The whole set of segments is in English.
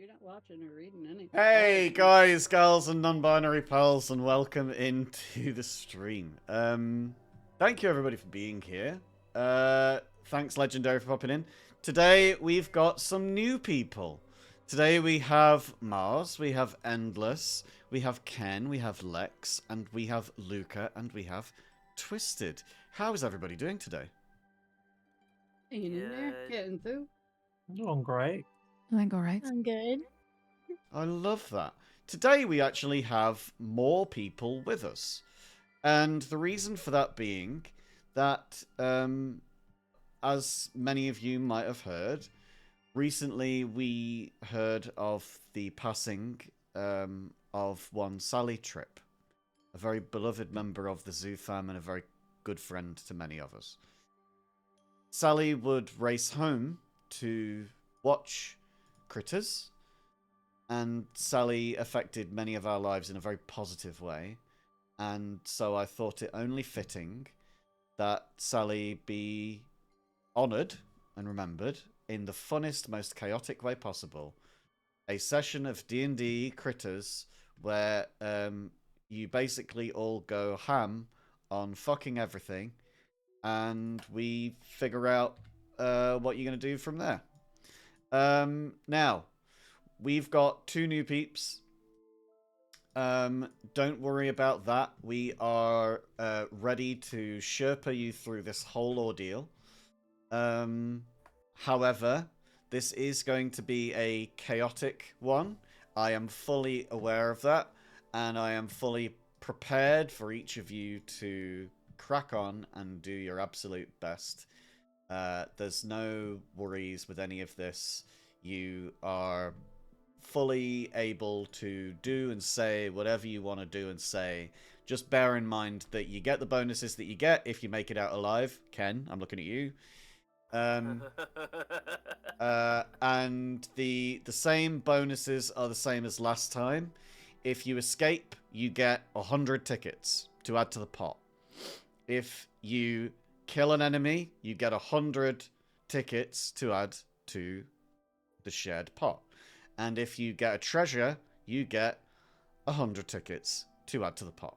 You're not watching or reading anything. Hey guys, girls, and non-binary pals, and welcome into the stream. Thank you everybody for being here. Thanks Legendary for popping in. Today we've got some new people. Today we have Mars, we have Endless, we have Ken, we have Lex, and we have Luca, and we have Twisted. How is everybody doing today? Hanging in there, getting through. I'm doing great. I think all right. I'm good. I love that. Today we actually have more people with us. And the reason for that being that, as many of you might have heard, recently we heard of the passing of one Sally Tripp, a very beloved member of the Zoo fam and a very good friend to many of us. Sally would race home to watch critters, and Sally affected many of our lives in a very positive way. And so I thought it only fitting that Sally be honoured and remembered in the funnest, most chaotic way possible. A session of D&D critters where you basically all go ham on fucking everything, and we figure out what you're going to do from there. Now, we've got two new peeps. Don't worry about that. We are ready to Sherpa you through this whole ordeal. However, this is going to be a chaotic one. I am fully aware of that, and I am fully prepared for each of you to crack on and do your absolute best. There's no worries with any of this. You are fully able to do and say whatever you want to do and say. Just bear in mind that you get the bonuses that you get if you make it out alive. Ken, I'm looking at you. And the same bonuses are the same as last time. If you escape, you get 100 tickets to add to the pot. If you kill an enemy, you get 100 tickets to add to the shared pot. And if you get a treasure, you get 100 tickets to add to the pot.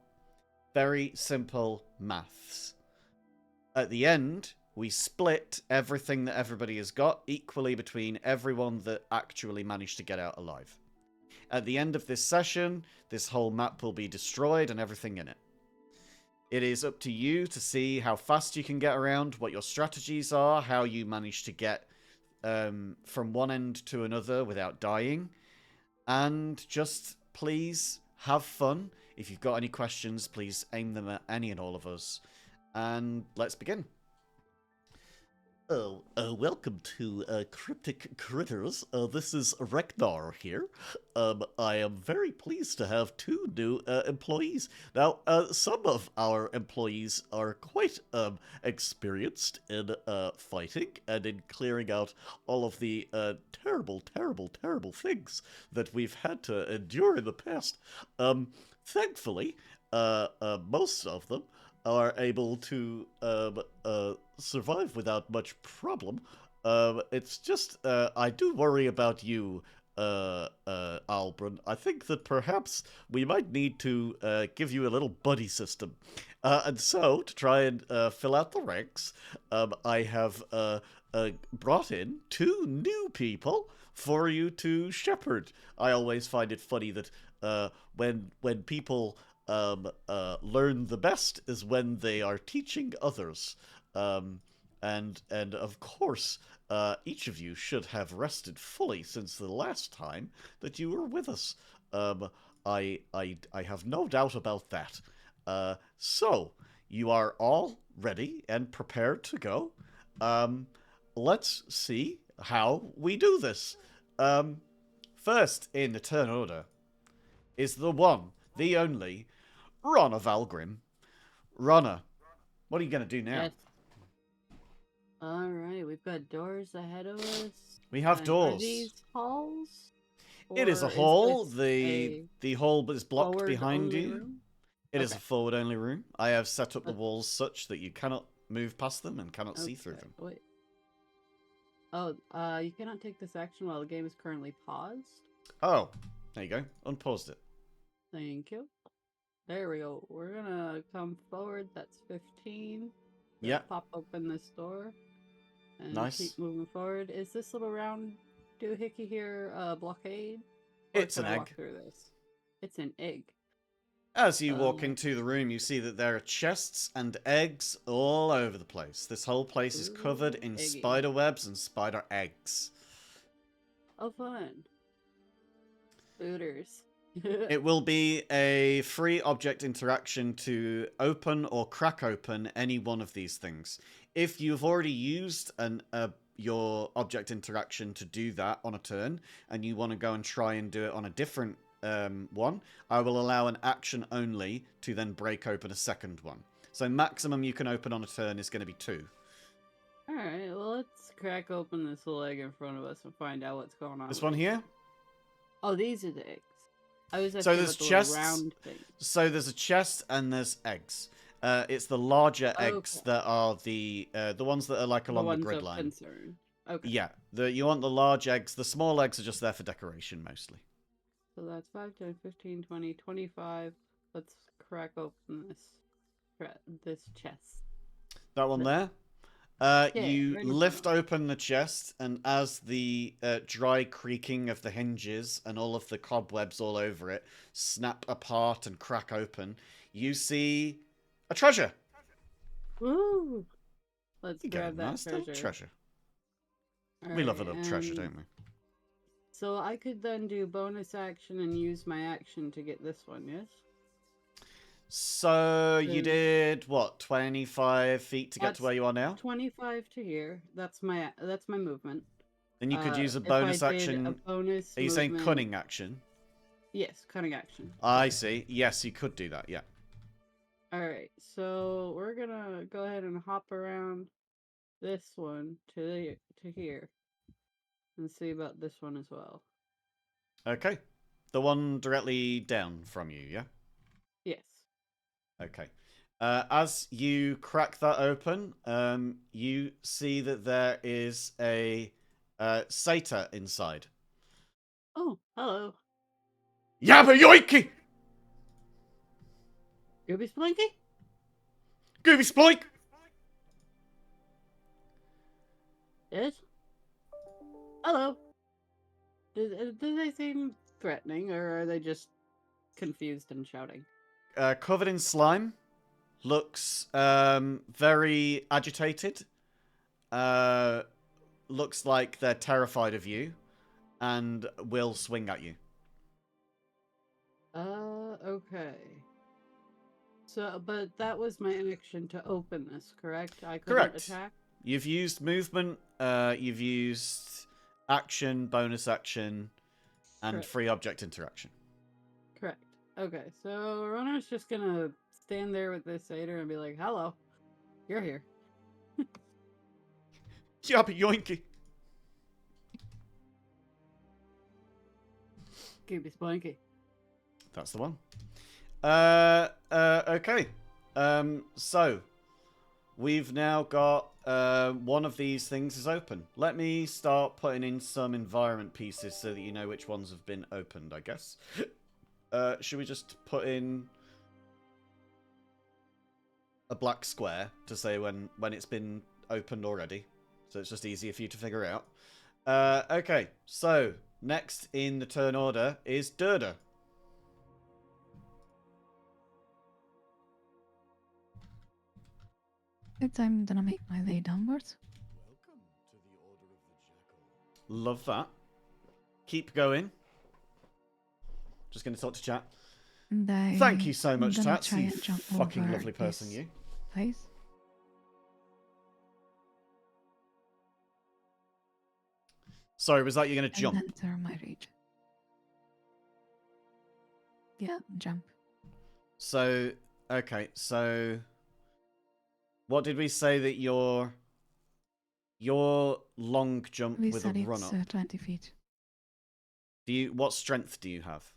Very simple maths. At the end, we split everything that everybody has got equally between everyone that actually managed to get out alive. At the end of this session, this whole map will be destroyed and everything in it. It is up to you to see how fast you can get around, what your strategies are, how you manage to get from one end to another without dying. And just please have fun. If you've got any questions, please aim them at any and all of us. And let's begin. Welcome to Cryptic Critters. This is Reknar here. I am very pleased to have two new employees. Now, some of our employees are quite experienced in fighting and in clearing out all of the terrible things that we've had to endure in the past. Thankfully, most of them are able to survive without much problem. It's just, I do worry about you, Albron. I think that perhaps we might need to give you a little buddy system. And so, to try and fill out the ranks, I have brought in two new people for you to shepherd. I always find it funny that when people learn the best is when they are teaching others. And of course, each of you should have rested fully since the last time that you were with us. I have no doubt about that. So, you are all ready and prepared to go. Let's see how we do this. First in the turn order is the one, the only, Ronna Valgrim. Ronna, what are you going to do now? Yes. Alright, we've got doors ahead of us. We have And doors. Are these halls? It is a Or hall. this The hall is blocked forward behind only you. room? It is a Okay. forward-only room. I have set up the Okay. walls such that you cannot move past them and cannot see through them. Wait. Oh, you cannot take this action while the game is currently paused. Oh, there you go. Unpaused it. Thank you. There we go. We're gonna come forward. That's 15. Yeah. Pop open this door. And Nice. keep moving forward. Is this little round doohickey here a blockade? Or It's can an I walk egg. through this? It's an egg. As you walk into the room, you see that there are chests and eggs all over the place. This whole place is covered in Eggy. spider webs and spider eggs. Oh, fun. Booters. It will be a free object interaction to open or crack open any one of these things. If you've already used your object interaction to do that on a turn, and you want to go and try and do it on a different one, I will allow an action only to then break open a second one. So maximum you can open on a turn is going to be 2. Alright, well, let's crack open this little egg in front of us and find out what's going on. This one here? Oh, these are the eggs. I was So asking there's about the chests. little round thing. So there's a chest and there's eggs. It's the larger eggs that are the ones that are like along the grid line. Concern. Okay. Yeah, you want the large eggs. The small eggs are just there for decoration mostly. So that's 5, 10, 15, 20, 25. Let's crack open this chest. That one there. You right in lift front open the chest, and as the dry creaking of the hinges and all of the cobwebs all over it snap apart and crack open, you see a treasure. Woo! Let's You get a grab that nice little treasure. treasure. We love a little treasure, don't we? So I could then do bonus action and use my action to get this one, yes? So you did what, 25 feet to get to where you are now? 25 to here. That's my movement. Then you could use a If bonus I did action. a bonus Are you saying movement- cunning action? Yes, cunning action. I see. Yes, you could do that. Yeah. Alright, so we're gonna go ahead and hop around this one to here. And see about this one as well. Okay. The one directly down from you, yeah? Yes. Okay. As you crack that open, you see that there is a satyr inside. Oh, hello. Yabba yoinky! Gooby Splinky? Gooby sploink! Yes? Hello. Do they seem threatening, or are they just confused and shouting? Covered in slime. Looks very agitated. Looks like they're terrified of you. And will swing at you. Okay. So, but that was my action to open this, correct? I couldn't Correct. attack? You've used movement, you've used action, bonus action, and Correct. free object interaction. Correct. Okay, so Rona's just gonna stand there with this satyr and be like, hello, you're here. Yabba yoinky. Gooby Splinky. That's the one. Okay. So, we've now got one of these things is open. Let me start putting in some environment pieces so that you know which ones have been opened, I guess. Should we just put in a black square to say when it's been opened already? So it's just easier for you to figure out. Okay, so next in the turn order is Durda. It's I'm gonna make my way downwards. Welcome to the Order of the Jackal. Love that. Keep going. Just going to talk to chat. And Thank you so much, gonna Tats. try You and jump fucking over lovely person, this you. place. Sorry, was that you're going to And jump? enter my region. Yeah, jump. So, okay, so what did we say that your long jump We with a said run it's up? 20 feet. What strength do you have?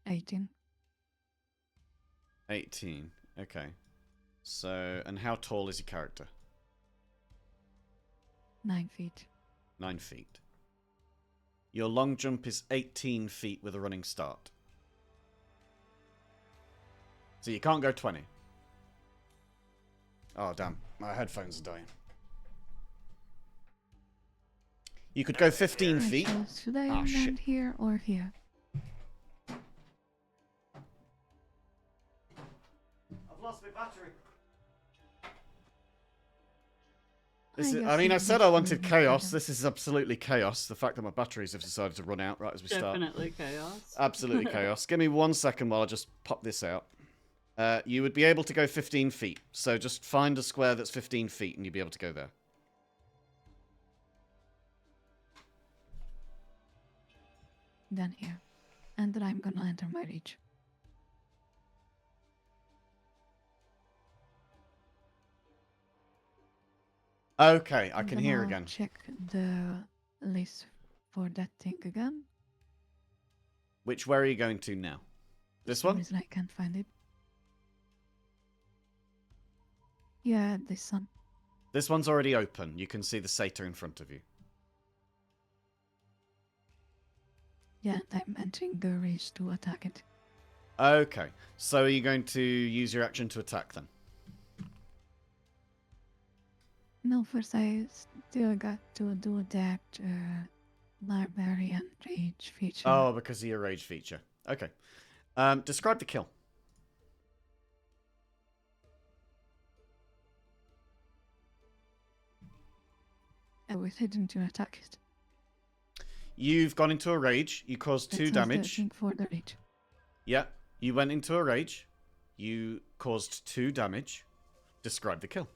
18. 18. Okay. So, and how tall is your character? 9 feet. 9 feet. Your long jump is 18 feet with a running start. So you can't go 20. Oh, damn. My headphones are dying. You could go 15 Right, feet. so should I Ah, land shit. here or here? I've lost my battery. guess I mean, I this said I will wanted be chaos. better. This is absolutely chaos. The fact that my batteries have decided to run out right as we start. Definitely chaos. Absolutely chaos. Give me 1 second while I just pop this out. You would be able to go 15 feet. So just find a square that's 15 feet and you'd be able to go there. Then here. And then I'm gonna enter my reach. Okay, I I'm can hear gonna again. Check the list for that thing again. Which, where are you going to now? This For some one? reason I can't find it. Yeah, this one. This one's already open. You can see the satyr in front of you. Yeah, and I'm entering the reach to attack it. Okay, so are you going to use your action to attack then? No, first I still got to do that barbarian rage feature. Oh, because of your rage feature. Okay. Describe the kill. I was hidden to attack it. You've gone into a rage. You caused That 2 was damage. the thing for the rage. Yeah, you went into a rage. You caused 2 damage. Describe the kill.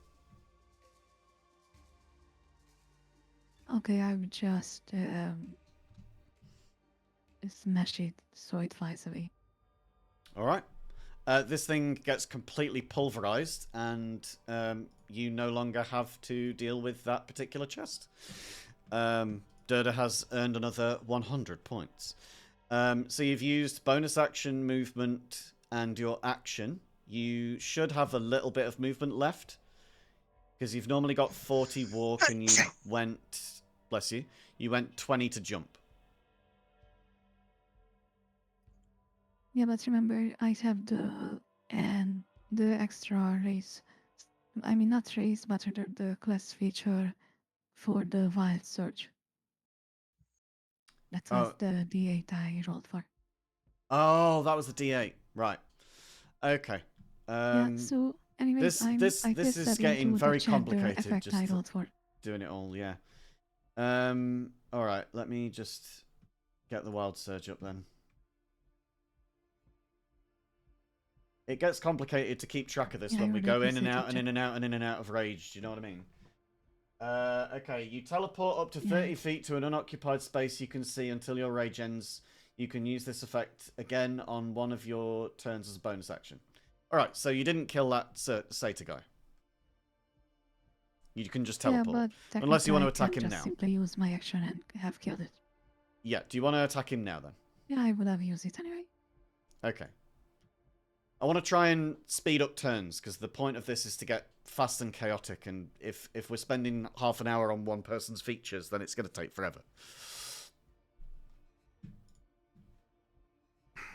Okay, I would just smash it so it flies away. All right. This thing gets completely pulverized, and you no longer have to deal with that particular chest. Durda has earned another 100 points. So you've used bonus action, movement, and your action. You should have a little bit of movement left, because you've normally got 40 walk, and you went, bless you, you went 20 to jump. Yeah, but remember, I have the extra race. I mean, not race, but the class feature for the wild surge. That was Oh. the D8 I rolled for. Oh, that was the D8. Right. Okay. Yeah. So, anyways, This I is pasted getting into very the chat the complicated. effect Just I rolled for. doing it all, yeah. All right. Let me just get the wild surge up then. It gets complicated to keep track of this Yeah, I when we really go in and appreciate out your and in chat. and out and in and out of rage. Do you know what I mean? Okay, you teleport up to Yeah. 30 feet to an unoccupied space you can see until your rage ends. You can use this effect again on one of your turns as a bonus action. Alright, so you didn't kill that satyr guy. You can just Yeah, teleport. but Unless you want to technically I attack can him just now. simply use my action and have killed it. Yeah, do you want to attack him now then? Yeah, I would have used it anyway. Okay. I want to try and speed up turns, because the point of this is to get fast and chaotic, and if we're spending half an hour on one person's features, then it's going to take forever.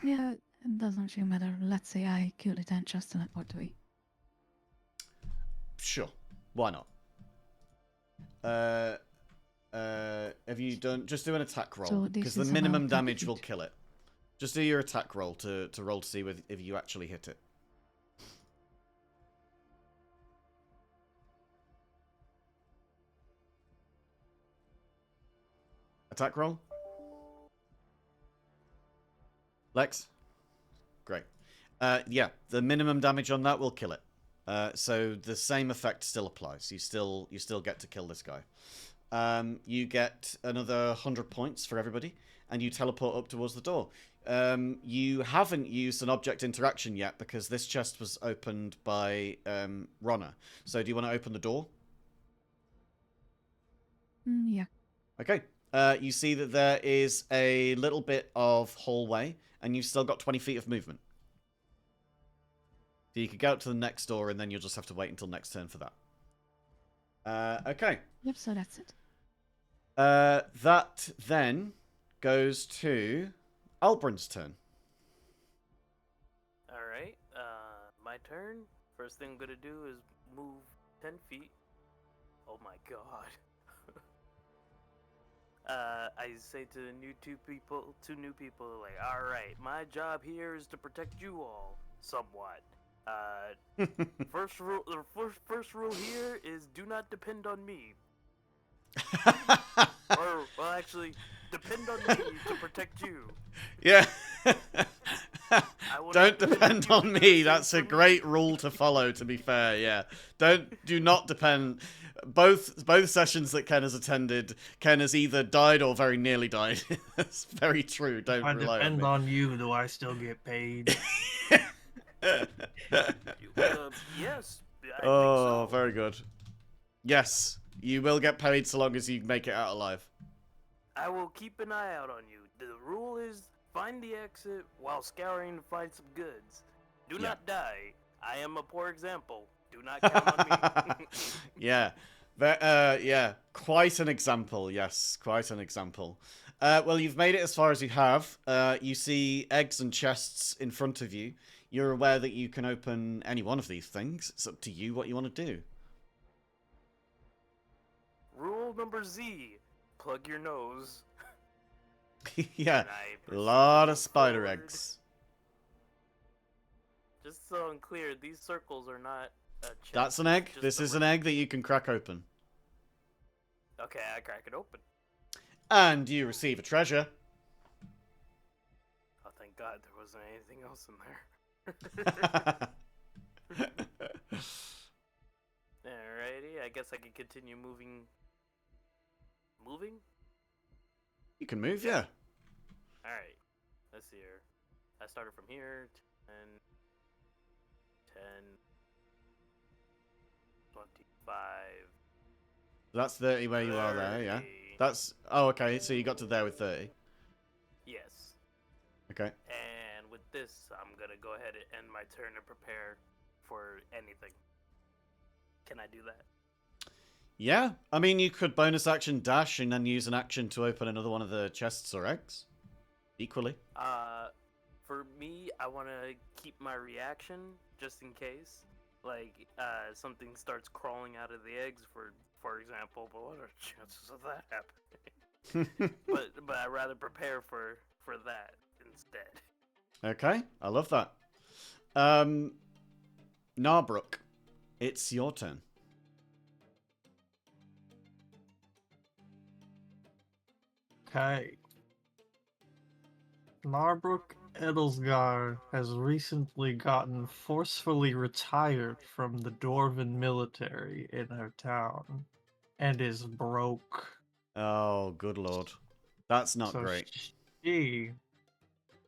Yeah, it doesn't really matter. Let's say I kill it and just teleport away. Sure. Why not? Have you done... Just do an attack roll, So because this the is minimum about 30 damage will feet. kill it. Just do your attack roll to roll to see if you actually hit it. Attack roll? Lex? Great. Yeah, the minimum damage on that will kill it. So the same effect still applies. You still get to kill this guy. You get another 100 points for everybody, and you teleport up towards the door. You haven't used an object interaction yet because this chest was opened by Ronna. So do you want to open the door? Yeah. Okay. You see that there is a little bit of hallway, and you've still got 20 feet of movement. So you could go out to the next door, and then you'll just have to wait until next turn for that. Okay. Yep, so that's it. That then goes to Albrun's turn. Alright, my turn. First thing I'm gonna do is move 10 feet. Oh my god. I say to the two new people, like, alright, my job here is to protect you all, somewhat. First rule here is do not depend on me. Or, well, actually, depend on me to protect you. Yeah. Don't depend on me. That's a great rule to follow, to be fair, yeah. Do not depend. Both sessions that Ken has attended, Ken has either died or very nearly died. That's very true. Don't I rely depend on on you. Do I still get paid? me. Yes. I think Oh, so. very good. Yes, you will get paid so long as you make it out alive. I will keep an eye out on you. The rule is find the exit while scouring to find some goods. Do Yeah. not die. I am a poor example. Do not count on me. Yeah. Yeah, quite an example. Yes, quite an example. Well, you've made it as far as you have. You see eggs and chests in front of you. You're aware that you can open any one of these things. It's up to you what you want to do. Rule number Z. Plug your nose. Yeah, And I a proceed lot to of spider forward. eggs. Just so I'm clear, these circles are not a chest. That's an egg. Just This the is an ring. egg that you can crack open. Okay, I crack it open. And you receive a treasure. Oh, thank God there wasn't anything else in there. Alrighty, I guess I can continue moving. Moving? You can move, yeah. Alright, let's see here. I started from here, 10, 25. That's 30 where you are there, yeah. 30. That's... Oh, okay, so you got to there with 30. Yes. Okay. And with this, I'm gonna go ahead and end my turn and prepare for anything. Can I do that? Yeah, I mean, you could bonus action dash and then use an action to open another one of the chests or eggs. Equally. For me, I want to keep my reaction just in case. Like, something starts crawling out of the eggs, for example. But what are the chances of that happening? but I'd rather prepare for that instead. Okay, I love that. Narbrook, it's your turn. Okay. Marbrook Edelsgar has recently gotten forcefully retired from the Dwarven military in her town and is broke. Oh, good lord. That's not So great. she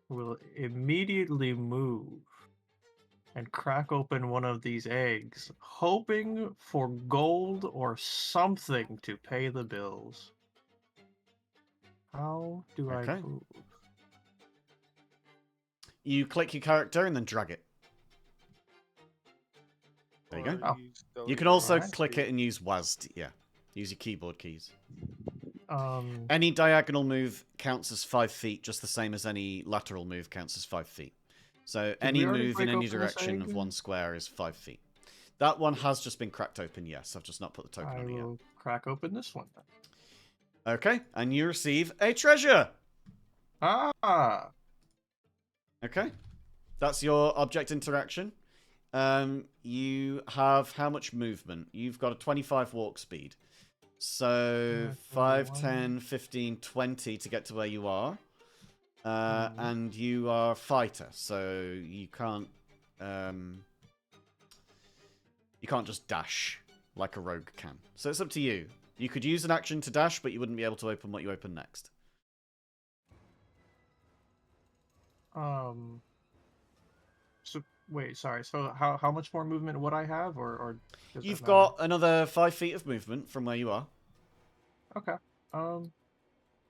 will immediately move and crack open one of these eggs, hoping for gold or something to pay the bills. How do I Okay. move? You click your character and then drag it. There you go. Oh. You can also Alright. click it and use WASD. Yeah. Use your keyboard keys. Um, Any diagonal move counts as 5 feet, just the same as any lateral move counts as 5 feet. So we any already move in break any open this direction of egg? one square is 5 feet. That one has just been cracked open, yes. I've just not put the token I on it yet. will crack open this one then. Okay, and you receive a treasure. Ah! Okay, that's your object interaction. You have how much movement? You've got a 25 walk speed. So 5, 10, 15, 20 to get to where you are. And you are a fighter, so you can't just dash like a rogue can. So it's up to you. You could use an action to dash, but you wouldn't be able to open what you open next. So wait, sorry. So how much more movement would I have, or does that You've matter? got another 5 feet of movement from where you are. Okay. Is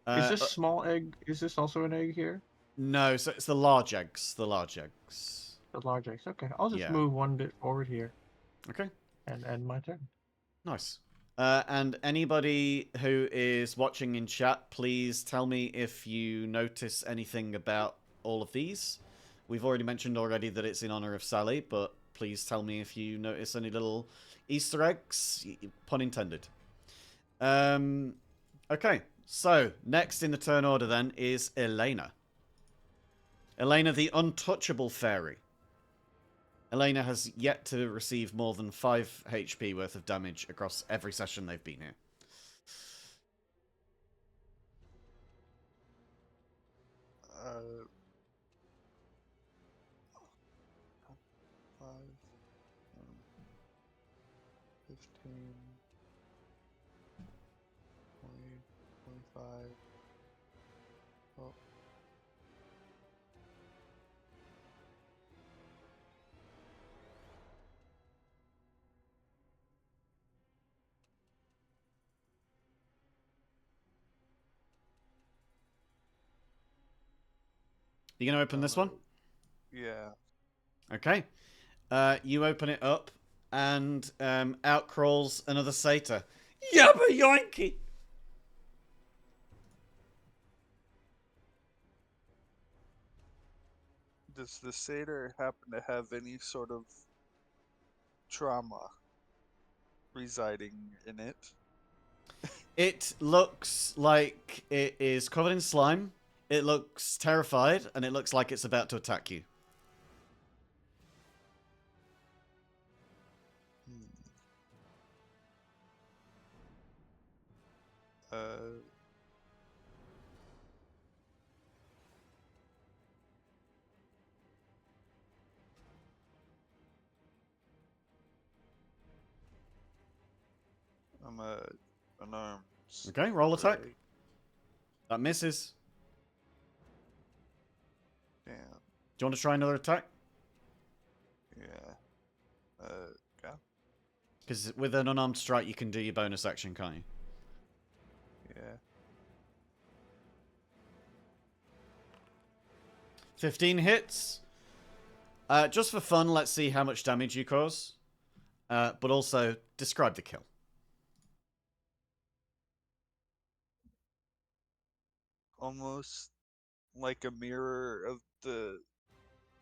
Uh, this small egg? Is this also an egg here? No, so it's the large eggs. The large eggs. The large eggs. Okay, I'll just Yeah. move one bit forward here Okay. and end my turn. Nice. And anybody who is watching in chat, please tell me if you notice anything about all of these. We've already mentioned already that it's in honor of Sally, but please tell me if you notice any little Easter eggs, pun intended. Okay, so next in the turn order then is Elena. Elena, the untouchable fairy. Elena has yet to receive more than 5 HP worth of damage across every session they've been here. Uh, 5, 15, 20, 25. Oh. You gonna open this one? Yeah. Okay. You open it up, and out crawls another satyr. Yabba yoinky! Does the satyr happen to have any sort of trauma residing in it? It looks like it is covered in slime. It looks terrified, and it looks like it's about to attack you. Uh, I'm unarmed. Okay, roll attack. Right. That misses. Damn. Do you want to try another attack? Yeah. Yeah. Because with an unarmed strike, you can do your bonus action, can't you? Yeah. 15 hits. Just for fun, let's see how much damage you cause. But also, describe the kill. Almost like a mirror of the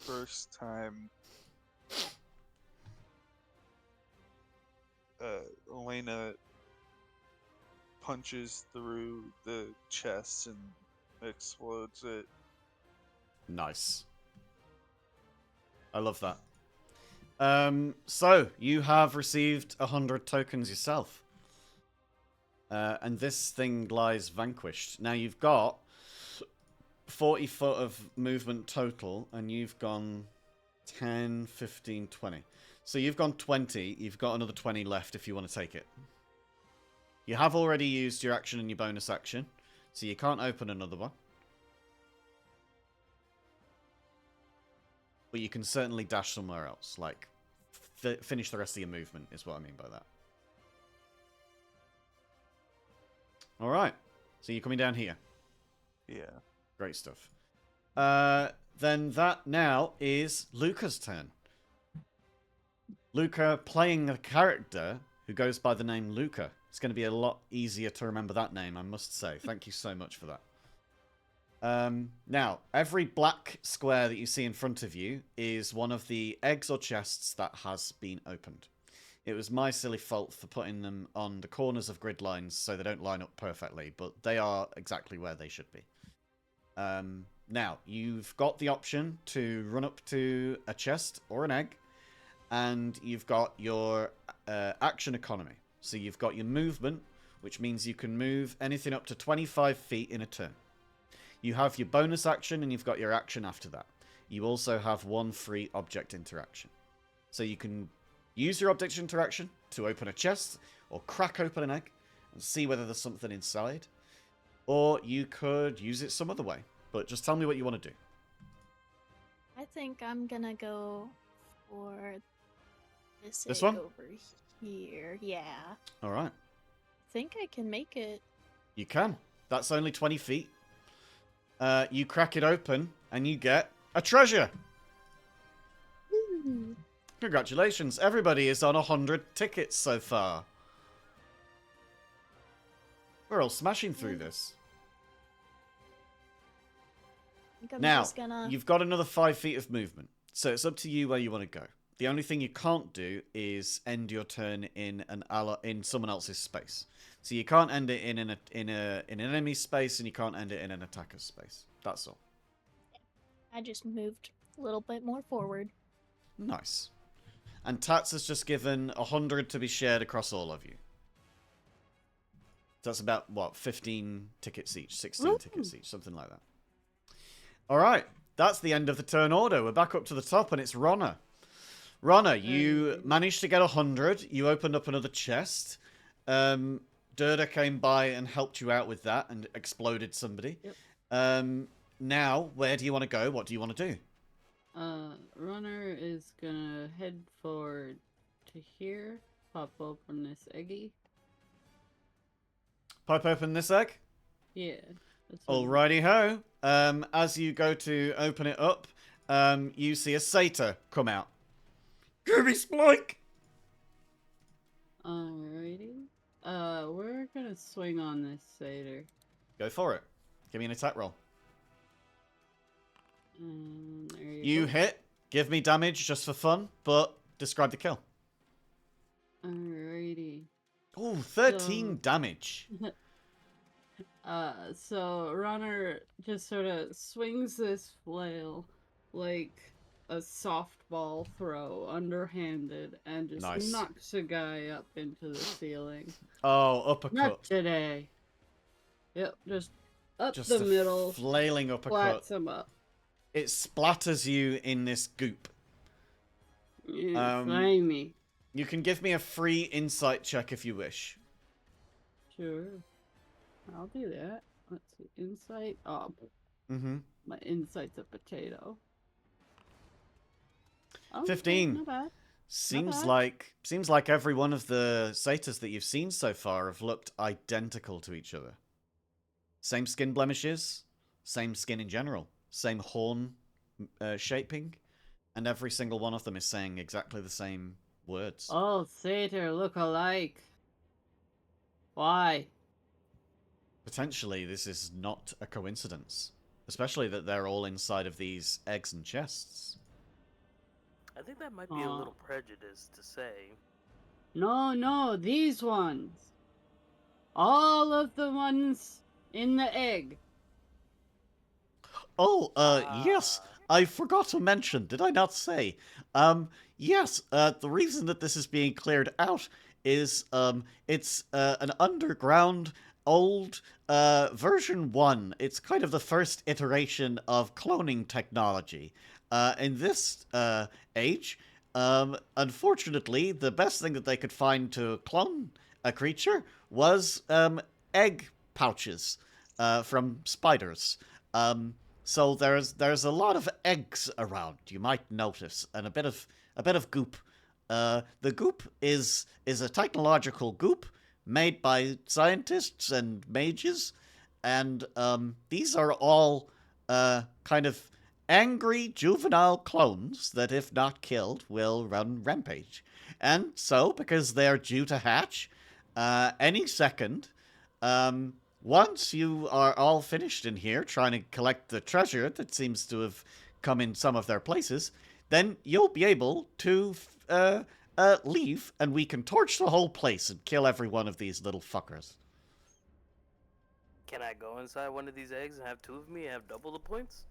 first time Elena punches through the chest and explodes it. Nice. I love that. So, you have received 100 tokens yourself. And this thing lies vanquished. Now, you've got 40 foot of movement total, and you've gone 10, 15, 20. So you've gone 20. You've got another 20 left if you want to take it. You have already used your action and your bonus action, so you can't open another one. But you can certainly dash somewhere else, like finish the rest of your movement is what I mean by that. Alright, so you're coming down here. Yeah. Great stuff. Then that now is Luca's turn. Luca playing a character who goes by the name Luca. It's going to be a lot easier to remember that name, I must say. Thank you so much for that. Now, every black square that you see in front of you is one of the eggs or chests that has been opened. It was my silly fault for putting them on the corners of grid lines so they don't line up perfectly, but they are exactly where they should be. Now, you've got the option to run up to a chest or an egg, and you've got your action economy. So you've got your movement, which means you can move anything up to 25 feet in a turn. You have your bonus action, and you've got your action after that. You also have one free object interaction. So you can use your object interaction to open a chest, or crack open an egg, and see whether there's something inside. Or you could use it some other way. But just tell me what you want to do. I think I'm gonna go for this This egg one? over here. Yeah. Alright. I think I can make it. You can. That's only 20 feet. You crack it open, and you get a treasure. Congratulations, everybody is on 100 tickets so far. We're all smashing through this. I think I'm Now, just gonna. you've got another 5 feet of movement, so it's up to you where you want to go. The only thing you can't do is end your turn in in someone else's space. So you can't end it in an enemy space, and you can't end it in an attacker's space. That's all. I just moved a little bit more forward. Nice. And Tats has just given 100 to be shared across all of you. So that's about, what, 15 tickets each, 16 tickets each, something like that. All right, that's the end of the turn order. We're back up to the top, and it's Ronna. Ronna, you managed to get 100. You opened up another chest. Durda came by and helped you out with that and exploded somebody. Yep. Now, where do you want to go? What do you want to do? Runner is gonna head forward to here. Pop open this eggy. Pipe open this egg? Yeah. That's what I'm- Alrighty ho. As you go to open it up, you see a satyr come out. Give me Spike! Alrighty. We're gonna swing on this satyr. Go for it. Give me an attack roll. There You go. hit. Give me damage just for fun, but describe the kill. Alrighty. Oh, 13 So- damage. So Runner just sort of swings this flail like a softball throw, underhanded, and just Nice. knocks a guy up into the ceiling. Oh, uppercut. Not today. Yep, just up Just the a middle, flailing uppercut. flats him up. It splatters you in this goop. Yeah, slimy. You can give me a free insight check if you wish. Sure. I'll do that. Let's see. Insight. Oh, Mm-hmm. my insight's a potato. Oh, 15. Not bad. Seems bad. like every one of the satyrs that you've seen so far have looked identical to each other. Same skin blemishes, same skin in general, same horn shaping, and every single one of them is saying exactly the same words. All satyr look alike. Why? Potentially, this is not a coincidence, especially that they're all inside of these eggs and chests. I think that might be a little prejudice to say. No, these ones. All of the ones in the egg. Oh, yes. I forgot to mention, did I not say? Yes, the reason that this is being cleared out is, it's, an underground old, version 1. It's kind of the first iteration of cloning technology. In this, age, unfortunately, the best thing that they could find to clone a creature was, egg pouches, from spiders. So there's a lot of eggs around, you might notice, and a bit of goop. The goop is a technological goop made by scientists and mages, and these are all kind of angry juvenile clones that, if not killed, will run rampage. And so, because they're due to hatch any second, once you are all finished in here trying to collect the treasure that seems to have come in some of their places, then you'll be able to leave, and we can torch the whole place and kill every one of these little fuckers. Can I go inside one of these eggs and have 2 of me and have double the points?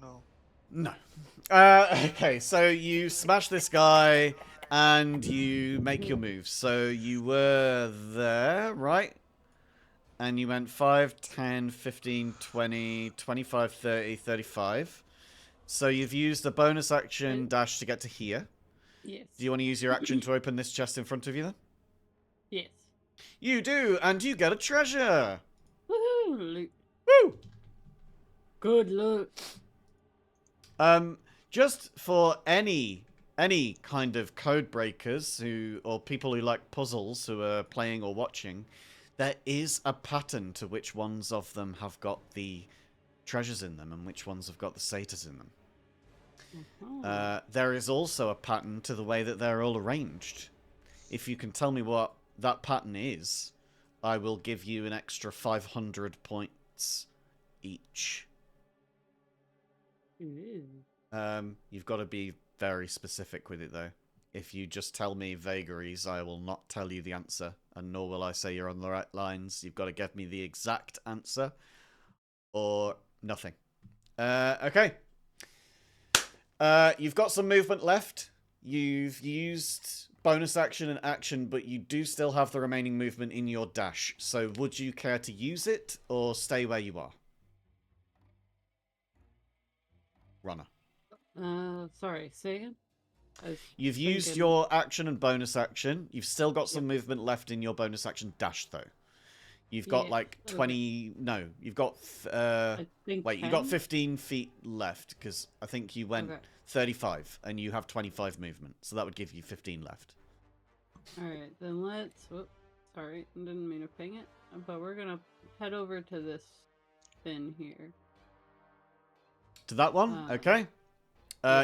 No. No. Okay, so you smash this guy and you make your moves. So you were there, right? And you went 5, 10, 15, 20, 25, 30, 35. So you've used a bonus action dash to get to here. Yes. Do you want to use your action to open this chest in front of you then? Yes. You do, and you get a treasure! Woohoo! Loot. Woo! Good loot. Just for any kind of code breakers or people who like puzzles who are playing or watching, there is a pattern to which ones of them have got the treasures in them and which ones have got the satyrs in them. There is also a pattern to the way that they're all arranged. If you can tell me what that pattern is, I will give you an extra 500 points each. You've got to be very specific with it, though. If you just tell me vagaries, I will not tell you the answer, and nor will I say you're on the right lines. You've got to give me the exact answer, or nothing. Okay. You've got some movement left. You've used bonus action and action, but you do still have the remaining movement in your dash. So would you care to use it, or stay where you are? Runner. Sorry, say again? You've used your action and bonus action. You've still got some movement left in your bonus action dash, though. You've got like 20... Okay. No, you've got... I think wait, 10? you got 15 feet left, because I think you went 35, and you have 25 movement. So that would give you 15 left. Alright, then let's... Whoop, sorry, I didn't mean to ping it. But we're gonna head over to this bin here. To that one? Okay.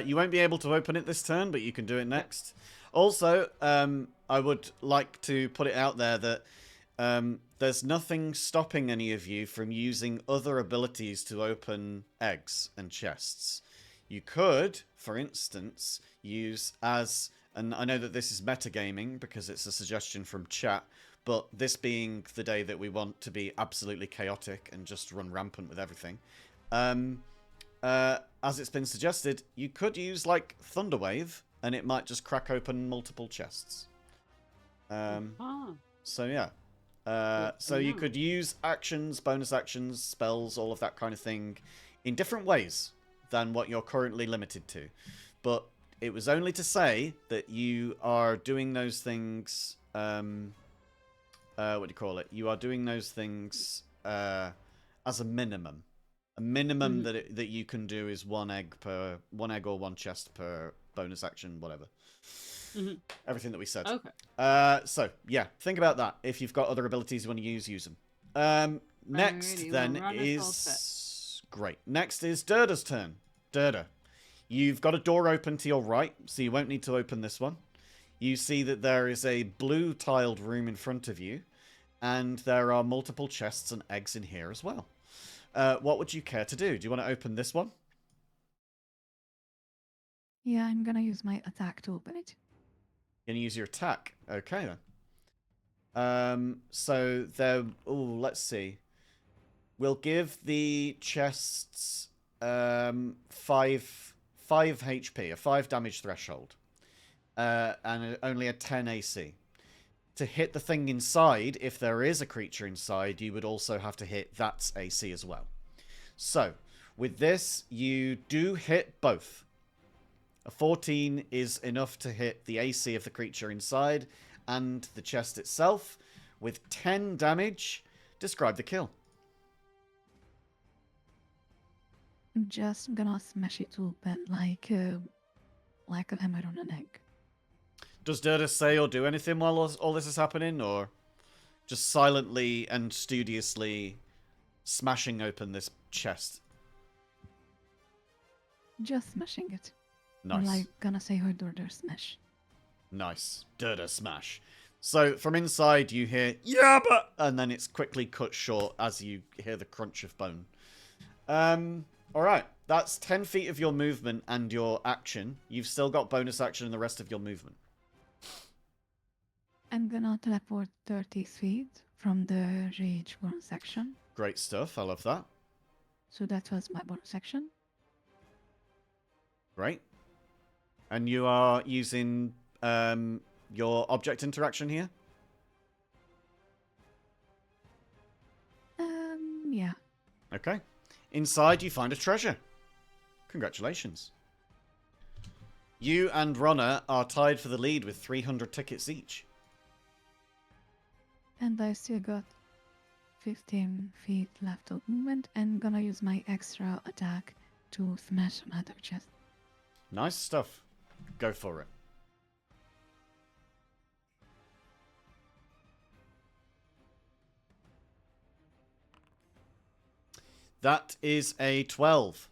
You won't be able to open it this turn, but you can do it next. Also, I would like to put it out there that there's nothing stopping any of you from using other abilities to open eggs and chests. You could, for instance, use as... And I know that this is metagaming because it's a suggestion from chat, but this being the day that we want to be absolutely chaotic and just run rampant with everything, as it's been suggested, you could use, like, Thunderwave, and it might just crack open multiple chests. So, yeah. So you could use actions, bonus actions, spells, all of that kind of thing in different ways than what you're currently limited to. But it was only to say that you are doing those things... what do you call it? You are doing those things as a minimum. A minimum that you can do is one egg or one chest per bonus action, whatever. Everything that we said. Okay. So yeah, think about that. If you've got other abilities you want to use them. Next Alrighty, then is great. Next is Durda's turn. Durda, you've got a door open to your right, so you won't need to open this one. You see that there is a blue tiled room in front of you, and there are multiple chests and eggs in here as well. What would you care to do? Do you want to open this one? Yeah, I'm gonna use my attack to open it. You're gonna use your attack. Okay then. So there... Oh, let's see. We'll give the chests 5 HP, a 5 damage threshold, and only a 10 AC. To hit the thing inside, if there is a creature inside, you would also have to hit that AC as well. So, with this, you do hit both. A 14 is enough to hit the AC of the creature inside and the chest itself. With 10 damage, describe the kill. I'm just gonna smash it open like a hammer on an egg. Does Durda say or do anything while all this is happening, or just silently and studiously smashing open this chest? Just smashing it. Nice. I'm like gonna say her Durda smash. Nice. Durda smash. So from inside you hear, yeah, but... And then it's quickly cut short as you hear the crunch of bone. Alright. That's 10 feet of your movement and your action. You've still got bonus action in the rest of your movement. I'm gonna teleport 30 feet from the rage bonus action. Great stuff. I love that. So that was my bonus action. Great. And you are using your object interaction here? Yeah. Okay. Inside you find a treasure. Congratulations. You and Ronna are tied for the lead with 300 tickets each. And I still got 15 feet left of movement and gonna use my extra attack to smash another chest. Nice stuff. Go for it. That is a 12.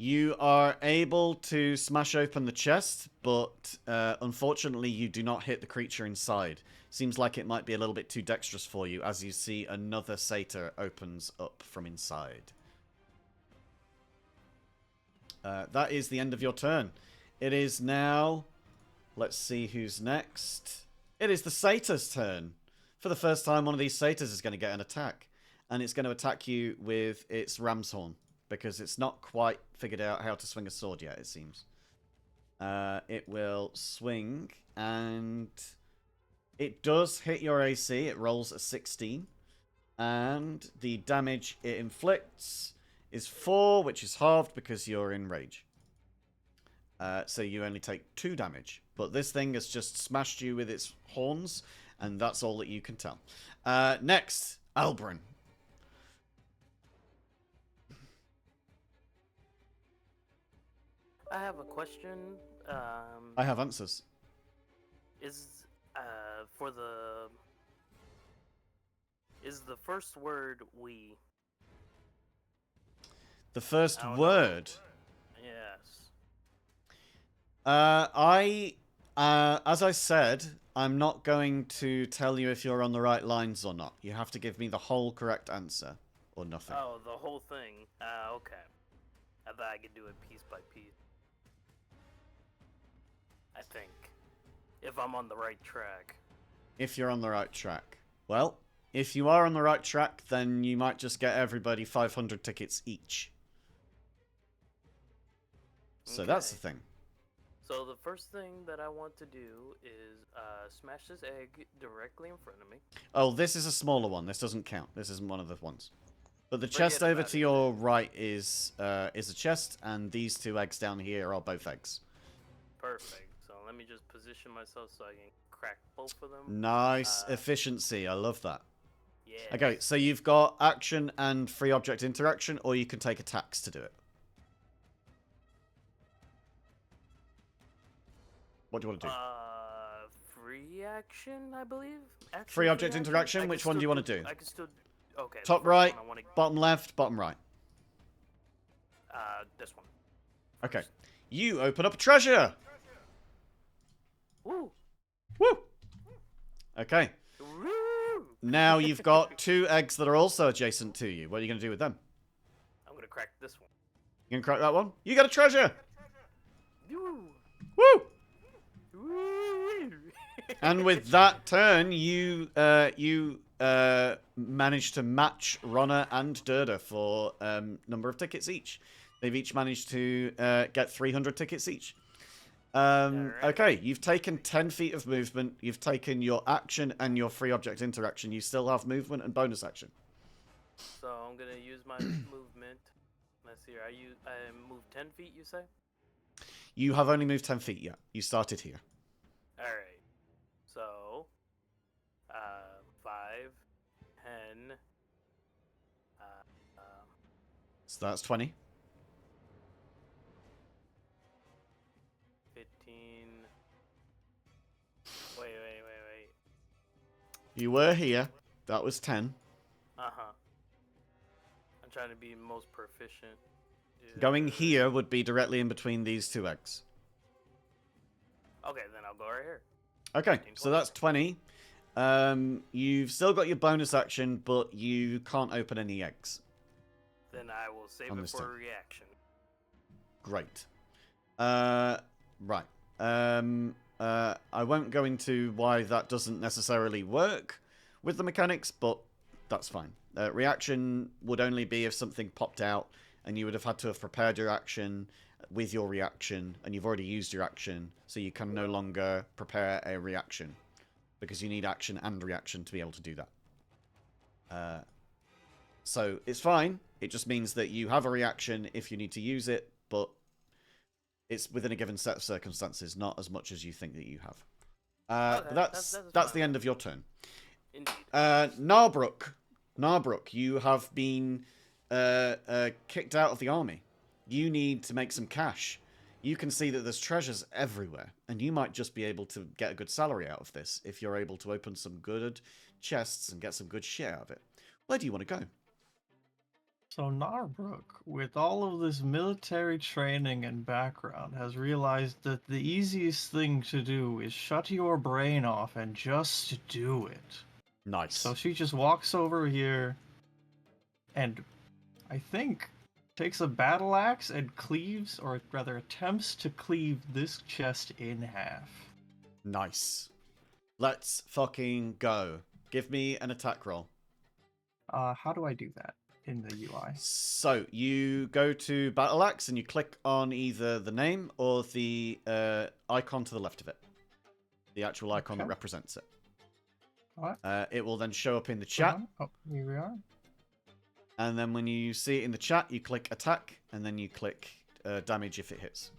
You are able to smash open the chest, but unfortunately you do not hit the creature inside. Seems like it might be a little bit too dexterous for you, as you see another satyr opens up from inside. That is the end of your turn. It is now... Let's see who's next. It is the satyr's turn. For the first time, one of these satyrs is going to get an attack. And it's going to attack you with its ram's horn. Because it's not quite figured out how to swing a sword yet, it seems. It will swing, and it does hit your AC. It rolls a 16. And the damage it inflicts is 4, which is halved because you're in rage. So you only take 2 damage. But this thing has just smashed you with its horns, and that's all that you can tell. Next, Albrun. I have a question. I have answers. Is for the is the first word we? The first I don't word. know. Yes. As I said, I'm not going to tell you if you're on the right lines or not. You have to give me the whole correct answer, or nothing. Oh, the whole thing. Okay. I thought I could do it piece by piece. I think. If I'm on the right track. If you're on the right track. Well, if you are on the right track, then you might just get everybody 500 tickets each. So that's the Okay. thing. So the first thing that I want to do is smash this egg directly in front of me. Oh, this is a smaller one. This doesn't count. This isn't one of the ones. But the Forget chest over about to it. your right is a chest, and these 2 eggs down here are both eggs. Perfect. So let me just position myself so I can crack both of them. Nice efficiency. I love that. Yeah. Okay, so you've got action and free object interaction, or you can take attacks to do it. What do you want to do? Free action, I believe. Action, Free object action? interaction? I can Which one do still you want to do? I can still. Okay. the Top first right, one I wanna, bottom left, bottom right. this one. Okay. You open up a treasure! Woo! Woo! Okay. Woo! Now you've got 2 eggs that are also adjacent to you. What are you going to do with them? I'm gonna crack this one. You going to crack that one? You got a treasure! Woo! Woo! Woo! And with that turn, you managed to match Ronna and Durda for number of tickets each. They've each managed to get 300 tickets each. Alright. Okay, you've taken 10 feet of movement. You've taken your action and your free object interaction. You still have movement and bonus action. So I'm gonna use my movement. Let's see here. I moved 10 feet. You say? You have only moved 10 feet yet. You started here. All right. So, 5, 10. So that's 20. 15. Wait. You were here. That was 10. Uh-huh. I'm trying to be most proficient. Going here would be directly in between these 2 eggs. Okay, then I'll go right here. Okay, 15, so that's 20. You've still got your bonus action, but you can't open any eggs. Then I will save On it this for a turn. reaction. Great. Right. I won't go into why that doesn't necessarily work with the mechanics, but that's fine. Reaction would only be if something popped out, and you would have had to have prepared your action with your reaction, and you've already used your action, so you can no longer prepare a reaction, because you need action and reaction to be able to do that. So it's fine. It just means that you have a reaction if you need to use it, but it's within a given set of circumstances, not as much as you think that you have. Okay, But that's that's fine. the end of your turn. Indeed. Narbrook, you have been kicked out of the army. You need to make some cash. You can see that there's treasures everywhere, and you might just be able to get a good salary out of this if you're able to open some good chests and get some good shit out of it. Where do you want to go? So Narbrook, with all of this military training and background, has realized that the easiest thing to do is shut your brain off and just do it. Nice. So she just walks over here and I think takes a battle axe and cleaves, or rather attempts to cleave this chest in half. Nice. Let's fucking go. Give me an attack roll. How do I do that in the UI? So, you go to Battle Axe and you click on either the name or the icon to the left of it. The actual icon that Okay. represents it. Alright. It will then show up in the chat. Oh, here we are. And then when you see it in the chat, you click attack and then you click damage if it hits.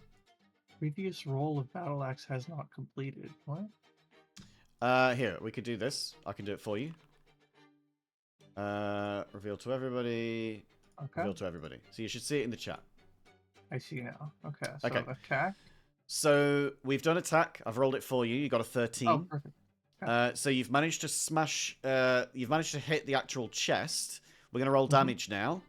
Previous roll of battle axe has not completed. What? Here, we could do this. I can do it for you. Reveal to everybody. Okay. Reveal to everybody. So you should see it in the chat. I see now. Okay. So Okay. attack. So we've done attack. I've rolled it for you. You got a 13. Oh, perfect. So you've managed to smash. You've managed to hit the actual chest. We're gonna roll damage now.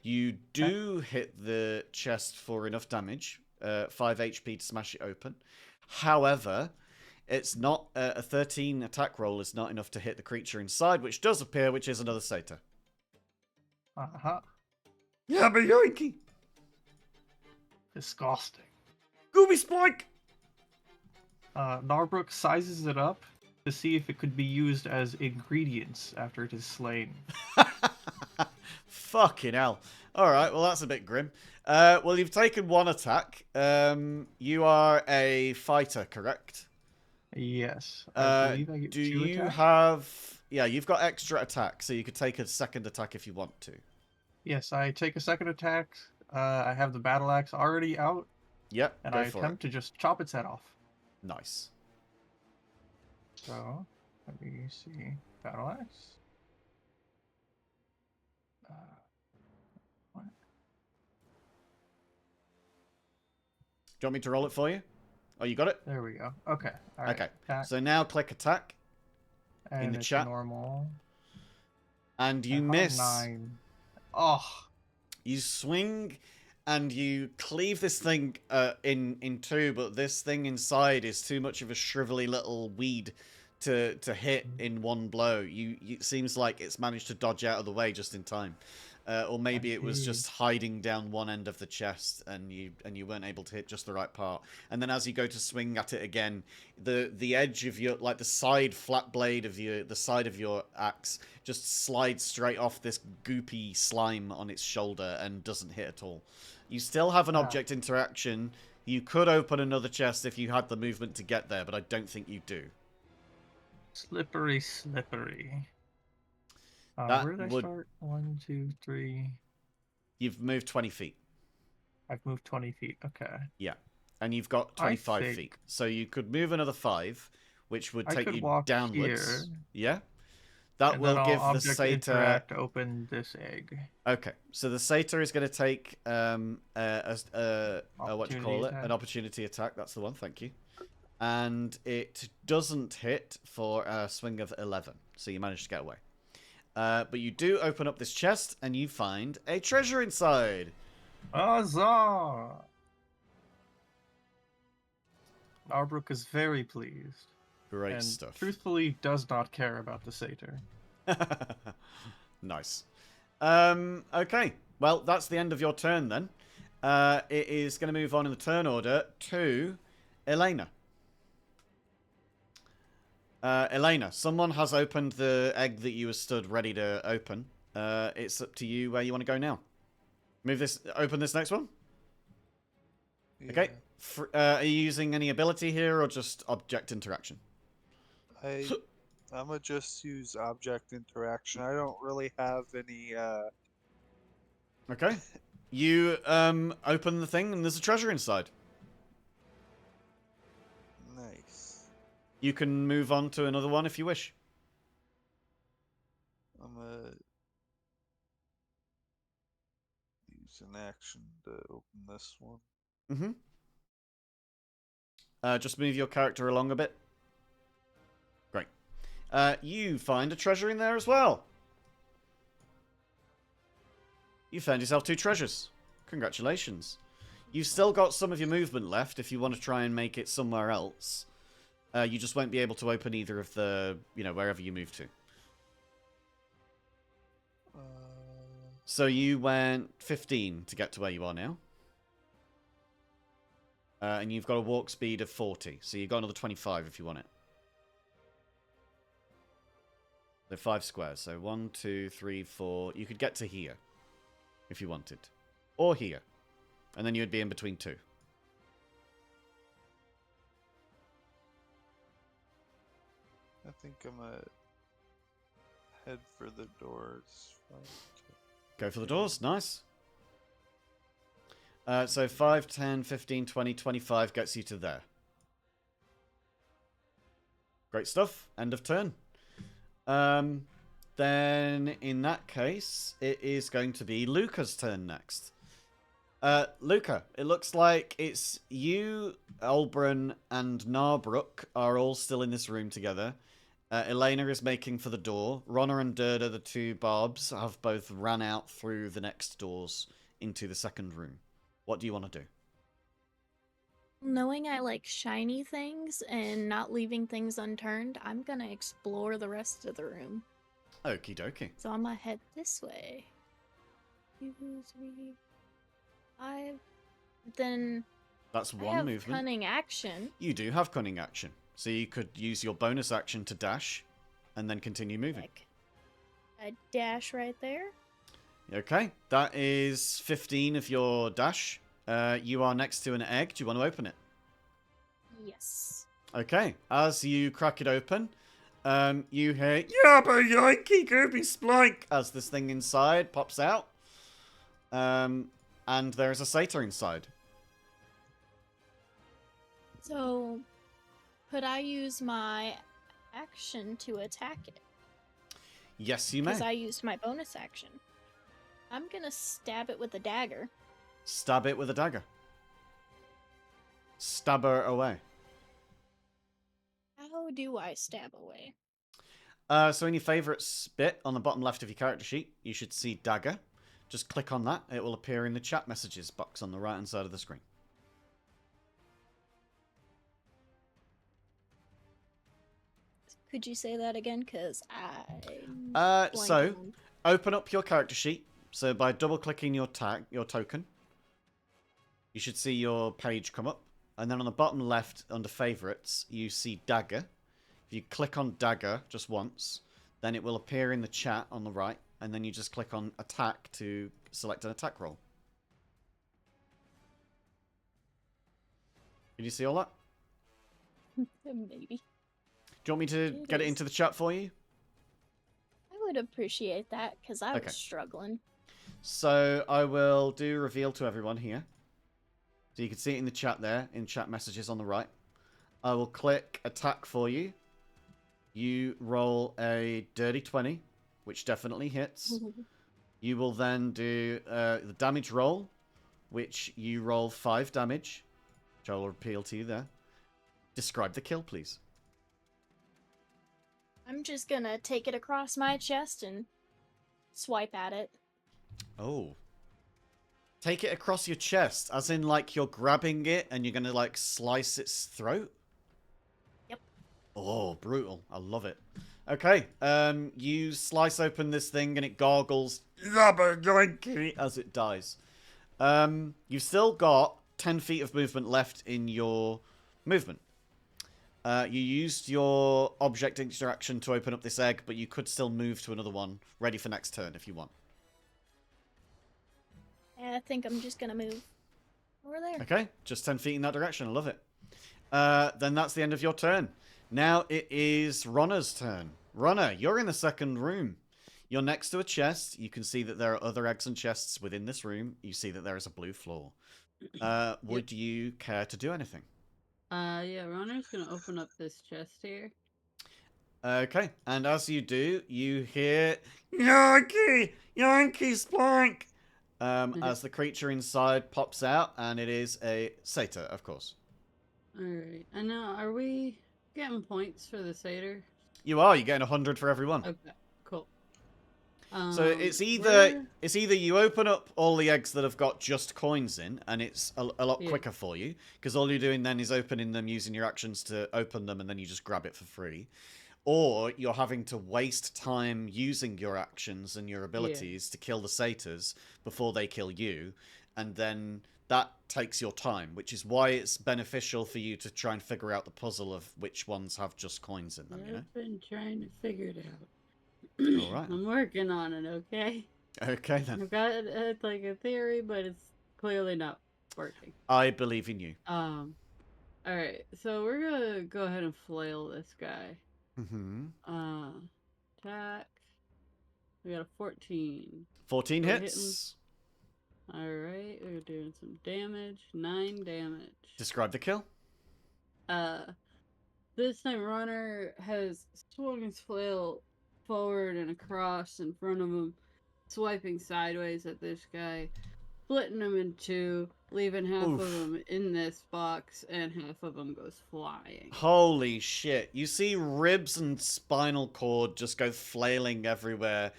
You do hit the chest for enough damage, 5 HP to smash it open. However, it's not a 13 attack roll is not enough to hit the creature inside, which does appear, which is another satyr. Yeah, but yoinky. Disgusting. Gooby Spike. Narbrook sizes it up to see if it could be used as ingredients after it is slain. Fucking hell. Alright, well that's a bit grim. Well, you've taken one attack. You are a fighter, correct? Yes. I believe I get Do 2 you attacks. have... Yeah, you've got extra attack, so you could take a second attack if you want to. Yes, I take a second attack. I have the battle axe already out, Yep, and go I for attempt it. to just chop its head off. Nice. So, let me see. Battle axe. What? Do you want me to roll it for you? Oh, you got it? There we go. Okay. All right. Okay. Attack, So now click attack, and the it's chat. Normal. and you Uh-huh, miss. 9. Oh. You swing and you cleave this thing in two, but this thing inside is too much of a shrivelly little weed to hit in one blow. It seems like it's managed to dodge out of the way just in time. Or maybe it was just hiding down one end of the chest and you weren't able to hit just the right part. And then as you go to swing at it again, the edge of your, like the side flat blade of the side of your axe just slides straight off this goopy slime on its shoulder and doesn't hit at all. You still have an object interaction. You could open another chest if you had the movement to get there, but I don't think you do. Slippery, slippery. That Where did I would- start? 1, 2, 3. You've moved 20 feet. I've moved 20 feet. Okay. Yeah. And you've got I 25 think- feet. So you could move another 5, which would I take could you walk downwards. here, Yeah? That and will then give I'll the object satyr... interact to open this egg. Okay. So the satyr is going to take what you Opportunity call it? attack. An opportunity attack. That's the one. Thank you. And it doesn't hit for a swing of 11. So you managed to get away. But you do open up this chest and you find a treasure inside. Huzzah! Narbrook is very pleased. Great and stuff. truthfully does not care about the satyr. Nice. Okay. Well, that's the end of your turn then. It is going to move on in the turn order to Elena. Elena, someone has opened the egg that you were stood ready to open. It's up to you where you want to go now. Move this. Open this next one. Okay. Are you using any ability here or just object interaction? I'm gonna just use object interaction. I don't really have any. Okay. You open the thing and there's a treasure inside. Nice. You can move on to another one if you wish. I'm gonna use an action to open this one. Mm-hmm. Just move your character along a bit. Great. You find a treasure in there as well. You found yourself 2 treasures. Congratulations. You've still got some of your movement left if you want to try and make it somewhere else. You just won't be able to open either of the, wherever you move to. So you went 15 to get to where you are now. And you've got a walk speed of 40. So you've got another 25 if you want it. So 5 squares. So 1, 2, 3, 4. You could get to here if you wanted. Or here. And then you would be in between 2. I think I'm gonna head for the doors. Go for the doors. Nice. So 5, 10, 15, 20, 25 gets you to there. Great stuff. End of turn. Then, in that case, it is going to be Luca's turn next. Luca, it looks like it's you, Elbrun, and Narbrook are all still in this room together. Elena is making for the door. Ronna and Durda, the 2 Barbs, have both ran out through the next doors into the second room. What do you want to do? Knowing I like shiny things and not leaving things unturned, I'm gonna explore the rest of the room. Okie dokie. So I'm gonna head this way. 2, 3, 5. Then That's I one have movement. cunning action. You do have cunning action. So you could use your bonus action to dash and then continue moving. Like, a dash right there. Okay, that is 15 of your dash. You are next to an egg. Do you want to open it? Yes. Okay, as you crack it open, you hear Yabba Yankee Gooby Splank as this thing inside pops out. And there's a satyr inside. So, could I use my action to attack it? Yes, you may. Because I used my bonus action. I'm gonna stab it with a dagger. Stab it with a dagger. Stab her away. How do I stab away? So in your favourites bit on the bottom left of your character sheet, you should see dagger. Just click on that. It will appear in the chat messages box on the right-hand side of the screen. Could you say that again? Because I. So open up your character sheet. So by double-clicking your token, you should see your page come up. And then on the bottom left, under favourites, you see dagger. If you click on dagger just once, then it will appear in the chat on the right. And then you just click on attack to select an attack roll. Did you see all that? Maybe. Do you want me to get it into the chat for you? I would appreciate that because I Okay. was struggling. So I will do reveal to everyone here. So you can see it in the chat there, in chat messages on the right. I will click attack for you. You roll a dirty 20, which definitely hits. You will then do the damage roll, which you roll 5 damage, which I will appeal to you there. Describe the kill, please. I'm just gonna take it across my chest and swipe at it. Oh. Take it across your chest, as in, like, you're grabbing it and you're gonna, like, slice its throat? Yep. Oh, brutal. I love it. Okay, you slice open this thing and it gargles as it dies. You've still got 10 feet of movement left in your movement. You used your object interaction to open up this egg, but you could still move to another one, ready for next turn if you want. Yeah, I think I'm just gonna move over there. Okay, just 10 feet in that direction. I love it. Then that's the end of your turn. Now it is Ronna's turn. Ronna, you're in the second room. You're next to a chest. You can see that there are other eggs and chests within this room. You see that there is a blue floor. Would you care to do anything? Yeah, Ronner's gonna open up this chest here. Okay, and as you do, you hear Yankee Splank! As the creature inside pops out, and it is a satyr, of course. Alright, and now are we getting points for the satyr? You are. You're getting 100 for everyone. Okay, cool. So it's Where? either you open up all the eggs that have got just coins in, and it's a lot Yeah. quicker for you, because all you're doing then is opening them using your actions to open them, and then you just grab it for free. Or you're having to waste time using your actions and your abilities to kill the satyrs before they kill you, and then that takes your time, which is why it's beneficial for you to try and figure out the puzzle of which ones have just coins in them, you know? I've been trying to figure it out. All right. I'm working on it, okay? Okay, then. I've got like a theory, but it's clearly not working. I believe in you. Alright, so we're gonna go ahead and flail this guy. Mm-hmm. Attack. We got a 14. 14 We're hits. Alright, we're doing some damage. 9 damage. Describe the kill. This time Runner has swung his flail forward and across in front of him, swiping sideways at this guy, splitting him in two, leaving half Oof. of him in this box, and half of him goes flying. Holy shit. You see ribs and spinal cord just go flailing everywhere,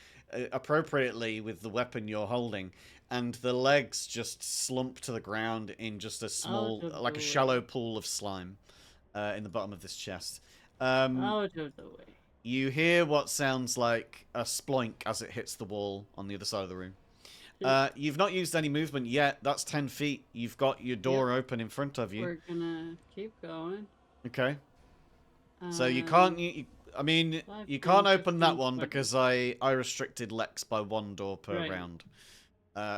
appropriately with the weapon you're holding, and the legs just slump to the ground in just a small, like a shallow pool of slime in the bottom of this chest. Out of the way. You hear what sounds like a sploink as it hits the wall on the other side of the room. You've not used any movement yet. That's 10 feet. You've got your door open in front of you. We're gonna keep going. Okay. So you can't... I mean, you can't open that one because I restricted Lex by 1 door per round.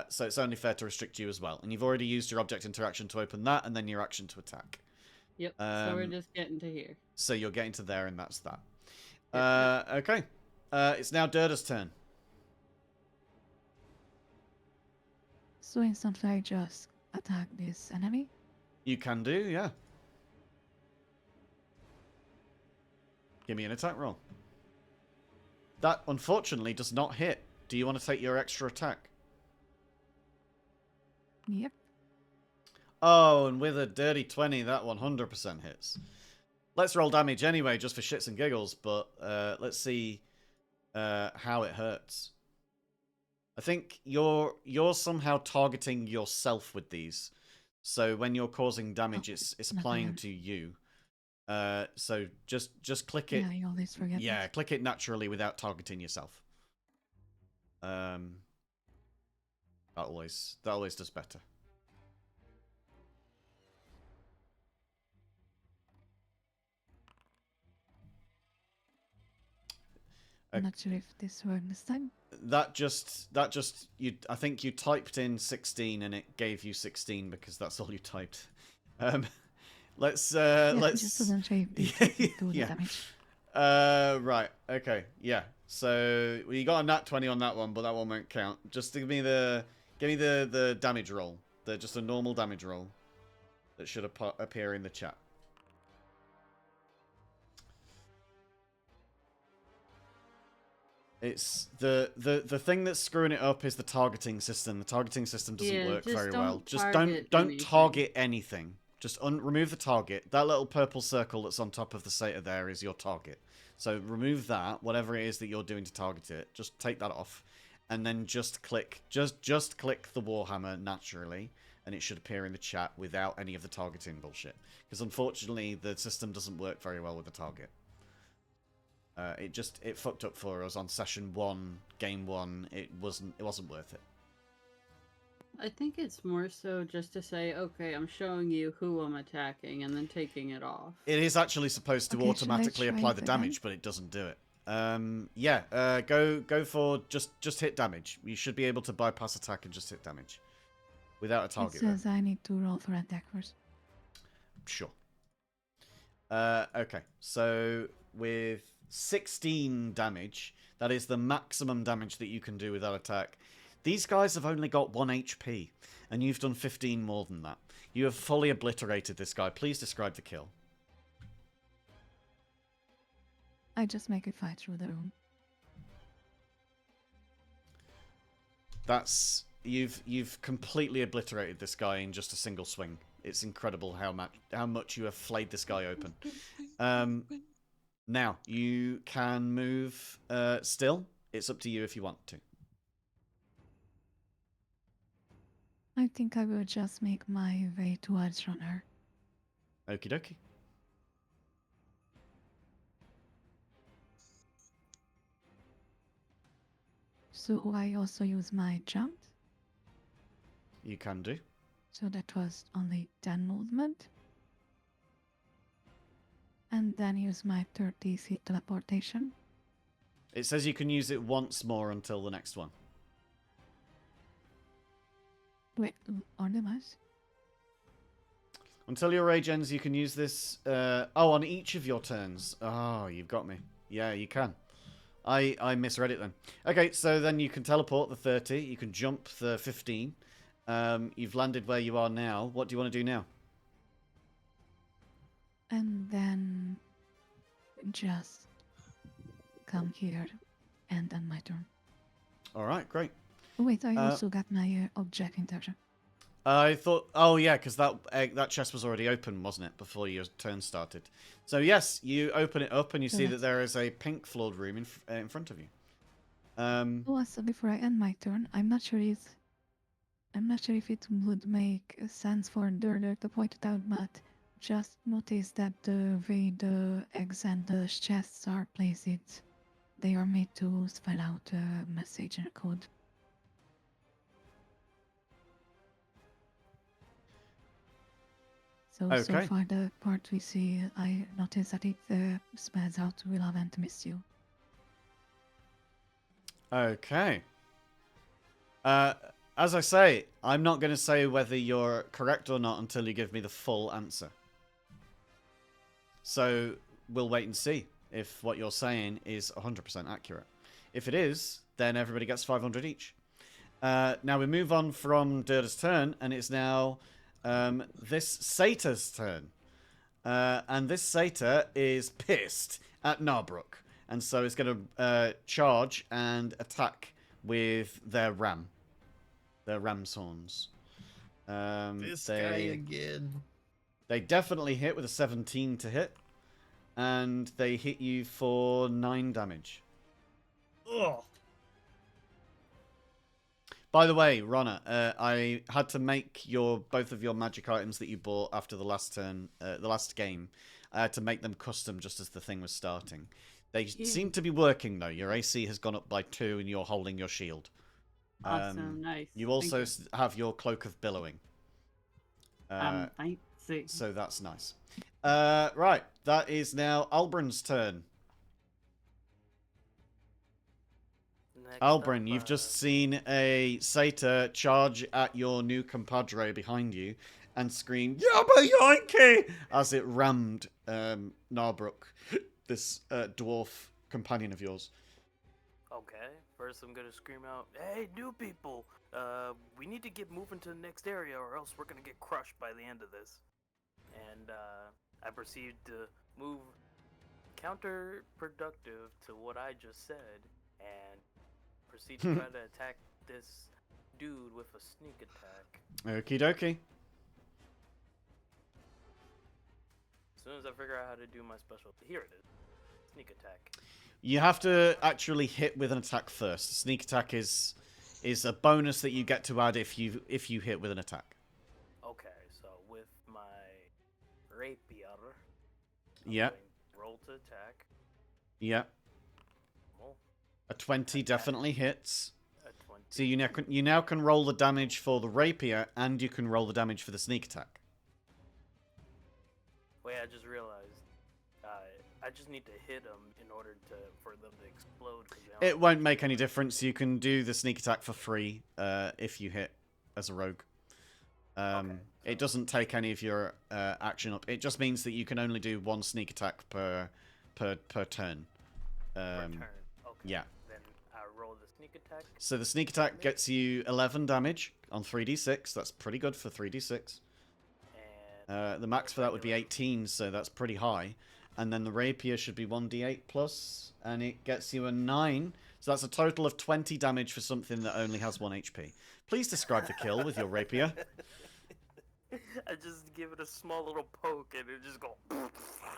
So it's only fair to restrict you as well. And you've already used your object interaction to open that, and then your action to attack. Yep, so we're just getting to here. So you're getting to there, and that's that. Yep. Okay. It's now Durda's turn. So instantly I just attack this enemy. You can do, yeah. Give me an attack roll. That, unfortunately, does not hit. Do you want to take your extra attack? Yep. Oh, and with a dirty 20, that 100% hits. Let's roll damage anyway, just for shits and giggles, but let's see how it hurts. I think you're somehow targeting yourself with these. So when you're causing damage, it's applying to you. So just click it. Yeah, I always forget. Yeah, click it naturally without targeting yourself. That always does better. I'm not sure if this worked this time. That just you. I think you typed in 16 and it gave you 16 because that's all you typed. Let's Just doesn't shape the damage. Right. Okay. Yeah. So you got a nat 20 on that one, but that one won't count. Just give me the damage roll. Just a normal damage roll that should appear in the chat. It's the thing that's screwing it up is the targeting system. The targeting system doesn't work very well. Just don't target anything. Just remove the target. That little purple circle that's on top of the satyr there is your target. So remove that, whatever it is that you're doing to target it. Just take that off, and then just click the Warhammer naturally, and it should appear in the chat without any of the targeting bullshit. Because unfortunately, the system doesn't work very well with the target. It fucked up for us on session 1, game 1. It wasn't worth it. I think it's more so just to say, okay, I'm showing you who I'm attacking and then taking it off. It is actually supposed to automatically apply the damage, but it doesn't do it. Yeah, go for just hit damage. You should be able to bypass attack and just hit damage without a target. It says I need to roll for attack first. Sure. Okay, so with 16 damage, that is the maximum damage that you can do with that attack. These guys have only got 1 HP, and you've done 15 more than that. You have fully obliterated this guy. Please describe the kill. I just make it fight through the room. That's you've completely obliterated this guy in just a single swing. It's incredible how much you have flayed this guy open. Now you can move still. it's up to you if you want to. I think I will just make my way towards Runner. Okie dokie. So I also use my jump. You can do. So that was only 10 movement. And then use my 30 feet teleportation. It says you can use it once more until the next one. Wait, on the mouse? Until your rage ends, you can use this... on each of your turns. Oh, you've got me. Yeah, you can. I misread it then. Okay, so then you can teleport the 30. You can jump the 15. You've landed where you are now. What do you want to do now? And then just come here and then my turn. All right, great. Oh, wait, I also got my object interaction. I thought... Oh, yeah, because that chest was already open, wasn't it, before your turn started. So, yes, you open it up and you see that there is a pink floored room in front of you. Also, before I end my turn, I'm not sure if it would make sense for Durder to point it out, but just notice that the way the eggs and the chests are placed, they are made to spell out a message and a code. So far the part we see, I noticed that it spells out "We love and miss you." Okay. As I say, I'm not going to say whether you're correct or not until you give me the full answer. So we'll wait and see if what you're saying is 100% accurate. If it is, then everybody gets 500 each. Now we move on from Durda's turn, and it's now this satyr's turn. And this satyr is pissed at Narbrook, and so it's going to charge and attack with their ram. Their ram's horns. This guy again. They definitely hit with a 17 to hit. And they hit you for 9 damage. Ugh. By the way, Ronna, I had to make both of your magic items that you bought after the last turn, the last game. I had to make them custom just as the thing was starting. They seem to be working, though. Your AC has gone up by 2 and you're holding your shield. Awesome, nice. You also have your Cloak of Billowing. Fancy. So that's nice. Right, that is now Albrin's turn. Albrin, you've just seen a satyr charge at your new compadre behind you and scream, "Yabba Yankee!" as it rammed Narbrook, this dwarf companion of yours. Okay, first I'm gonna scream out, "Hey, new people! We need to get moving to the next area or else we're gonna get crushed by the end of this." And I proceed to move counterproductive to what I just said and proceed to try to attack this dude with a sneak attack. Okie dokie. As soon as I figure out how to do my special, here it is, sneak attack. You have to actually hit with an attack first. Sneak attack is a bonus that you get to add if you hit with an attack. Okay, so with my rapier, Yeah. Roll to attack. Yeah. Cool. A 20 definitely hits. A 20. So you now can roll the damage for the rapier and you can roll the damage for the sneak attack. Wait, I just realized. I just need to hit them in order for them to explode. It won't make any difference. You can do the sneak attack for free if you hit as a rogue. It doesn't take any of your action up. It just means that you can only do 1 sneak attack per turn. Per turn. Okay. Yeah. Then I roll the sneak attack. So the sneak attack gets you 11 damage on 3d6. That's pretty good for 3d6. And the max for that would be 18, so that's pretty high. And then the rapier should be 1d8 plus, and it gets you a 9. So that's a total of 20 damage for something that only has 1 HP. Please describe the kill with your rapier. I just give it a small little poke and it just go.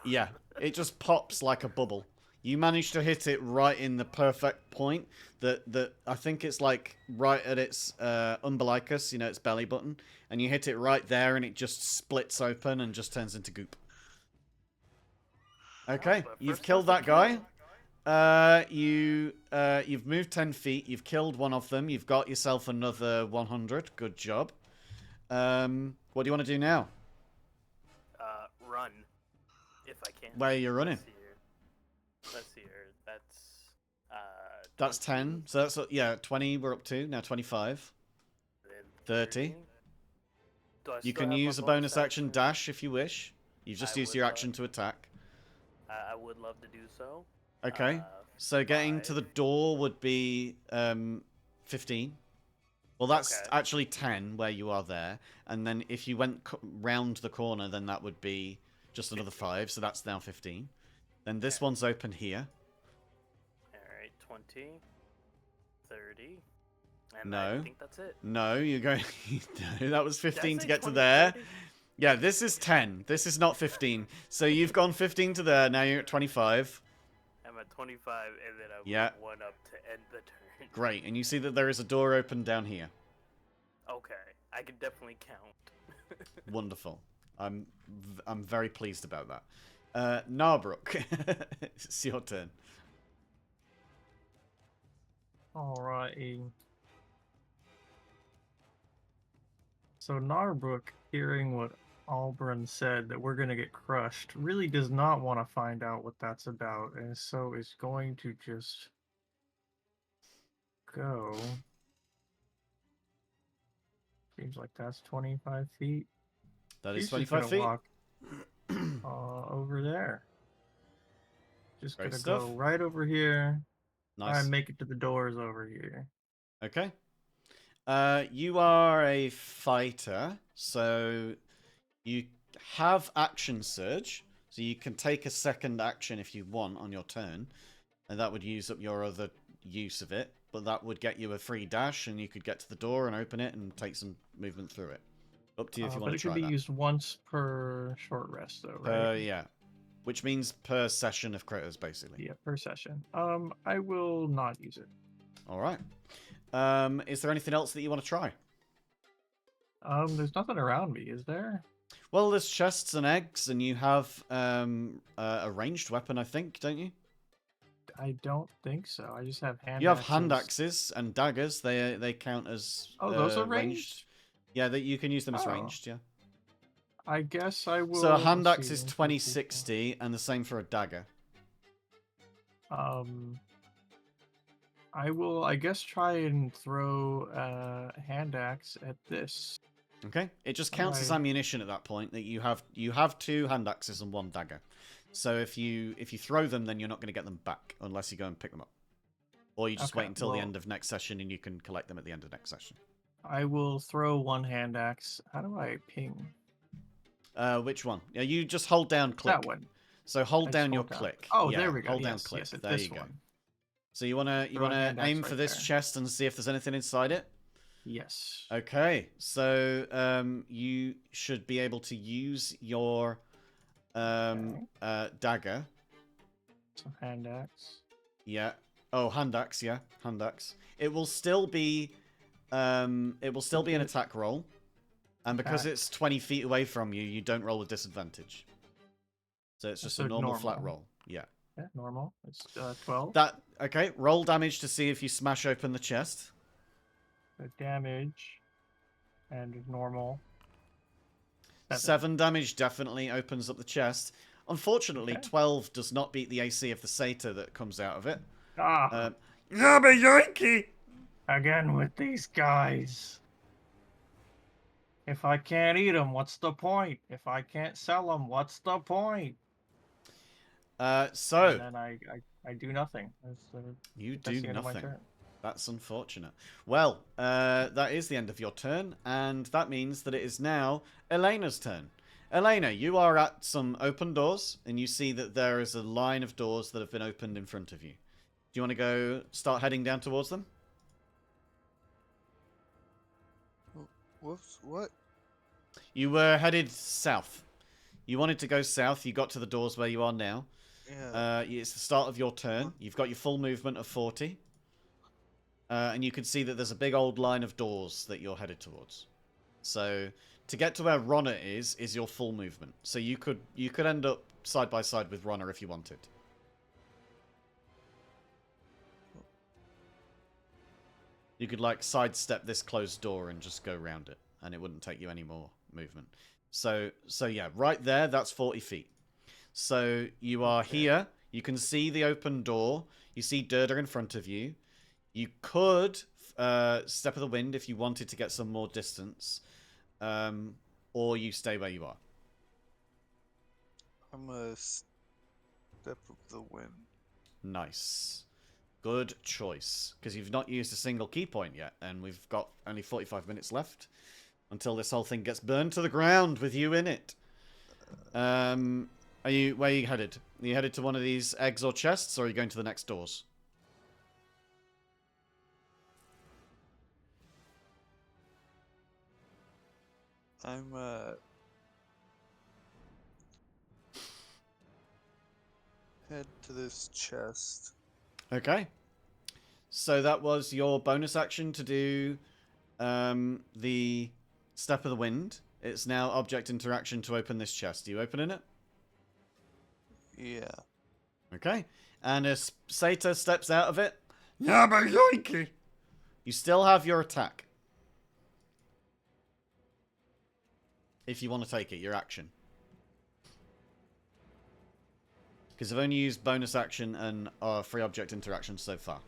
Yeah, it just pops like a bubble. You managed to hit it right in the perfect point. That I think it's like right at its umbilicus, you know, its belly button, and you hit it right there, and it just splits open and just turns into goop. Okay, you've killed that guy. You've moved 10 feet. You've killed one of them. You've got yourself another 100. Good job. What do you want to do now? Run, if I can. Where are you running? Let's see here. That's 10. So that's, yeah, 20 we're up to. Now 25. 30. You can use a bonus action dash if you wish. You've just used your action to attack. I would love to do so. Okay. So getting to the door would be 15. Well, that's actually 10 where you are there. And then if you went round the corner, then that would be just another 5. So that's now 15. Then this one's open here. Alright, 20, 30. And No. I think that's it. No, you're going... no, that was 15 to get to there. 30? Yeah, this is 10. This is not 15. So you've gone 15 to there. Now you're at 25. I'm at 25, and then I move 1 up to end the turn. Great, and you see that there is a door open down here. Okay, I can definitely count. Wonderful. I'm very pleased about that. Narbrook, it's your turn. Alrighty. So Narbrook, hearing what Albrin said, that we're going to get crushed, really does not want to find out what that's about, and so is going to just go. Seems like that's 25 feet. That is He's 25 feet. Walk, over there. Just Great gonna stuff. go right over here. Nice. And make it to the doors over here. Okay. You are a fighter, so you have action surge, so you can take a second action if you want on your turn, and that would use up your other use of it, but that would get you a free dash, and you could get to the door and open it and take some movement through it. Up to you if you want to try that. But it could be used once per short rest, though, right? Yeah. Which means per session of critters, basically. Yeah, per session. I will not use it. All right. Is there anything else that you want to try? There's nothing around me, is there? Well, there's chests and eggs, and you have a ranged weapon, I think, don't you? I don't think so. I just have hand. You have hand axes and daggers. They count as. Oh, those are ranged. Yeah, that you can use them as ranged. Yeah. I guess I will. So a hand axe is 2060, and the same for a dagger. I will, I guess, try and throw a hand axe at this. Okay, it just counts as ammunition at that point. That you have 2 hand axes and 1 dagger. So if you throw them, then you're not going to get them back unless you go and pick them up, or you just wait until the end of next session and you can collect them at the end of next session. I will throw 1 hand axe. How do I ping? Which one? Yeah, you just hold down click. That one. So hold down your click. Oh, yeah, there we go. Hold down click. There you go. So you wanna aim for this chest and see if there's anything inside it? Yes. Okay. So you should be able to use your dagger. So hand axe. Yeah. Oh, hand axe. Yeah, hand axe. It will still be an attack roll, and because it's 20 feet away from you, you don't roll with disadvantage. So it's just a normal flat roll. Yeah. Yeah, normal. It's 12. Okay. Roll damage to see if you smash open the chest. The damage and normal. 7 damage definitely opens up the chest. Unfortunately, 12 does not beat the AC of the satyr that comes out of it. Yabba Yankee! Again with these guys. If I can't eat them, what's the point? If I can't sell them, what's the point? So and then I do nothing. You do nothing. That's unfortunate. Well, that is the end of your turn, and that means that it is now Elena's turn. Elena, you are at some open doors, and you see that there is a line of doors that have been opened in front of you. Do you want to start heading down towards them? Whoops, what? You were headed south. You wanted to go south. You got to the doors where you are now. Yeah. It's the start of your turn. You've got your full movement of 40. And you can see that there's a big old line of doors that you're headed towards. So to get to where Ronna is your full movement. So you could end up side by side with Ronna if you wanted. You could like sidestep this closed door and just go around it, and it wouldn't take you any more movement. So yeah, right there, that's 40 feet. So you are here. You can see the open door. You see Durda in front of you. You could step of the wind if you wanted to get some more distance, or you stay where you are. I'm a step of the wind. Nice. Good choice. Because you've not used a single key point yet, and we've got only 45 minutes left until this whole thing gets burned to the ground with you in it. Where are you headed? Are you headed to one of these eggs or chests, or are you going to the next doors? I'm head to this chest. Okay. So that was your bonus action to do the Step of the Wind. It's now object interaction to open this chest. Are you opening it? Yeah. Okay. And as Sator steps out of it, Yabayoiki! You still have your attack. If you want to take it, your action. Because I've only used bonus action and free object interaction so far.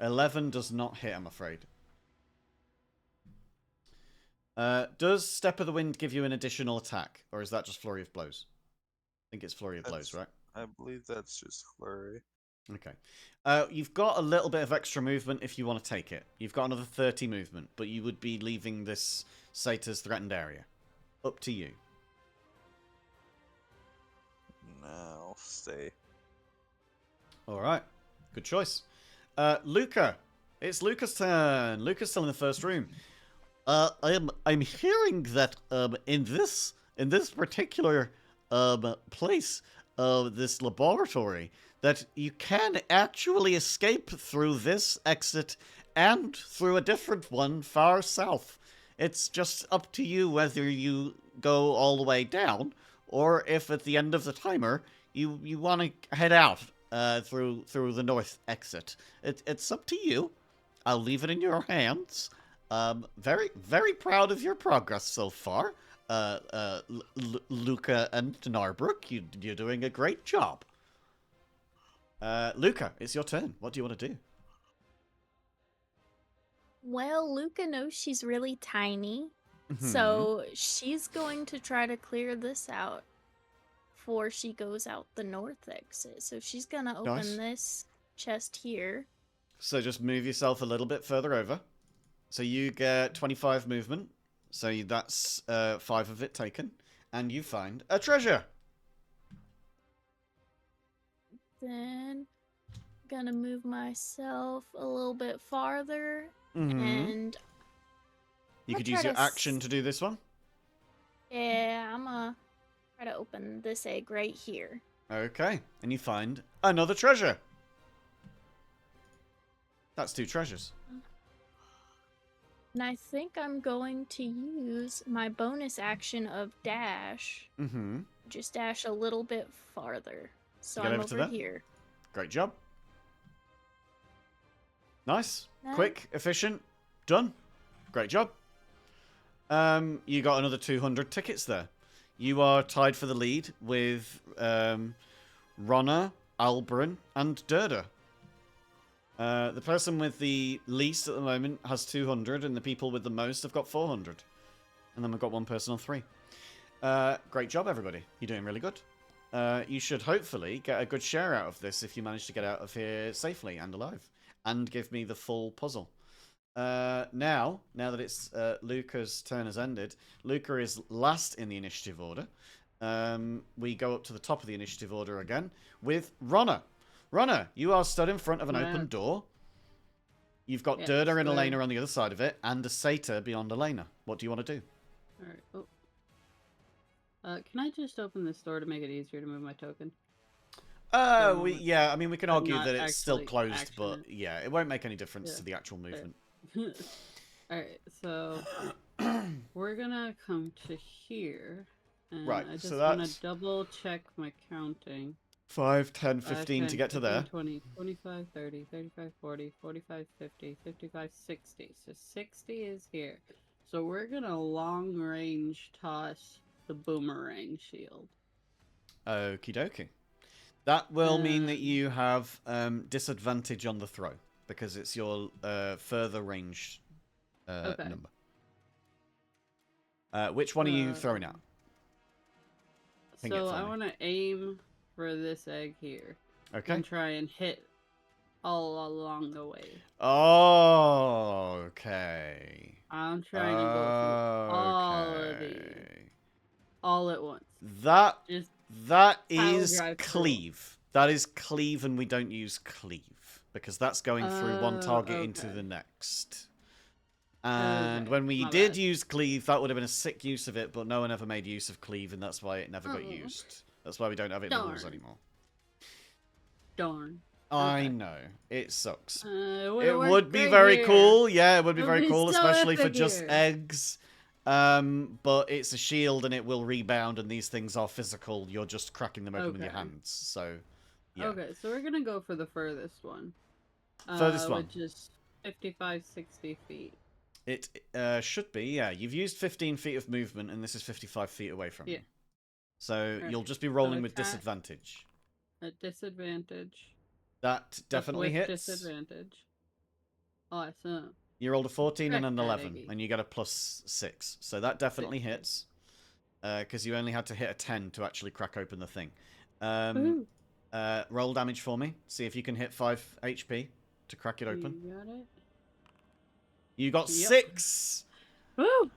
11 does not hit, I'm afraid. Does Step of the Wind give you an additional attack? Or is that just Flurry of Blows? I think it's Flurry of Blows, right? I believe that's just flurry. Okay. You've got a little bit of extra movement if you want to take it. You've got another 30 movement, but you would be leaving this Sator's threatened area. Up to you. No, I'll stay. Alright. Good choice. Luca. It's Luca's turn. Luca's still in the first room. I'm hearing that in this particular place, this laboratory, that you can actually escape through this exit and through a different one far south. It's just up to you whether you go all the way down, or if at the end of the timer you want to head out through the north exit. It's up to you. I'll leave it in your hands. Very, very proud of your progress so far, Luca and Narbrook. You're doing a great job. Luca, it's your turn. What do you want to do? Well, Luca knows she's really tiny, Mm-hmm. so she's going to try to clear this out before she goes out the north exit. So she's gonna open Nice. this chest here. So just move yourself a little bit further over. So you get 25 movement. So that's 5 of it taken. And you find a treasure. Then gonna move myself a little bit farther, Mm-hmm. and You I'll could try use your to action to do this one. yeah, I'm gonna try to open this egg right here. Okay. And you find another treasure. That's 2 treasures. And I think I'm going to use my bonus action of dash. Mm-hmm. Just dash a little bit farther. So Get I'm over to over there? here. Great job. Nice. Nice. Quick, efficient. Done. Great job. You got another 200 tickets there. You are tied for the lead with Ronna, Albrun, and Durda. The person with the least at the moment has 200, and the people with the most have got 400. And then we've got one person on 3. Great job, everybody. You're doing really good. You should hopefully get a good share out of this if you manage to get out of here safely and alive. And give me the full puzzle. Now that it's Luca's turn has ended, Luca is last in the initiative order. We go up to the top of the initiative order again with Ronna. Ronna, you are stood in front of an open door. You've got Durda and Elena on the other side of it, and a Satyr beyond Elena. What do you want to do? Alright. Oh. Can I just open this door to make it easier to move my token? Yeah, I mean, we can but argue not that it's still actually closed, action but it. yeah, it won't make any difference Yeah. to the actual movement. Alright, so we're gonna come to here. And Right, I so just want to that's double check my counting. 5, 10, 5, 15 to 10, get to 15, there. 20, 25, 30, 35, 40, 45, 50, 55, 60. So 60 is here. So we're gonna long range toss the boomerang shield. Okie dokie. That will mean that you have disadvantage on the throw because it's your further range number. Which one are you throwing out? So I want to aim for this egg here. Okay. And try and hit all along the way. Oh, okay. I'm trying to go through all of these. All at once. That is drive cleave. through. That is cleave, and we don't use cleave because that's going through one target Okay. into the next. And Okay, when we my did bad. use cleave, that would have been a sick use of it, but no one ever made use of cleave, and that's why it never got used. That's why we don't have it in the rules Darn. anymore. Darn. I Okay. know. It sucks. It would be great very here. cool. Yeah, it would be It very would be cool, so especially for epic just here. eggs. But it's a shield and it will rebound, and these things are physical. You're just cracking them open with your Okay. hands. So, yeah. Okay, so we're gonna go for the furthest one. Furthest one. Which is 55, 60 feet. It should be, yeah. You've used 15 feet of movement, and this is 55 feet away from you. So you'll just be rolling with disadvantage. At disadvantage. That definitely with hits. Disadvantage. Awesome. You rolled a 14 and Correct an that, 11, Iggy. and you get a +6. So that definitely hits. Because you only had to hit a 10 to actually crack open the thing. Roll damage for me. See if you can hit 5 HP to crack it open. You got it? You got Yep. 6! Woo!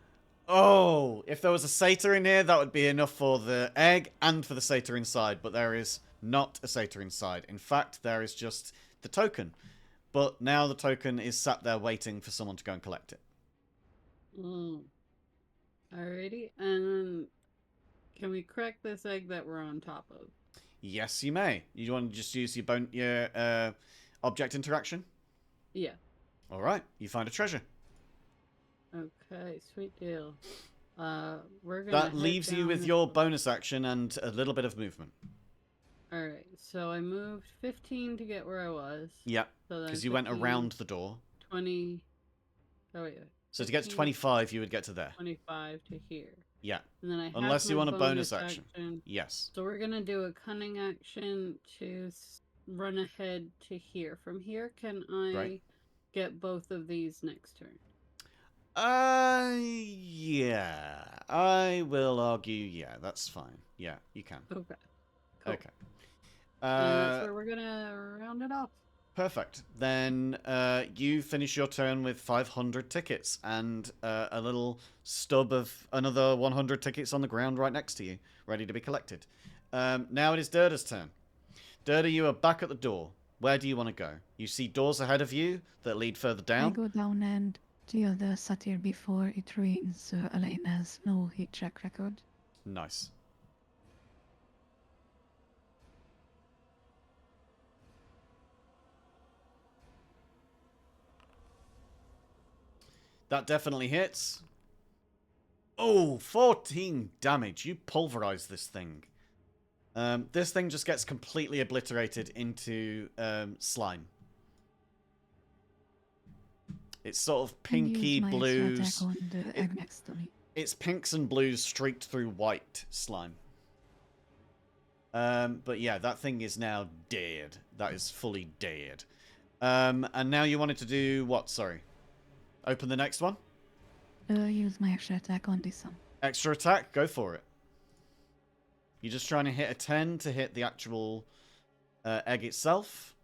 Oh, if there was a satyr in here, that would be enough for the egg and for the satyr inside. But there is not a satyr inside. In fact, there is just the token. But now the token is sat there waiting for someone to go and collect it. Alrighty, and can we crack this egg that we're on top of? Yes, you may. You want to just use your object interaction? Yeah. All right, you find a treasure. Okay, sweet deal. We're gonna. That leaves you with your bonus action and a little bit of movement. All right, so I moved 15 to get where I was. Yeah, so because you went around the door. 20. Oh wait. So to get to 25, you would get to there. 25 to here. Yeah. And then I have unless you my want a bonus action. Yes. So we're gonna do a cunning action to run ahead to here. From here, can I get both of these next turn? Yeah. I will argue, yeah, that's fine. Yeah, you can. Okay. Cool. Okay. And that's where we're gonna round it off. Perfect. Then you finish your turn with 500 tickets and a little stub of another 100 tickets on the ground right next to you, ready to be collected. Now it is Durda's turn. Durda, you are back at the door. Where do you want to go? You see doors ahead of you that lead further down. I go down and deal the satyr before it ruins Elena's no hit track record. Nice. That definitely hits. Oh, 14 damage. You pulverize this thing. This thing just gets completely obliterated into slime. It's sort of pinky blues. On the egg next to me. It's pinks and blues streaked through white slime. But yeah, that thing is now dead. That is fully dead. And now you wanted to do what? Sorry. Open the next one? Use my extra attack on this one. Extra attack? Go for it. You're just trying to hit a 10 to hit the actual egg itself.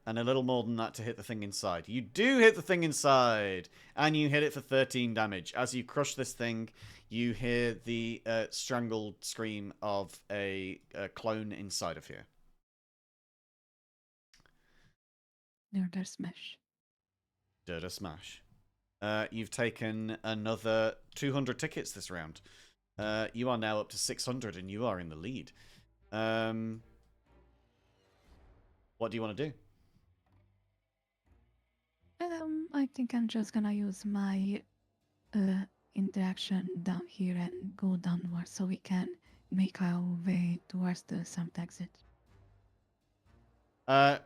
And a little more than that to hit the thing inside. You do hit the thing inside. And you hit it for 13 damage. As you crush this thing, you hear the strangled scream of a clone inside of here. Durda smash. Durda smash. You've taken another 200 tickets this round. You are now up to 600 and you are in the lead. What do you want to do? I think I'm just gonna use my interaction down here and go downwards so we can make our way towards the south exit. I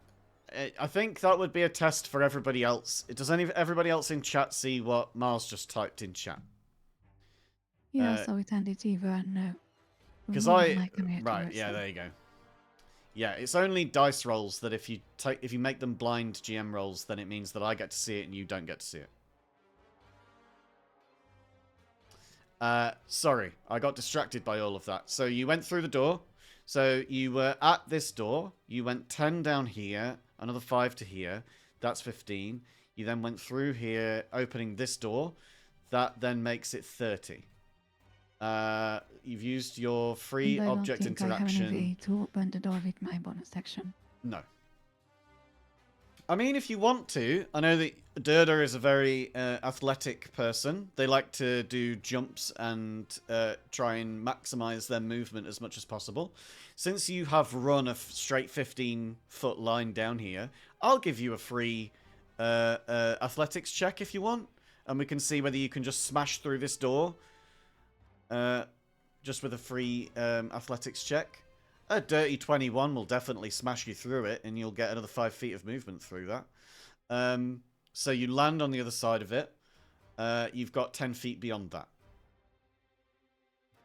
think that would be a test for everybody else. Does everybody else in chat see what Mars just typed in chat? Yeah, so it ended even Because more like a right, towards yeah, them. there you go. Yeah, it's only dice rolls that if you make them blind GM rolls, then it means that I get to see it and you don't get to see it. Sorry, I got distracted by all of that. So you went through the door. So you were at this door. You went 10 down here, another 5 to here. That's 15. You then went through here, opening this door. That then makes it 30. You've used your free And I object don't think interaction. I have any way to open the door with my bonus action. No. I mean, if you want to, I know that Durda is a very athletic person. They like to do jumps and try and maximize their movement as much as possible. Since you have run a straight 15-foot line down here, I'll give you a free athletics check if you want. And we can see whether you can just smash through this door just with a free athletics check. A dirty 21 will definitely smash you through it, and you'll get another 5 feet of movement through that. So you land on the other side of it. You've got 10 feet beyond that.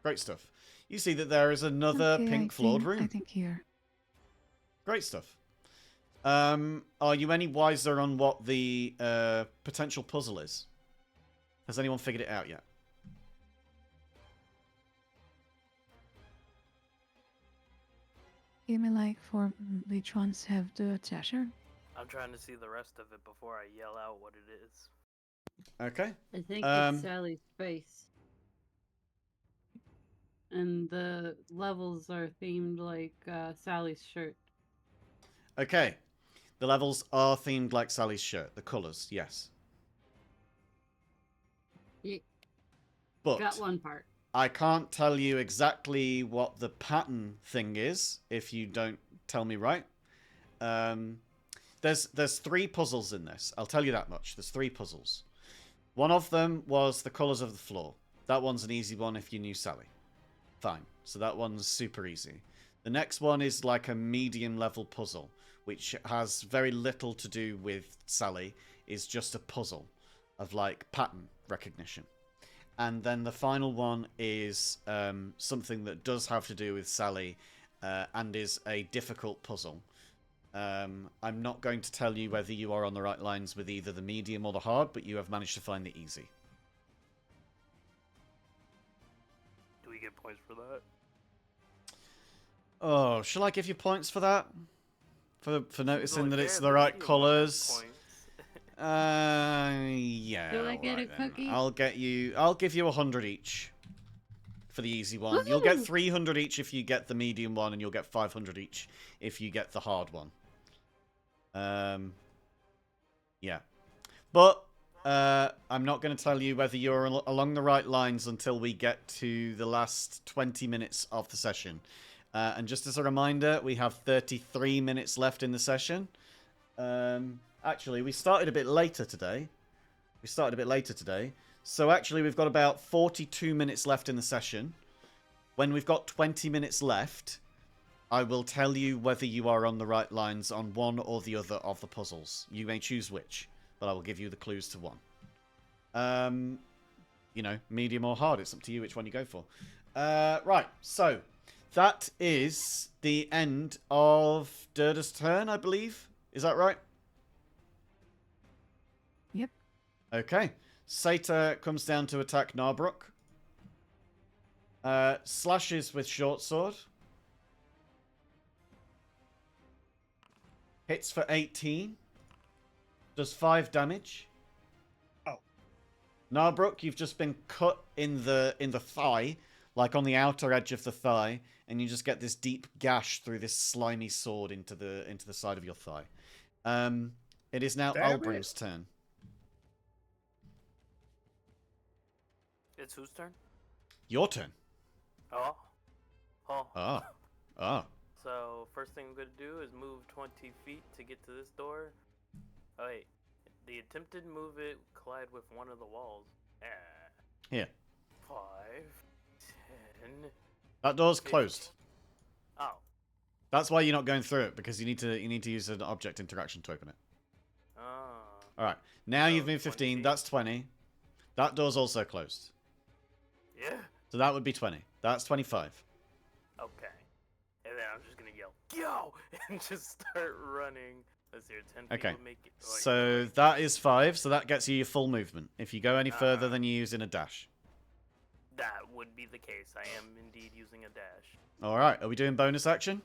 Great stuff. You see that there is another pink floored room. I think here. Great stuff. Are you any wiser on what the potential puzzle is? Has anyone figured it out yet? You mean like for which ones have the treasure? I'm trying to see the rest of it before I yell out what it is. Okay. I think it's Sally's face. And the levels are themed like Sally's shirt. Okay. The levels are themed like Sally's shirt. The colours, yes. You But got one part. I can't tell you exactly what the pattern thing is if you don't tell me right. There's 3 puzzles in this. I'll tell you that much. There's 3 puzzles. One of them was the colours of the floor. That one's an easy one if you knew Sally. Fine. So that one's super easy. The next one is like a medium level puzzle, which has very little to do with Sally. It's just a puzzle of like pattern recognition. And then the final one is something that does have to do with Sally and is a difficult puzzle. I'm not going to tell you whether you are on the right lines with either the medium or the hard, but you have managed to find the easy. Do we get points for that? Oh, shall I give you points for that? For noticing that it's the the right medium one has colours? points. Yeah. Do I get alright a then. cookie? I'll give you 100 each for the easy one. You'll get 300 each if you get the medium one, and you'll get 500 each if you get the hard one. Yeah. But I'm not going to tell you whether you're along the right lines until we get to the last 20 minutes of the session. And just as a reminder, we have 33 minutes left in the session. Actually, we started a bit later today. So actually, we've got about 42 minutes left in the session. When we've got 20 minutes left, I will tell you whether you are on the right lines on one or the other of the puzzles. You may choose which, but I will give you the clues to one. You know, medium or hard. It's up to you which one you go for. Right, so that is the end of Durda's turn, I believe. Is that right? Yep. Okay. Satyr comes down to attack Narbrook. Slashes with short sword. Hits for 18. Does 5 damage. Oh. Narbrook, you've just been cut in the thigh, like on the outer edge of the thigh, and you just get this deep gash through this slimy sword into the side of your thigh. It is now Damn Albrim's turn. It's whose turn? Your turn. Oh. Oh. Ah. Ah. So, first thing I'm going to do is move 20 feet to get to this door. Oh, wait. The attempted move it collide with one of the walls. Here. 5, 10. That door's 15. closed. Oh. That's why you're not going through it, because you need to use an object interaction to open it. Oh. Alright. Now So, you've moved 20 15. feet? That's 20. That door's also closed. Yeah. So that would be 20. That's 25. Okay. And then I'm just going to yell, "Yo!" and just start running. Let's see, 10 feet Okay. would make it. Like, So that is 5, so that gets you your full movement. If you go any further, Uh-huh. then you use in a dash. that would be the case. I am indeed using a dash. Alright, are we doing bonus action?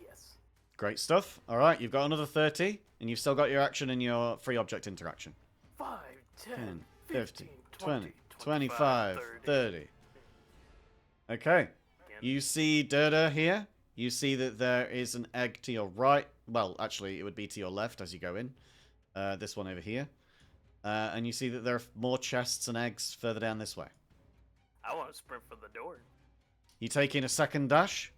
Yes. Great stuff. Alright, you've got another 30, and you've still got your action and your free object interaction. 5, 10, 10, 15, 20, 20, 25, 30. Okay. Again. You see Durda here. You see that there is an egg to your right. Well, actually, it would be to your left as you go in. This one over here. And you see that there are more chests and eggs further down this way. I want to sprint for the door. You take in a second dash.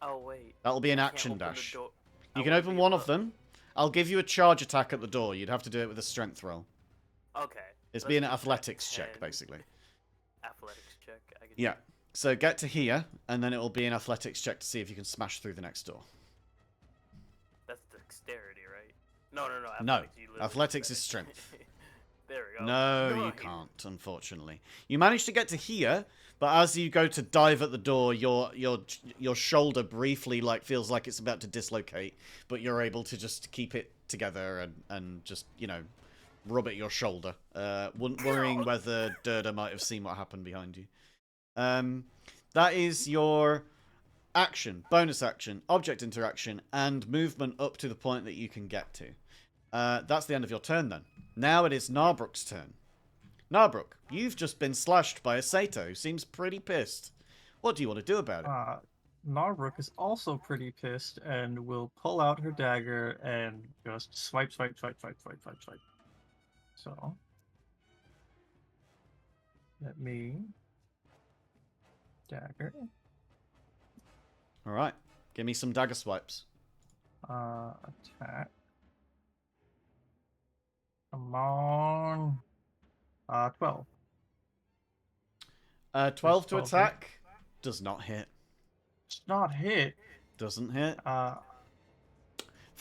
Oh, wait. That'll be an I can't action open the dash. door. You I can wanna open be one of above- them. I'll give you a charge attack at the door. You'd have to do it with a strength roll. Okay. It's let's be an do that. athletics check, 10. basically. Athletics check. I can Yeah. So get to here, and then it will be an athletics check to see if you can smash through the next door. That's dexterity, right? No. No. Athletics, you literally Athletics said is it. strength. There we go. No, you Nice. can't, unfortunately. You manage to get to here, but as you go to dive at the door, your shoulder briefly feels like it's about to dislocate, but you're able to just keep it together and just, rub at your shoulder, worrying whether Durda might have seen what happened behind you. That is your action, bonus action, object interaction, and movement up to the point that you can get to. That's the end of your turn then. Now it is Narbrook's turn. Narbrook, you've just been slashed by a Sato who seems pretty pissed. What do you want to do about it? Narbrook is also pretty pissed and will pull out her dagger and just swipe. So, let me dagger. All right, give me some dagger swipes. Attack. Come on. 12. 12 to 12 attack. Does not hit. It's not hit. Doesn't hit. For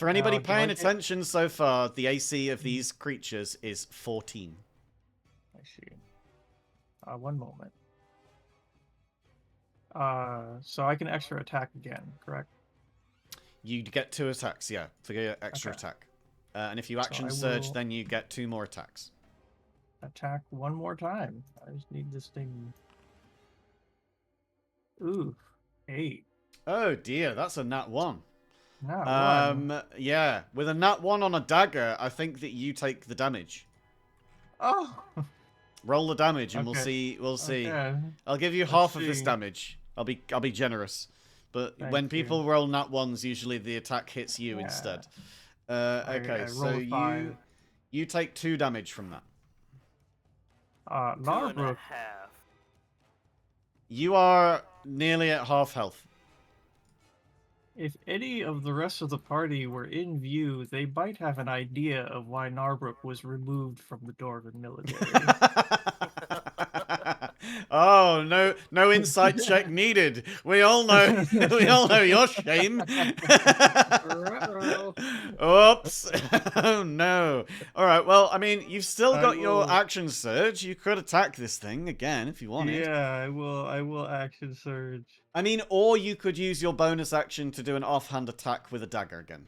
do anybody I paying get- attention so far, the AC of these creatures is 14. I see. One moment. So I can extra attack again, correct? You get 2 attacks, yeah, for your extra Okay. attack. And if you So action I surge, will- then you get 2 more attacks. Attack one more time. I just need this thing. Ooh, 8. Oh dear, that's a nat 1. Not one. Yeah, with a nat 1 on a dagger, I think that you take the damage. Oh. Roll the damage, and Okay. we'll see. Okay. I'll give you Let's half of this see. damage. I'll be generous. But Thank when you. people roll nat 1s, usually the attack hits you Yeah. instead. I Okay, so rolled 5. you take 2 damage from that. 2.5. You are nearly at half health. If any of the rest of the party were in view, they might have an idea of why Narbrook was removed from the Dwarven military. Oh, no insight check needed. We all know your shame. Oops. Oh no. All right. Well, I mean, you've still got your action surge. You could attack this thing again if you wanted. Yeah, I will action surge. I mean, or you could use your bonus action to do an offhand attack with a dagger again.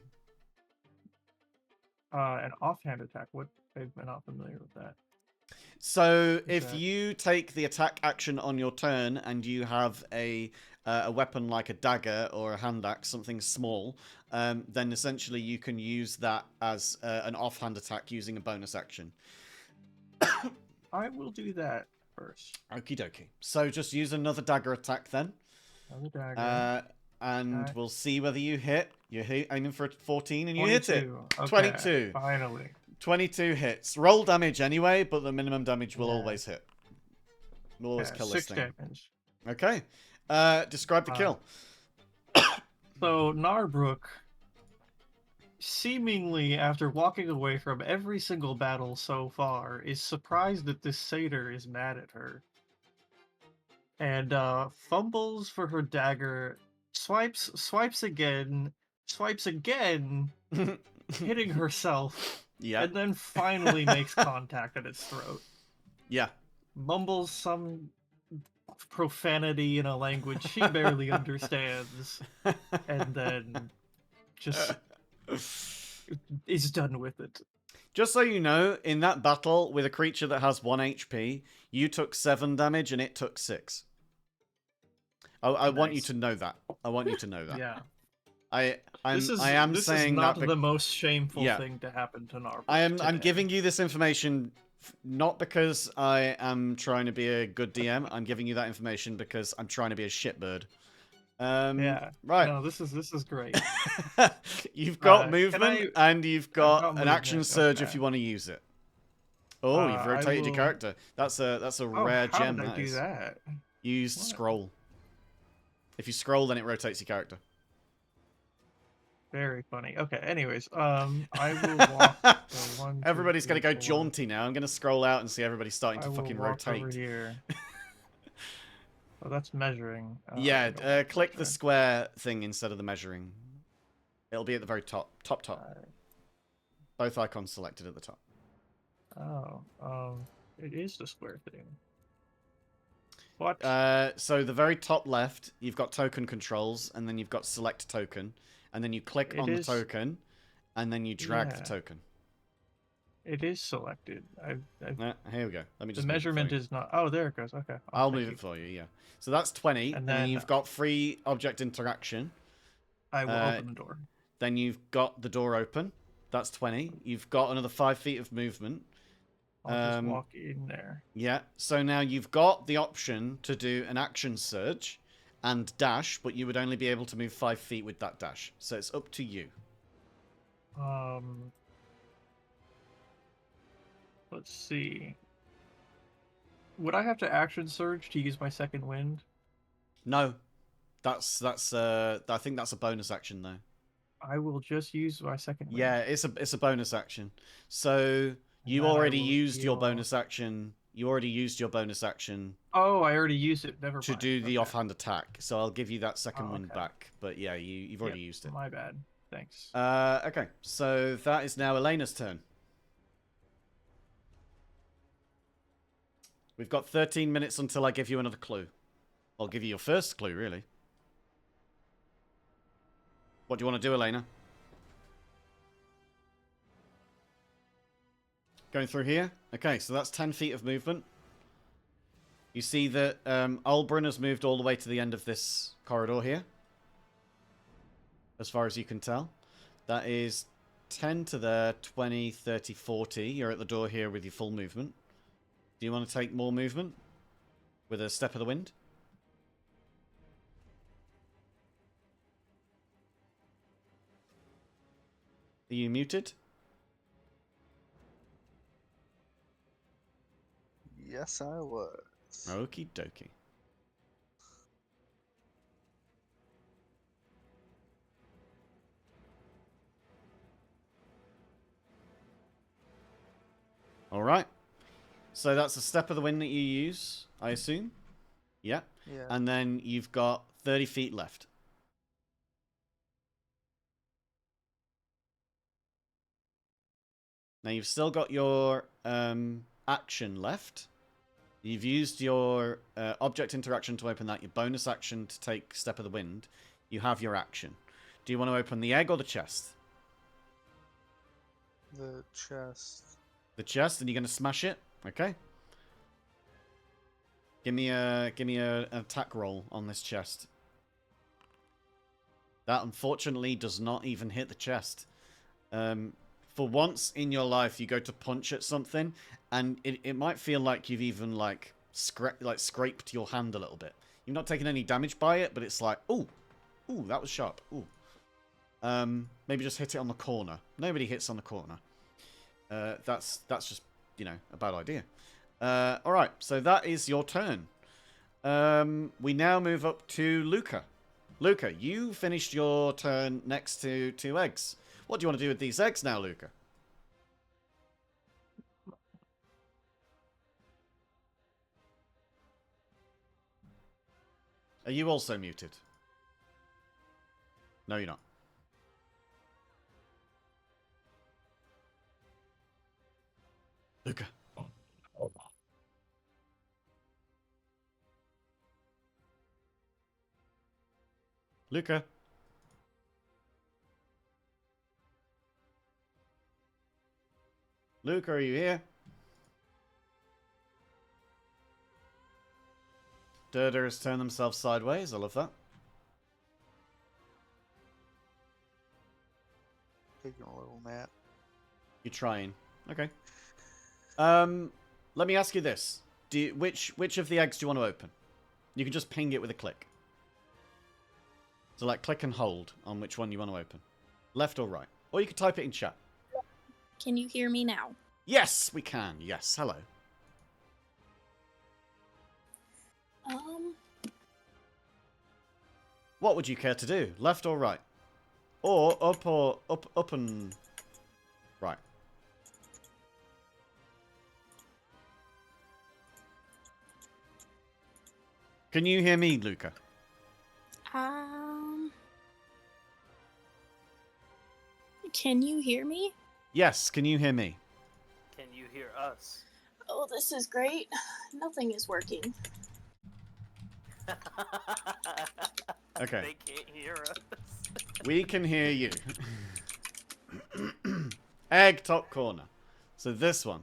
An offhand attack. What? I'm not familiar with that. So if that? you take the attack action on your turn and you have a weapon like a dagger or a hand axe, something small, then essentially you can use that as an offhand attack using a bonus action. I will do that first. Okie dokie. So just use another dagger attack then. Another dagger. And Okay. we'll see whether you hit. You're aiming for 14 and you hit it. 22. Okay, 22. Finally. 22 hits. Roll damage anyway, but the minimum damage will Yeah. always hit. We'll always kill this 6 thing. damage. Okay. Describe the kill. So Narbrook, seemingly after walking away from every single battle so far, is surprised that this satyr is mad at her. And fumbles for her dagger, swipes again, hitting herself, Yeah. and then finally makes contact at its throat. Yeah. Mumbles some profanity in a language she barely understands, and then just is done with it. Just so you know, in that battle with a creature that has 1 HP, you took 7 damage and it took 6. I want you Nice. to know that. I want you to know that. Yeah. I am This saying is not that the most shameful thing to happen to Narbrook. I'm giving you this information not because I am trying to be a good DM. I'm giving you that information because I'm trying to be a shitbird. Yeah. Right. No, this is great. You've got Can movement I- and you've got an action movement, surge if okay. you want to use it. Oh, you've I rotated your will- character. That's a rare how gem. did I That do is. that? Use What? scroll. If you scroll, then it rotates your character. Very funny. Okay, anyways, I will walk. So 1, 2, Everybody's 3, going to go 4. jaunty now. I'm going to scroll out and see everybody starting I to will fucking walk over rotate. here. Oh, that's measuring. We Yeah, don't want click the measuring. square thing instead of the measuring. It'll be at the very top. Top. Alright. Both icons selected at the top. Oh, it is the square thing. What? So the very top left, you've got token controls, and then you've got select token, and then you click on the token, and then you drag the token. It is selected. Here we go. Let me just the measurement is not. Oh, there it goes. Okay. I'll move it for you. Yeah. So that's 20, and then then you've got free object interaction. I will open the door. Then you've got the door open. That's 20. You've got another 5 feet of movement. I'll just walk in there. Yeah. So now you've got the option to do an action surge and dash, but you would only be able to move 5 feet with that dash. So it's up to you. Let's see. Would I have to action surge to use my second wind? No. That's I think that's a bonus action though. I will just use my second wind. Yeah, it's a bonus action. So you then I already will used your heal. bonus action. You already used your bonus action Oh, I already used it. Never to mind. do the Okay. offhand attack. So I'll give you that second wind okay. back. But yeah, you've already used it. My bad. Thanks. Okay, so that is now Elena's turn. We've got 13 minutes until I give you another clue. I'll give you your first clue, really. What do you want to do, Elena? Going through here? Okay, so that's 10 feet of movement. You see that Albrun has moved all the way to the end of this corridor here. As far as you can tell. That is 10 to there, 20, 30, 40. You're at the door here with your full movement. Do you want to take more movement? With a step of the wind? Are you muted? Yes, I was. Okie dokie. Alright. So that's a step of the wind that you use, I assume? Yeah. Yeah. And then you've got 30 feet left. Now you've still got your action left. You've used your object interaction to open that, your bonus action to take Step of the Wind. You have your action. Do you want to open the egg or the chest? The chest. The chest, and you're going to smash it? Okay. Give me an attack roll on this chest. That unfortunately does not even hit the chest. For once in your life, you go to punch at something, and it might feel like you've even scraped your hand a little bit. You've not taken any damage by it, but it's like, ooh, that was sharp. Ooh. Maybe just hit it on the corner. Nobody hits on the corner. That's just, a bad idea. Alright, so that is your turn. We now move up to Luca. Luca, you finished your turn next to 2 eggs. What do you want to do with these eggs now, Luca? Are you also muted? No, you're not. Luca. Luca. Luca, are you here? Durders turn themselves sideways. I love that. Taking a little nap. You're trying. Okay. Let me ask you this. Which of the eggs do you want to open? You can just ping it with a click. So like click and hold on which one you want to open. Left or right. Or you can type it in chat. Can you hear me now? Yes, we can. Yes, hello. What would you care to do? Left or right? Or up and right. Can you hear me, Luca? Can you hear me? Yes, can you hear me? Can you hear us? Oh, this is great. Nothing is working. Okay. They can't hear us. We can hear you. Egg top corner. So this one.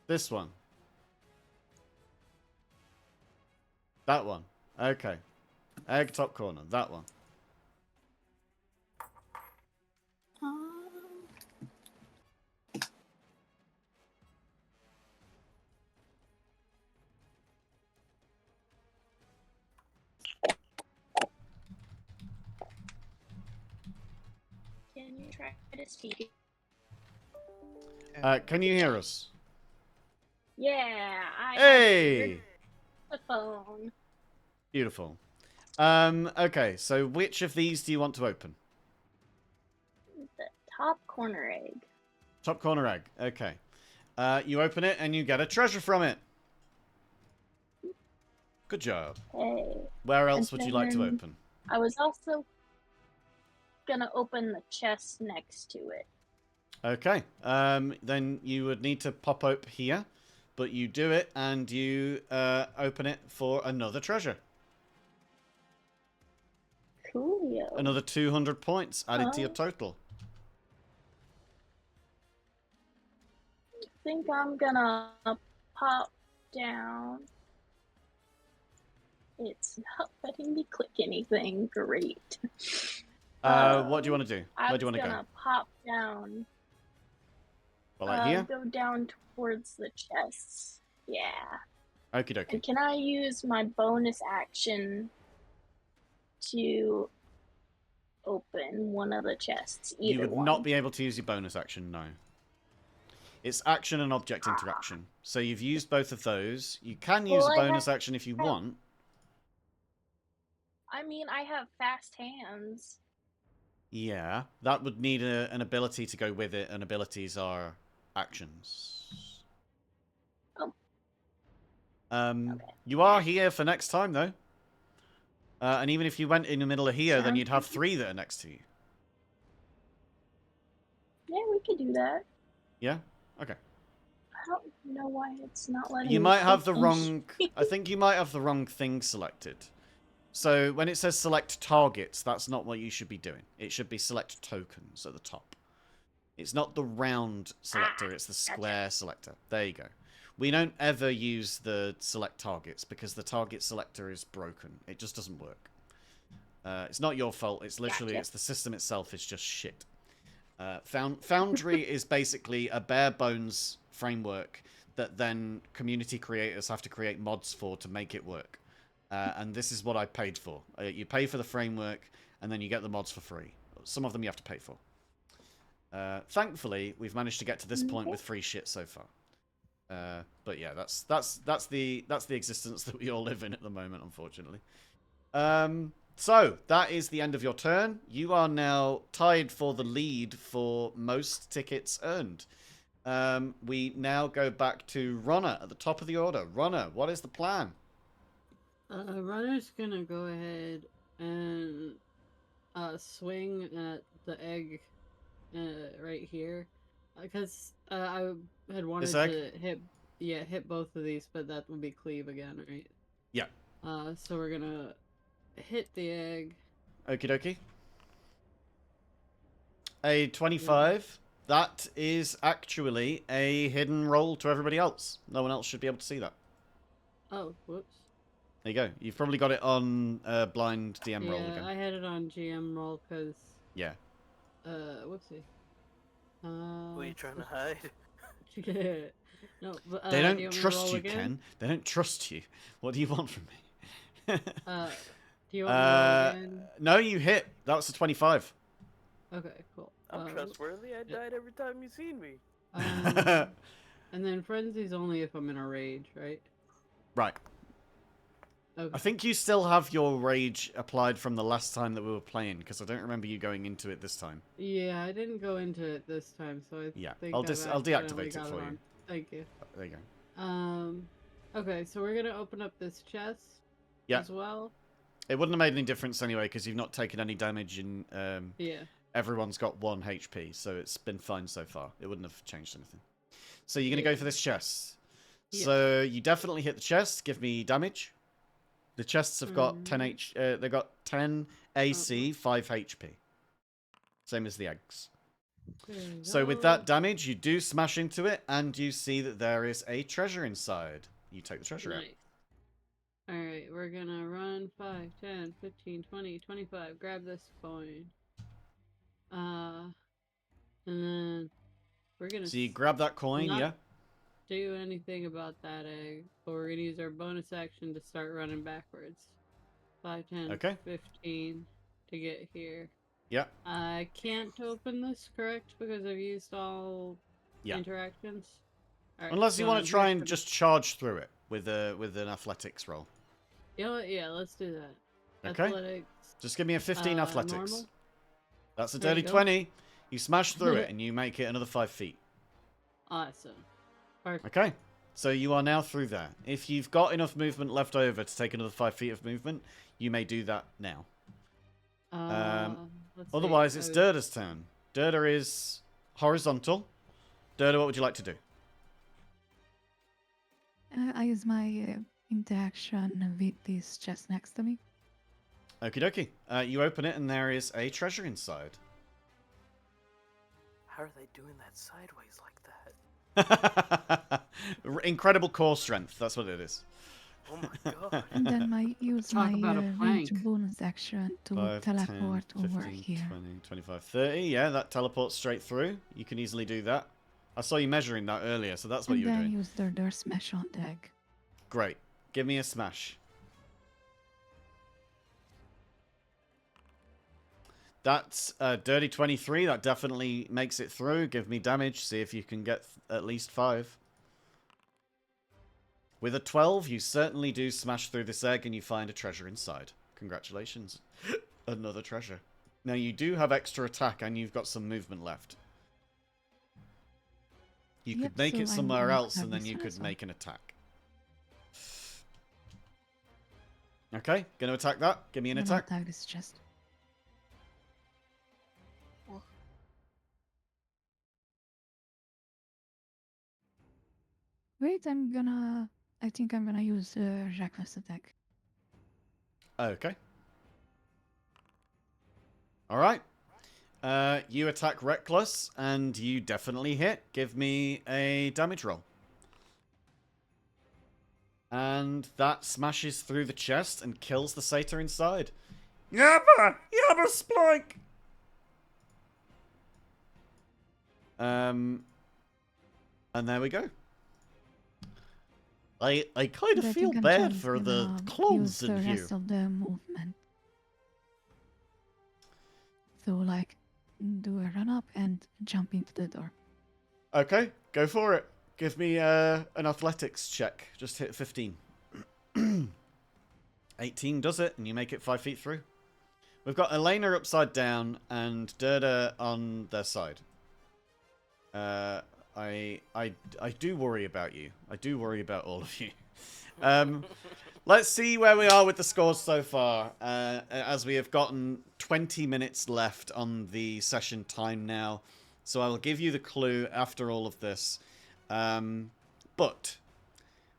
This one. That one. Okay. Egg top corner. That one. Can you try to speak? Can you hear us? Yeah, Hey! the phone. Beautiful. Okay, so which of these do you want to open? The top corner egg. Top corner egg. Okay. You open it and you get a treasure from it. Good job. Hey. Where else would you like to open? I was also gonna open the chest next to it. Okay. Then you would need to pop up here, but you do it and you open it for another treasure. Coolio. Another 200 points added to your total. I think I'm gonna pop down. It's not letting me click anything. Great. What do you want to do? I Where do you was want to go? gonna pop down. Well, like here? Go down towards the chests. Yeah. Okie dokie. And can I use my bonus action to open one of the chests? Either You would one. not be able to use your bonus action, no. It's action and object interaction. So you've used both of those. You can use a bonus action if you want. I mean, I have fast hands. Yeah, that would need an ability to go with it, and abilities are actions. Oh. Okay. You are here for next time, though. And even if you went in the middle of here, then you'd have 3 that are next to you. Yeah, we could do that. Yeah? Okay. I don't know why it's not letting You me might have click the wrong... I think you might have the wrong thing selected. So when it says select targets, that's not what you should be doing. It should be select tokens at the top. It's not the round selector, it's the square selector. There you go. We don't ever use the select targets because the target selector is broken. It just doesn't work. It's not your fault. It's literally, it's the system itself is just shit. Foundry is basically a bare bones framework that then community creators have to create mods for to make it work. And this is what I paid for. You pay for the framework, and then you get the mods for free. Some of them you have to pay for. Thankfully, we've managed to get to this point with free shit so far. But yeah, that's the existence that we all live in at the moment, unfortunately. So that is the end of your turn. You are now tied for the lead for most tickets earned. We now go back to Ronna at the top of the order. Ronna, what is the plan? Runner's gonna go ahead and swing at the egg right here, because I had wanted to hit both of these, but that would be cleave again, right? Yeah. So we're gonna hit the egg. Okie dokie. A 25. That is actually a hidden roll to everybody else. No one else should be able to see that. Oh, whoops. There you go. You've probably got it on blind DM roll again. Yeah, I had it on GM roll because... Yeah. Whoopsie. What are you trying to hide? No, but, they don't do you want me to trust roll you, again? Ken. They don't trust you. What do you want from me? Do you want me to roll again? No, you hit. That was a 25. Okay, cool. I'm trustworthy. I died every time you seen me. And then frenzy's only if I'm in a rage, right? Right. Okay. I think you still have your rage applied from the last time that we were playing, because I don't remember you going into it this time. Yeah, I didn't go into it this time, so I think I'll deactivate it for you. Thank you. There you go. Okay, so we're gonna open up this chest as well. It wouldn't have made any difference anyway, because you've not taken any damage, and everyone's got 1 HP, so it's been fine so far. It wouldn't have changed anything. So you're gonna go for this chest. Yeah. So you definitely hit the chest. Give me damage. The chests have got 10 they've got 10 AC, 5 HP. Same as the eggs. So with that damage, you do smash into it, and you see that there is a treasure inside. You take the treasure out. Alright, we're gonna run 5, 10, 15, 20, 25. Grab this coin. And then we're gonna... So you grab that coin, yeah? Do anything about that egg, but we're gonna use our bonus action to start running backwards. 5, 10, 15 to get here. Yeah. I can't open this, correct? Because I've used all interactions. Right, unless you want to try and just charge through it with an athletics roll. You know what? Yeah, let's do that. Okay. Athletics. Just give me a 15 athletics. Normal? That's a dirty 20. You smash through it and you make it another 5 feet. Awesome. Perfect. Okay. So you are now through there. If you've got enough movement left over to take another 5 feet of movement, you may do that now. Otherwise, it's Durda's turn. Durda is horizontal. Durda, what would you like to do? I use my interaction with this chest next to me. Okie dokie. You open it and there is a treasure inside. How are they doing that sideways like that? Incredible core strength. That's what it is. Oh my god. And then I use my range bonus action to 5, teleport 10, 15, over here. 20, 25, 30. Yeah, that teleports straight through. You can easily do that. I saw you measuring that earlier, so that's what you were doing. And then use the smash on the egg. Great. Give me a smash. That's a dirty 23. That definitely makes it through. Give me damage. See if you can get at least 5. With a 12, you certainly do smash through this egg and you find a treasure inside. Congratulations. Another treasure. Now, you do have extra attack and you've got some movement left. You could make it somewhere else and then you could make an attack. Okay, gonna attack that. Give me an attack. Attack this chest. Wait, I think I'm gonna use reckless attack. Okay. Alright. You attack reckless, and you definitely hit. Give me a damage roll. And that smashes through the chest and kills the satyr inside. Yabba! Yabba splank! And there we go. I kind of feel bad for the clones in here. Use the rest of the movement. So, like, do a run up and jump into the door. Okay, go for it. Give me an athletics check. Just hit 15. 18 does it, and you make it 5 feet through. We've got Elena upside down and Durda on their side. I do worry about you. I do worry about all of you. Let's see where we are with the scores so far. As we have gotten 20 minutes left on the session time now. So I will give you the clue after all of this. But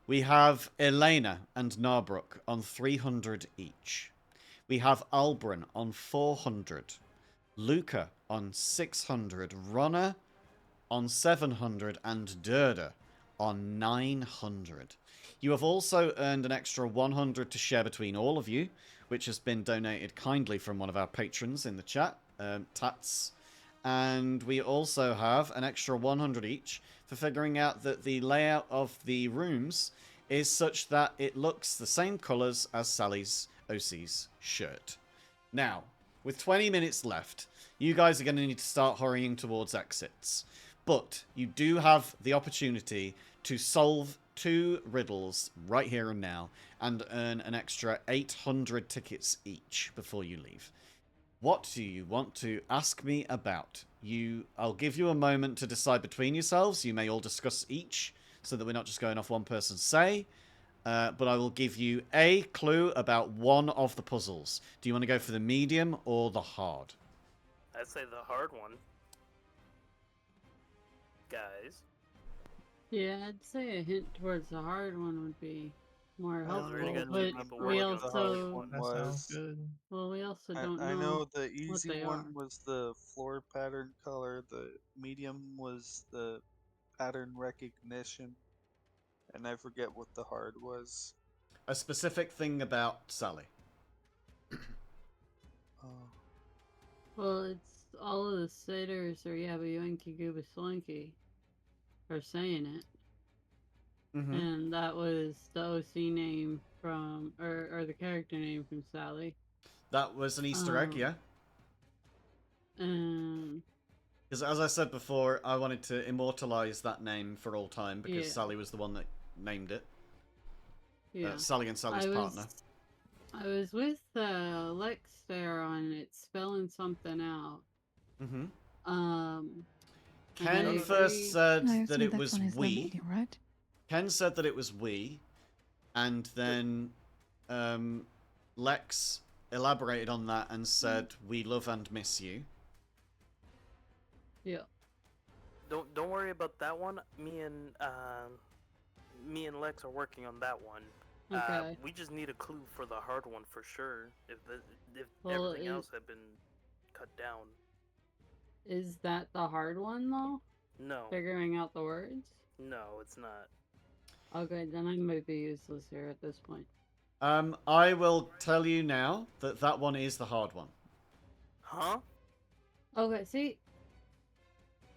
we have Elena and Narbrook on 300 each. We have Albrin on 400. Luca on 600. Ronna on 700. And Durda on 900. You have also earned an extra 100 to share between all of you, which has been donated kindly from one of our patrons in the chat, Tats. And we also have an extra 100 each for figuring out that the layout of the rooms is such that it looks the same colours as Sally's OC's shirt. Now, with 20 minutes left, you guys are going to need to start hurrying towards exits. But you do have the opportunity to solve 2 riddles right here and now and earn an extra 800 tickets each before you leave. What do you want to ask me about? I'll give you a moment to decide between yourselves. You may all discuss each so that we're not just going off one person's say. But I will give you a clue about one of the puzzles. Do you want to go for the medium or the hard? I'd say the hard one. Guys. Yeah, I'd say a hint towards the hard one would be more Well, helpful. already got two But people we working on the hard also, one. That sounds Was good. well, we also don't I know know the what easy they one are. was the floor pattern color, the medium was the pattern recognition, and I forget what the hard was. A specific thing about Sally. Oh. Well, it's all of the satyrs or Yabayunki Gooba Slinky are saying it. Mm-hmm. And that was the OC name from, or the character name from Sally. That was an Easter egg, yeah? And Because as I said before, I wanted to immortalize that name for all time because Yeah. Sally was the one that named it. yeah. Sally and Sally's partner. I was with Lex there on it spelling something out. Mm-hmm. And Ken I first agree- said I that assume it that was one is the we. medium, right? Ken said that it was we. And then Lex elaborated on that and said, we love and miss you. Yeah. Don't worry about that one. Me and Lex are working on that one. Okay. We just need a clue for the hard one for sure. If Well, everything else had been cut down. Is that the hard one though? No. Figuring out the words? No, it's not. Okay, then I might be useless here at this point. I will tell you now that that one is the hard one. Huh? Okay, see?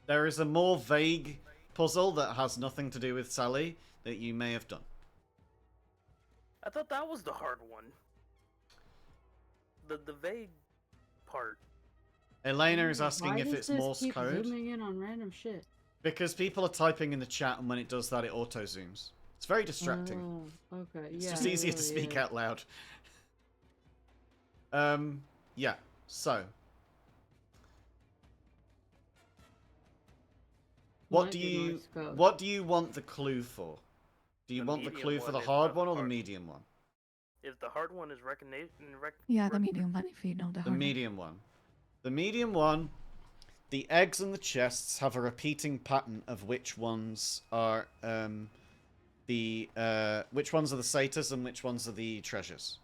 There is a more vague puzzle that has nothing to do with Sally that you may have done. I thought that was the hard one. The vague part. Elena is asking Why if does it's this Morse keep code. zooming in on random shit? Because people are typing in the chat, and when it does that, it auto-zooms. It's very distracting. Oh, okay. It's Yeah, just it easier to really speak is. out loud. Yeah, so. What Might do be you Morse code. what do you want the clue for? Do you The want the medium clue for one the is hard the one or the hard. medium one? If the hard one is recognition, Yeah, the medium one if you know the The hard one. medium one. The medium one, the eggs and the chests have a repeating pattern of which ones are which ones are the satyrs and which ones are the treasures.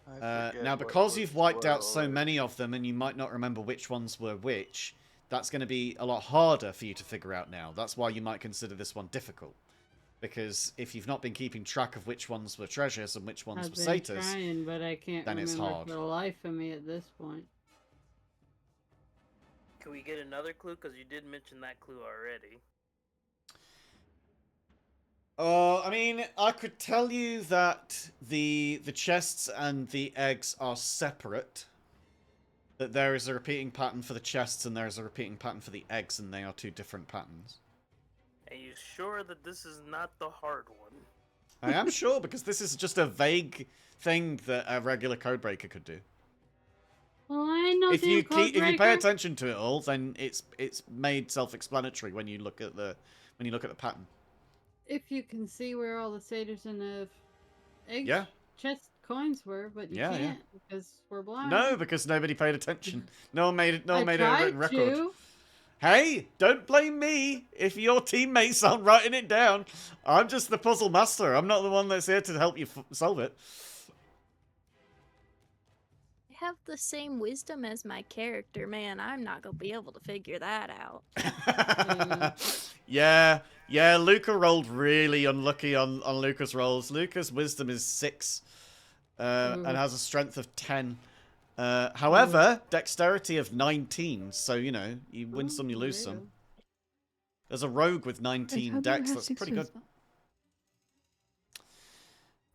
I forget Now, what because was you've wiped out what so or- many of them and you might not remember which ones were which, that's going to be a lot harder for you to figure out now. That's why you might consider this one difficult. Because if you've not been keeping track of which ones were treasures and which ones I've were been satyrs, trying, but I can't then it's remember hard. for the life of me at this point. Can we get another clue? Because you did mention that clue already. I mean, I could tell you that the chests and the eggs are separate. that there is a repeating pattern for the chests and there is a repeating pattern for the eggs, and they are two different patterns. Are you sure that this is not the hard one? I am sure, because this is just a vague thing that a regular codebreaker could do. Well, I know If you pay codebreaker. attention to it all, then it's made self-explanatory when you look at the pattern. If you can see where all the satyrs and the egg Yeah. chest coins were, but you Yeah, can't because we're blind. No, because nobody paid attention. No one made I a written tried record. to. Hey, don't blame me if your teammates aren't writing it down. I'm just the puzzle master. I'm not the one that's here to help you solve it. I have the same wisdom as my character, man. I'm not gonna be able to figure that out. Yeah, Luca rolled really unlucky on Luca's rolls. Luca's wisdom is 6 and has a strength of 10. However, dexterity of 19, so, you know, you win some, you lose some. There's a rogue with 19 dex, that's pretty good.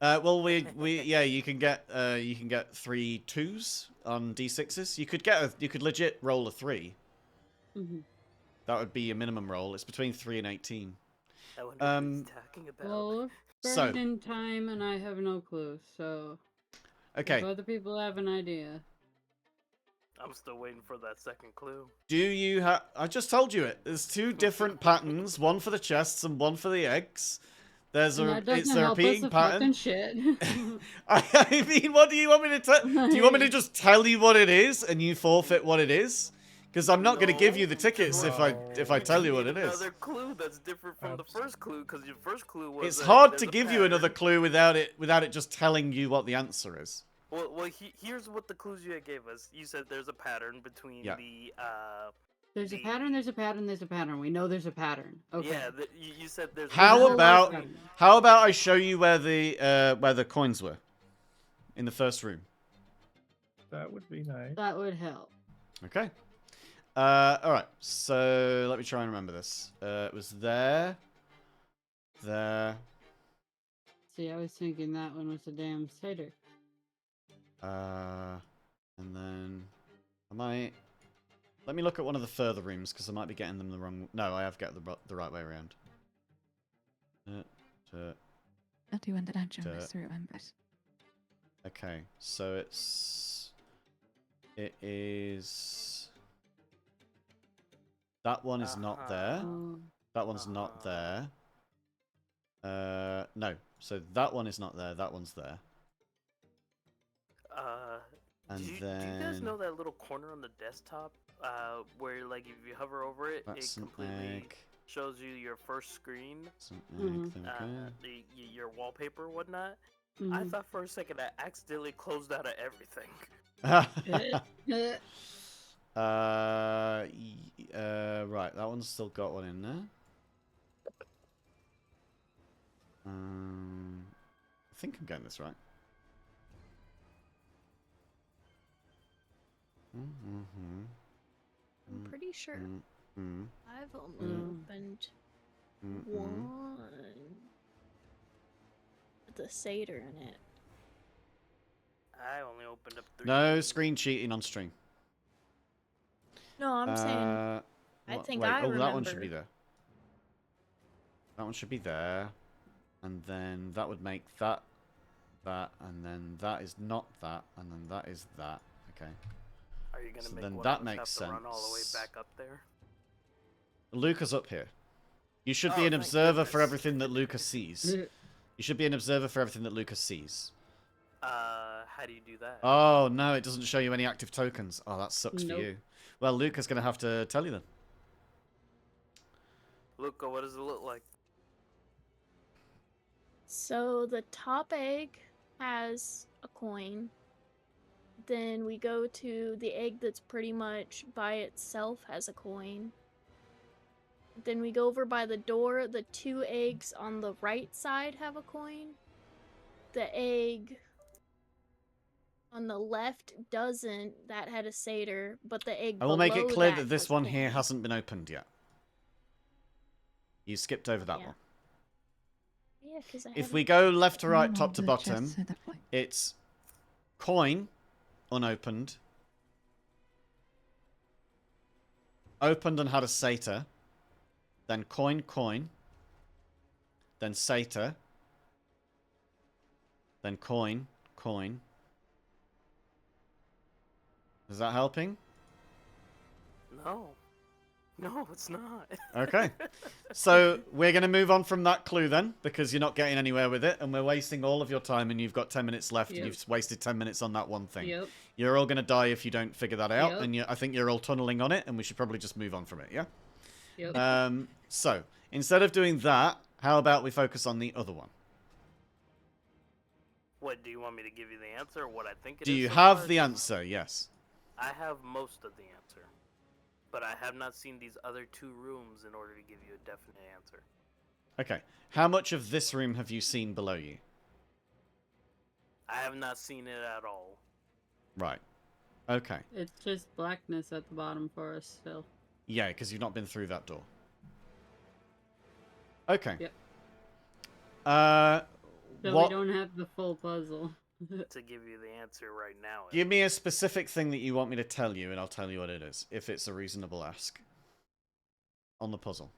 Well, you can get 3 2s on d6s. You could legit roll a 3. That would be your minimum roll. It's between 3 and 18. I wonder what he's talking about. Well, we're in time, and I have no clue. So, okay. If other people have an idea. I'm still waiting for that second clue. Do you have? I just told you it. There's 2 different patterns, one for the chests and one for the eggs. It's a repeating pattern. Shit. I mean, what do you want me to tell? Do you want me to just tell you what it is and you forfeit what it is? Because I'm not going to give you the tickets if I tell you what it is. Another clue that's different from the first clue, because your first clue was. It's hard to give you another clue without it just telling you what the answer is. Well, here's what the clues you gave us. You said there's a pattern between the. There's a pattern. There's a pattern. There's a pattern. We know there's a pattern. Okay. Yeah, you said there's. How about I show you where the coins were, in the first room? That would be nice. That would help. Okay. All right. So let me try and remember this. It was there. See, I was thinking that one was a damn satyr. And then let me look at one of the further rooms, because I might be getting them the wrong. No, I have got the right way around. Not even the dungeon master remembers. Okay, so it is. That one is not there. That one's not there. No. So that one is not there. That one's there. Do you guys know that little corner on the desktop where, like, if you hover over it, it completely shows you your first screen, your wallpaper, whatnot? I thought for a second I accidentally closed out of everything. Right, that one's still got one in there. I think I'm getting this right. I'm pretty sure I've only opened one with the satyr in it. I only opened up 3. No screen cheating on stream. No, I'm saying I think I remember. That one should be there. That one should be there. And then that would make that, and then that is not that, and then that is that. Okay. Are you gonna make then one that of us makes have sense. to run all the way back up there? Luca's up here. You should be an observer for everything that Luca sees. You should be an observer for everything that Luca sees. How do you do that? Oh, no, it doesn't show you any active tokens. Oh, that sucks for you. Well, Luca's going to have to tell you then. Luca, what does it look like? So the top egg has a coin. Then we go to the egg that's pretty much by itself has a coin. Then we go over by the door. The 2 eggs on the right side have a coin. The egg on the left doesn't. That had a satyr, but the egg I will make it below clear that this has one coin. here hasn't been opened yet. You skipped over that one. Yeah, because If we go left to right, top to bottom, it's coin, unopened, opened and had a satyr, then coin, then satyr, then coin. Is that helping? No. No, it's not. Okay. So we're going to move on from that clue then, because you're not getting anywhere with it, and we're wasting all of your time, and you've got 10 minutes left, and you've wasted 10 minutes on that one thing. Yep. You're all going to die if you don't figure that out, Yep. and I think you're all tunneling on it, and we should probably just move on from it, yeah? Yep. So, instead of doing that, how about we focus on the other one? What, do you want me to give you the answer, or what I think it is? Do you so have far? the answer? Yes. I have most of the answer. But I have not seen these other 2 rooms in order to give you a definite answer. Okay. How much of this room have you seen below you? I have not seen it at all. Right. Okay. It's just blackness at the bottom for us still. Yeah, because you've not been through that door. Okay. Yep. So What? we don't have the full puzzle. To give you the answer right now. Give me a specific thing that you want me to tell you, and I'll tell you what it is, if it's a reasonable ask. On the puzzle.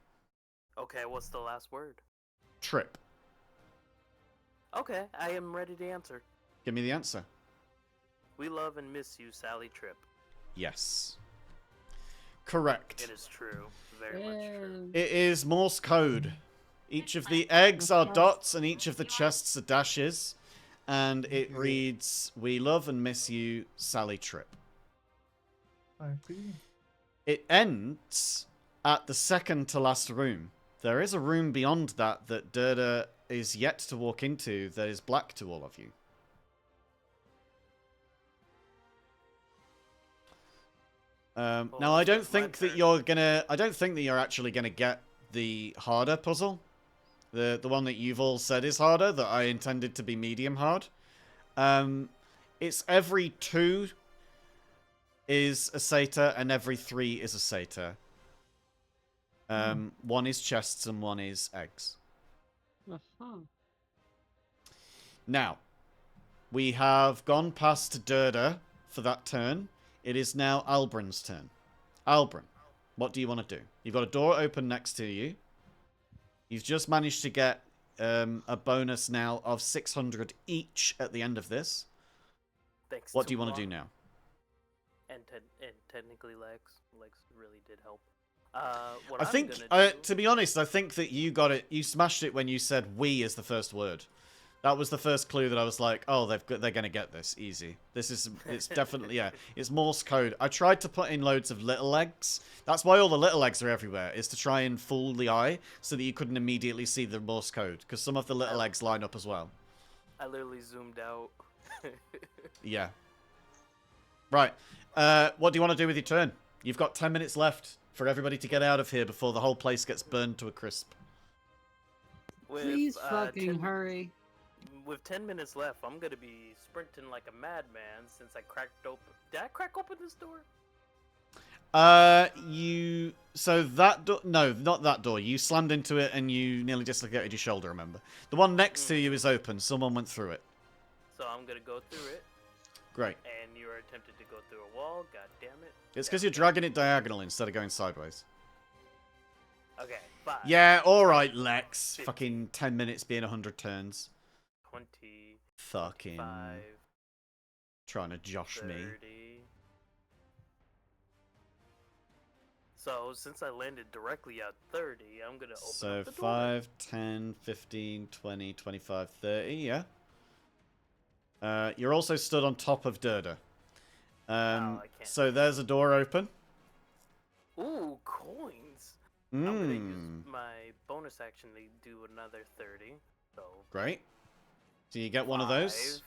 Okay, what's the last word? Trip. Okay, I am ready to answer. Give me the answer. We love and miss you, Sally Tripp. Yes. Correct. It is true. Very much true. It is Morse code. Each of the eggs are dots, and each of the chests are dashes. And it reads, "We love and miss you, Sally Tripp." It ends at the second to last room. There is a room beyond that that Durda is yet to walk into that is black to all of you. Now, I don't think that you're gonna. I don't think that you're actually gonna get the harder puzzle. The one that you've all said is harder, that I intended to be medium hard. It's every 2 is a satyr, and every 3 is a satyr. 1 is chests, and 1 is eggs. Now, we have gone past Durda for that turn. It is now Albrin's turn. Albrin, what do you want to do? You've got a door open next to you. You've just managed to get a bonus now of 600 each at the end of this. Thanks. What do you want to do now? And technically, Lex really did help. I think, to be honest, I think that you got it. You smashed it when you said "we" as the first word. That was the first clue that I was like, oh, they're gonna get this easy. It's definitely, yeah, it's Morse code. I tried to put in loads of little eggs. That's why all the little eggs are everywhere, is to try and fool the eye so that you couldn't immediately see the Morse code, because some of the little eggs line up as well. I literally zoomed out. Yeah. Right. What do you want to do with your turn? You've got 10 minutes left for everybody to get out of here before the whole place gets burned to a crisp. Please fucking hurry. With 10 minutes left, I'm gonna be sprinting like a madman since I cracked open. Did I crack open this door? So that door, no, not that door. You slammed into it and you nearly dislocated your shoulder, remember? The one next to you is open. Someone went through it. So I'm gonna go through it. Great. And you are attempting to go through a wall. God damn it. It's because you're dragging it diagonal instead of going sideways. Okay, 5. Yeah, alright, Lex. 50. Fucking 10 minutes being 100 turns. 20. Fucking 5. trying to josh 30. me. So, since I landed directly at 30, I'm gonna open So up the door. 5, 10, 15, 20, 25, 30, yeah. You're also stood on top of Durda. I can't. So there's a door open. Ooh, coins. I'm gonna use my bonus action to do another 30. So Great. Do you get one of those?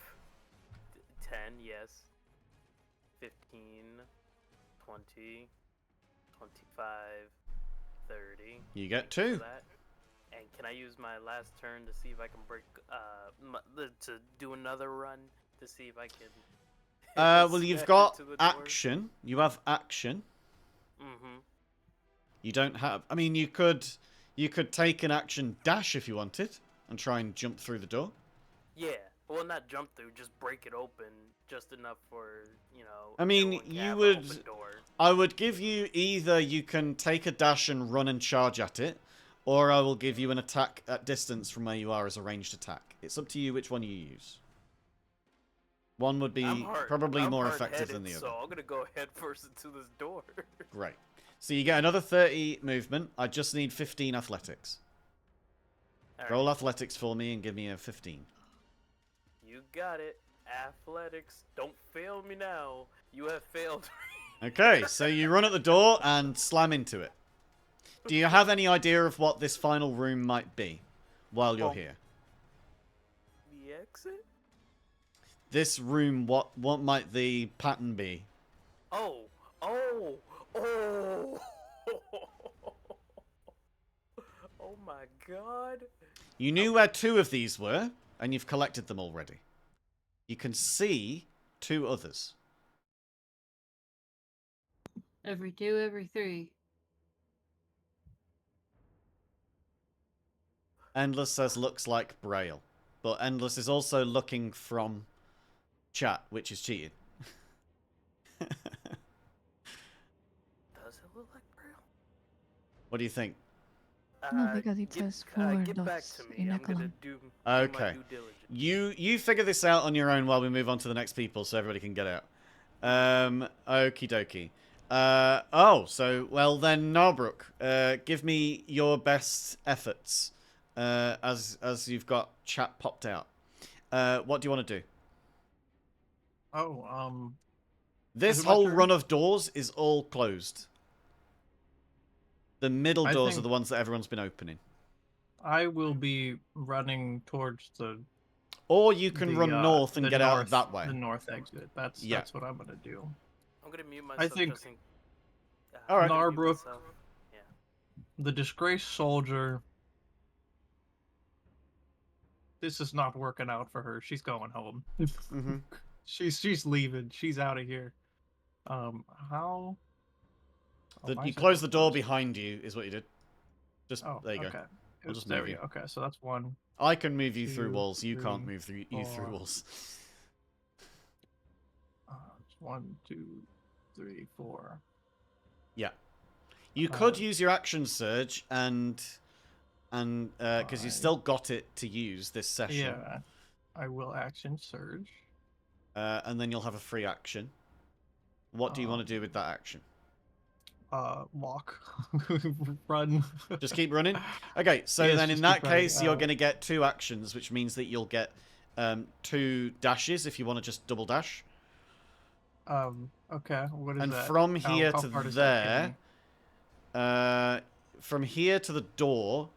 10, yes. 15, 20, 25, 30. You get 2. That. And can I use my last turn to see if I can break, to do another run to see if I can? Well, you've smash got into the door? action. You have action. Mm-hmm. You don't have. I mean, you could take an action dash if you wanted and try and jump through the door. Yeah, Well, not jump through, just break it open, just enough for I mean, everyone can you have would. an open door. I would give you either you can take a dash and run and charge at it, or I will give you an attack at distance from where you are as a ranged attack. It's up to you which one you use. One would be probably more effective than the other. So I'm gonna go head first into this door. Great. So you get another 30 movement. I just need 15 athletics. All Roll right. athletics for me and give me a 15. You got it. Athletics. Don't fail me now. You have failed me. Okay, so you run at the door and slam into it. Do you have any idea of what this final room might be while you're here? The exit? This room, what might the pattern be? Oh. Oh my god. You knew where 2 of these were, and you've collected them already. You can see 2 others. Every 2, every 3. Endless says looks like Braille. But Endless is also looking from chat, which is cheating. Does it look like Braille? What do you think? No, because it says Get back doors to me. in I'm gonna Echelon. do my Okay. due diligence. You figure this out on your own while we move on to the next people so everybody can get out. Okie dokie. Well then, Narbrook, give me your best efforts as you've got chat popped out. What do you want to do? Oh, This is it my whole turn? run of doors is all closed. The middle I doors are think- the ones that everyone's been opening. I will be running towards the. Or you can run north and the get out that way. The north exit. That's what I'm gonna do. I'm gonna mute myself. think- Just in, All right. I'm gonna mute Narbrook. myself. Yeah. The disgraced soldier. This is not working out for her. She's going home. Mm-hmm. She's leaving. She's out of here. How? Oh, You mine's close the door closed. behind you, is what you did. Just Oh, there you go. okay. I'll just There move we you. go. Okay, so that's 1. I can move you through 2, walls. You can't 3, move through you through 4. walls. 1, 2, 3, 4. Yeah. You could use your action surge and because you still got it to use this session. Yeah, I will action surge. And then you'll have a free action. What do you want to do with that action? Walk, run. Just keep running. Okay, so Yes, then in just that keep running. case, you're going to get 2 actions, which means that you'll get 2 dashes if you want to just double dash. Okay. What is And that? from here how to far does that get there, me? from here to the door,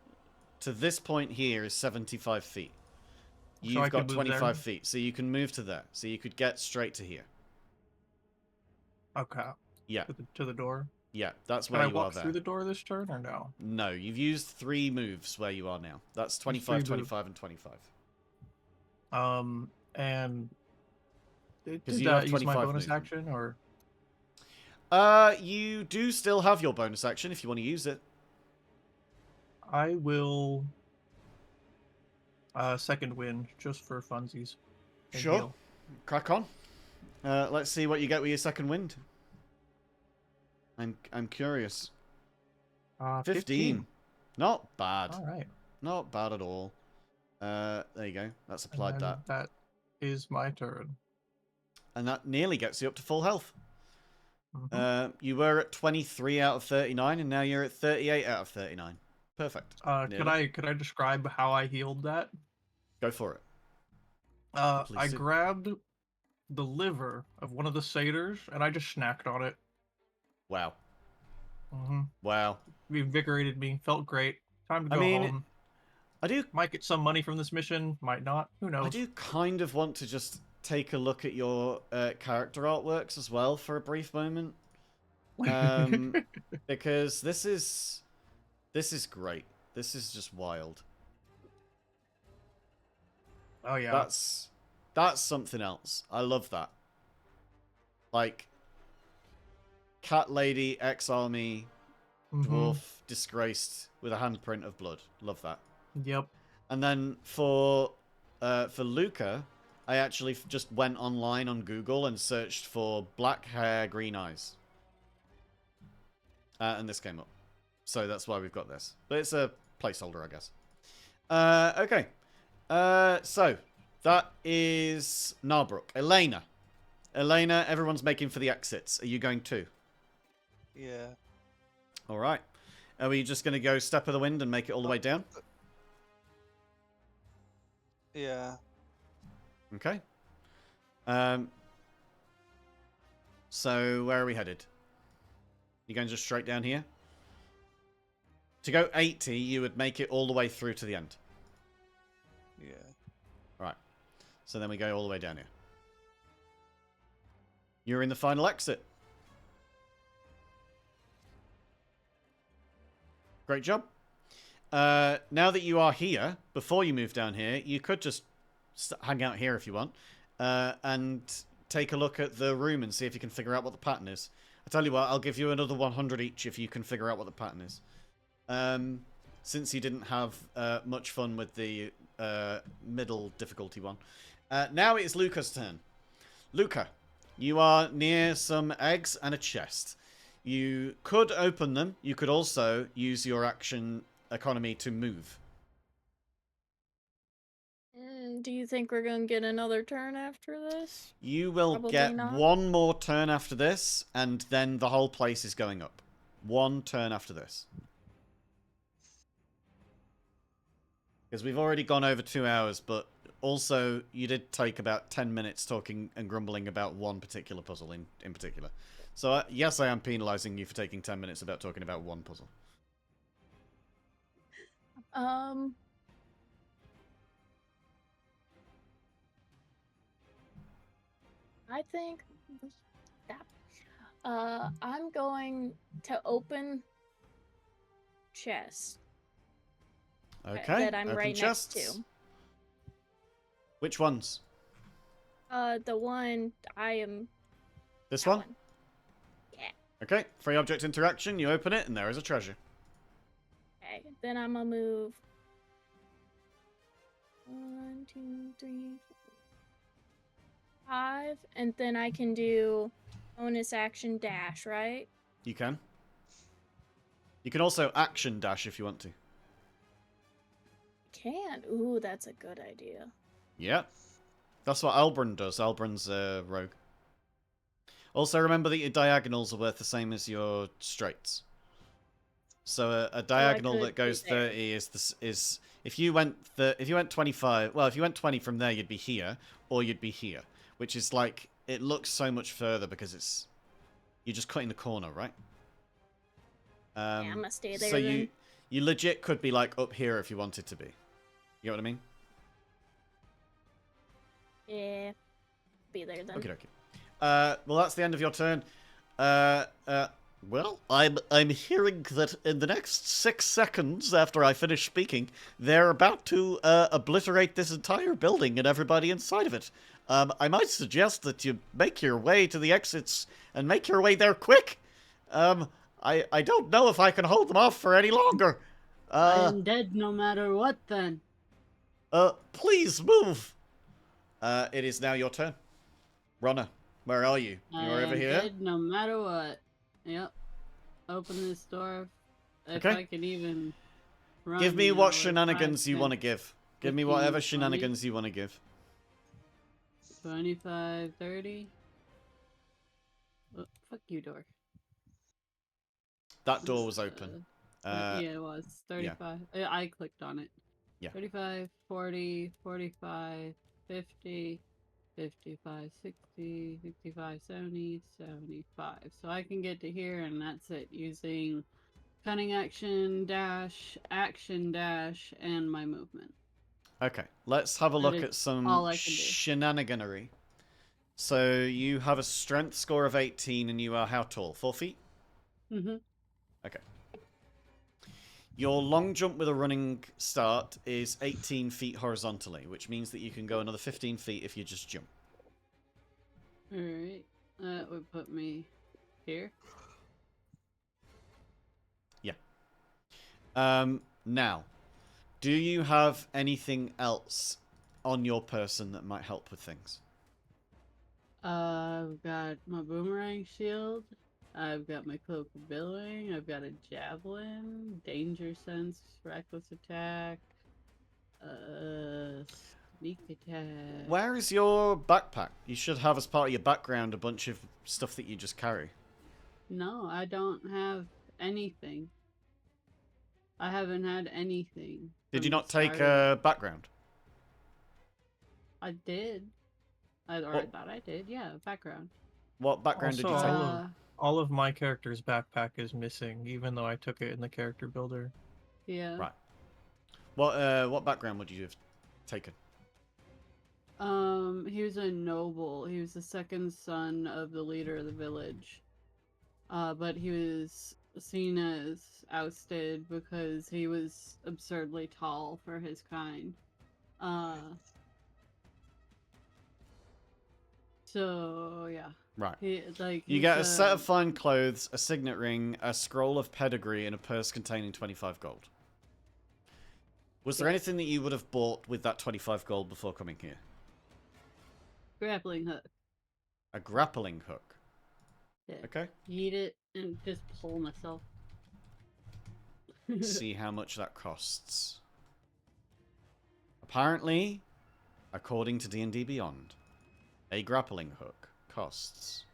to this point here is 75 feet. So You've I can got move 25 there? feet, so you can move to there. So you could get straight to here. Okay. Yeah, To the door. yeah, that's Can where I you are walk there. through the door this turn or no? No, you've used 3 moves where you are now. That's 25, 3 25, and 25. And did you have that use my 25 bonus movement. action or? You do still have your bonus action if you want to use it. I will. Second wind just for funsies. and Sure. heal. Crack on. Let's see what you get with your second wind. I'm curious. 15. Not bad. All right. Not bad at all. There you go. That's And applied then that. That is my turn. And that nearly gets you up to full health. Mhm. You were at 23 out of 39, and now you're at 38 out of 39. Perfect. Could Nearly. I describe how I healed that? Go for it. I Please do. grabbed the liver of one of the satyrs and I just snacked on it. Wow. Mm-hmm. Wow. Invigorated me. Felt great. Time to I go mean, home. I do Might get some money from this mission. Might not. Who knows? I do kind of want to just take a look at your character artworks as well for a brief moment. Because this is great. This is just wild. Oh yeah. That's something else. I love that. Like cat lady, ex-army, dwarf, disgraced with a handprint of blood. Love that. Yep. And then for Luca, I actually just went online on Google and searched for black hair, green eyes. And this came up. So that's why we've got this. But it's a placeholder, I guess. Okay. So that is Narbrook. Elena. Elena, everyone's making for the exits. Are you going too? Yeah. All right. Are we just going to go step of the wind and make it all the way down? Yeah. Okay. So where are we headed? You going just straight down here? To go 80, you would make it all the way through to the end. Yeah. Right. So then we go all the way down here. You're in the final exit. Great job. Now that you are here, before you move down here, you could just hang out here if you want. And take a look at the room and see if you can figure out what the pattern is. I tell you what, I'll give you another 100 each if you can figure out what the pattern is. Since you didn't have much fun with the middle difficulty one. Now it is Luca's turn. Luca, you are near some eggs and a chest. You could open them. You could also use your action economy to move. Do you think we're gonna get another turn after this? You will Probably get not. one more turn after this, and then the whole place is going up. One turn after this. Because we've already gone over 2 hours, but also you did take about 10 minutes talking and grumbling about one particular puzzle in particular. So yes, I am penalizing you for taking 10 minutes about talking about one puzzle. I think I'm going to open chest. Okay. That I'm open right chests. next to. Which ones? The one I am. This that one? Yeah. Okay. Free object interaction. You open it, and there is a treasure. Okay. Then I'm gonna move. 1, 2, 3, 4, 5, and then I can do bonus action dash, right? You can. You can also action dash if you want to. Can. Ooh, that's a good idea. Yeah. That's what Albrun does. Albrun's a rogue. Also, remember that your diagonals are worth the same as your straights. So a diagonal that goes 30 is if you went 25, well, if you went 20 from there, you'd be here, or you'd be here, which is like it looks so much further because you're just cutting the corner, right? Yeah, I'm gonna stay there. So then. you legit could be like up here if you wanted to be. You know what I mean? Yeah. Be there then. Okay, okay. Well, that's the end of your turn. Well, I'm hearing that in the next 6 seconds after I finish speaking, they're about to obliterate this entire building and everybody inside of it. I might suggest that you make your way to the exits and make your way there quick. I don't know if I can hold them off for any longer. I am dead no matter what then. Please move. It is now your turn. Ronna, where are you? You're over here? Dead no matter what. Yep. Open this door. If Okay. I can even run. Give me you what know, shenanigans 5, you 10, want to give. Give me 15, whatever 20. shenanigans you want to give. 25, 30. Oh, fuck you, door. That door was open. Yeah, it was. 35. I clicked on it. Yeah. 35, 40, 45, 50, 55, 60, 65, 70, 75. So I can get to here, and that's it, using cunning action dash, and my movement. Okay, let's have a That look is at some all I can do. shenaniganery. So you have a strength score of 18, and you are how tall? 4 feet? Mm-hmm. Okay. Your long jump with a running start is 18 feet horizontally, which means that you can go another 15 feet if you just jump. Alright. That would put me here. Yeah. Now, do you have anything else on your person that might help with things? I've got my boomerang shield. I've got my cloak of billowing. I've got a javelin, danger sense, reckless attack, sneak attack. Where is your backpack? You should have as part of your background a bunch of stuff that you just carry. No, I don't have anything. I haven't had anything. Did you from the not take start of- a background? I did. I thought I did. Yeah, background. What background Also, did you take? all of my character's backpack is missing, even though I took it in the character builder. Yeah. Right. What background would you have taken? He was a noble. He was the second son of the leader of the village. But he was seen as ousted because he was absurdly tall for his kind. So yeah. Right. You You get a set of fine clothes, a signet ring, a scroll of pedigree, and a purse containing 25 gold. Was there anything that you would have bought with that 25 gold before coming here? grappling hook. A grappling hook. Yeah. Okay. Eat it and just pull myself. See how much that costs. Apparently, according to D&D Beyond, a grappling hook costs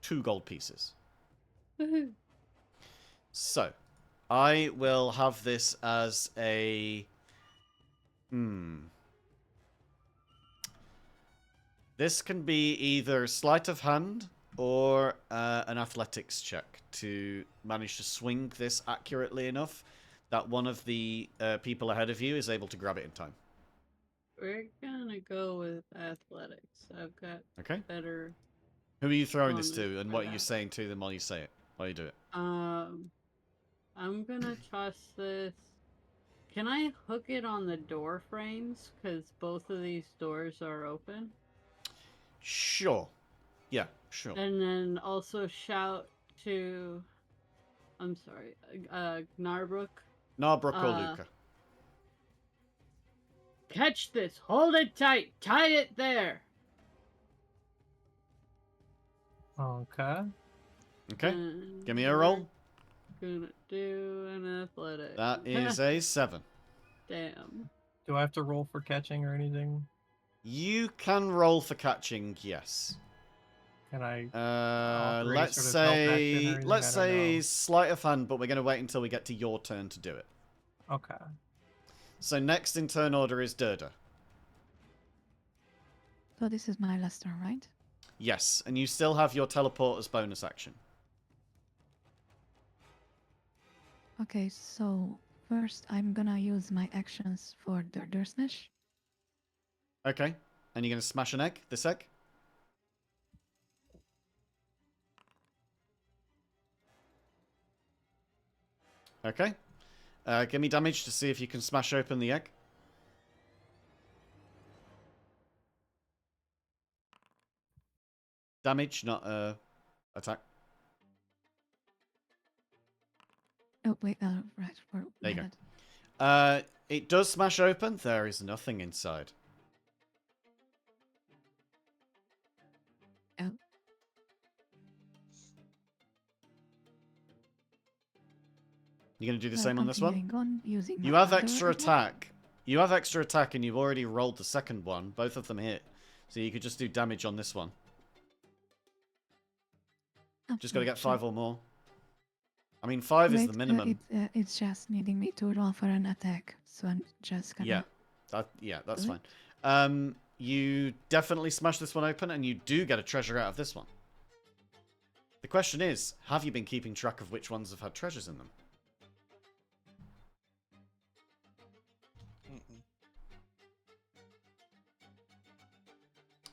2 gold pieces. Woohoo. So, I will have this as a... This can be either sleight of hand or an athletics check to manage to swing this accurately enough that one of the people ahead of you is able to grab it in time. We're gonna go with athletics. I've got better. Who are you throwing this bonus to, and for what are you that. saying to them while you say it? While you do it? I'm gonna toss this. Can I hook it on the door frames? Because both of these doors are open. Sure. Yeah, sure. And then also shout to... I'm sorry. Gnarbrook. Narbrook or Luca? Catch this! Hold it tight! Tie it there! Okay. Okay. And Give me a roll. Gonna do an athletic. That is a 7. Damn. Do I have to roll for catching or anything? You can roll for catching, yes. Can I? Let's say sleight of hand, but we're going to wait until we get to your turn to do it. Okay. So next in turn order is Durda. So this is my last turn, right? Yes, and you still have your teleport as bonus action. Okay, so first I'm gonna use my actions for the smash. Okay, and you're going to smash an egg? This egg? Okay. Give me damage to see if you can smash open the egg. Damage, not attack. Oh wait, right for There you go. minute. It does smash open. There is nothing inside. Oh. You're going to do the same on this one? On using You my have other extra attack. attack. You have extra attack, and you've already rolled the second one. Both of them hit. So you could just do damage on this one. Oh, Just got to get sure. 5 or more. I mean, 5 is the minimum. It's just needing me to roll for an attack, so I'm just gonna... Yeah, that's Do it. fine. You definitely smash this one open, and you do get a treasure out of this one. The question is, have you been keeping track of which ones have had treasures in them?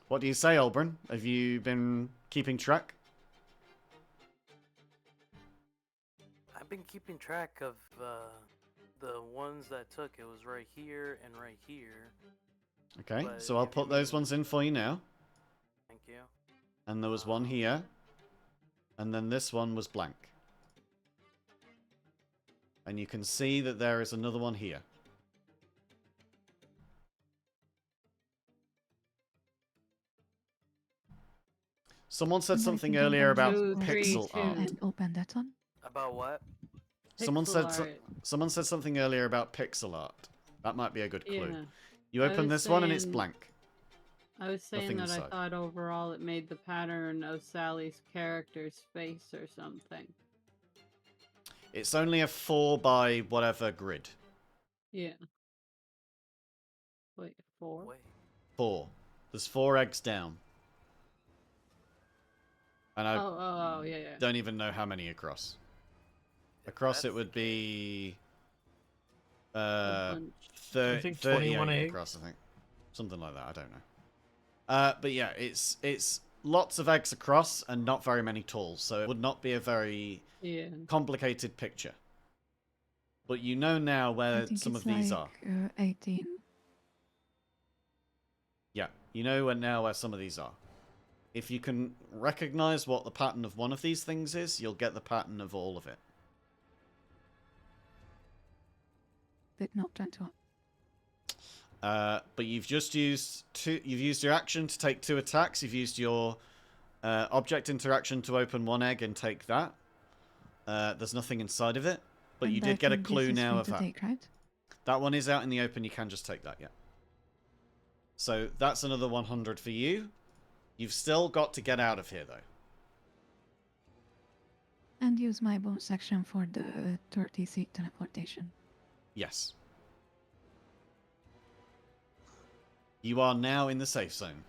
What do you say, Olbrun? Have you been keeping track? I've been keeping track of the ones that I took. It was right here and right here. Okay, But so I'll if you put those mean- ones in for you now. Thank you. And there was one here. And then this one was blank. And you can see that there is another one here. Someone said And I something think I'm earlier gonna about use 2, 3, pixel 2. art. and open that one. About what? Someone said Pixel art. someone said something earlier about pixel art. That might be a good clue. Yeah. You I open was this one and it's saying- blank. I was saying Nothing that inside. I thought overall it made the pattern of Sally's character's face or something. It's only a 4 by whatever grid. Yeah. Wait, 4? Wait. 4. There's 4 eggs down. And I Yeah. don't even know how many across. Across it That's would the case. be... A bunch. I think 38 21 eggs. across, I think. Something like that, I don't know. But yeah, it's lots of eggs across and not very many tall, so it would not be a very Yeah. complicated picture. But you know now I where think some it's of these like, are. 18. Yeah, you know now where some of these are. If you can recognize what the pattern of one of these things is, you'll get the pattern of all of it. Did not 21. But you've just used you've used your action to take 2 attacks. You've used your object interaction to open 1 egg and take that. There's nothing inside of it, but And you I did get a think clue this is now free of to that. take, right? That one is out in the open. You can just take that, yeah. So that's another 100 for you. You've still got to get out of here, though. And use my bonus action for the 30-seat teleportation. Yes. You are now in the safe zone.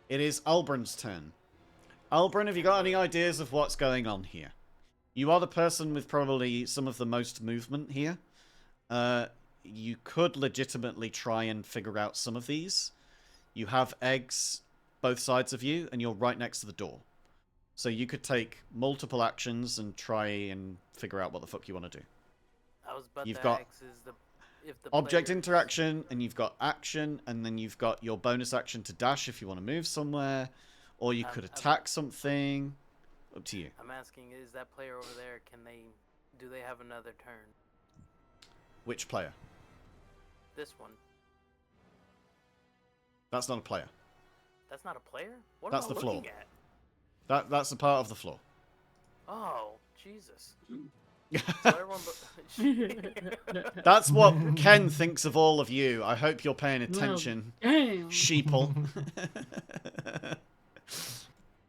It is Albrun's turn. Albrun, have you got any ideas of what's going on here? You are the person with probably some of the most movement here. You could legitimately try and figure out some of these. You have eggs both sides of you, and you're right next to the door. So you could take multiple actions and try and figure out what the fuck you want to do. I was about You've to got ask, is if the object players- interaction, and you've got action, and then you've got your bonus action to dash if you want to move somewhere, or you could attack something. Up to you. I'm asking, is that player over there? Do they have another turn? Which player? This one. That's not a player. That's not a player. What That's am I the floor. looking at? That's a part of the floor. Oh, Jesus. So everyone but... That's what Ken thinks of all of you. I hope you're paying attention, Damn. sheeple.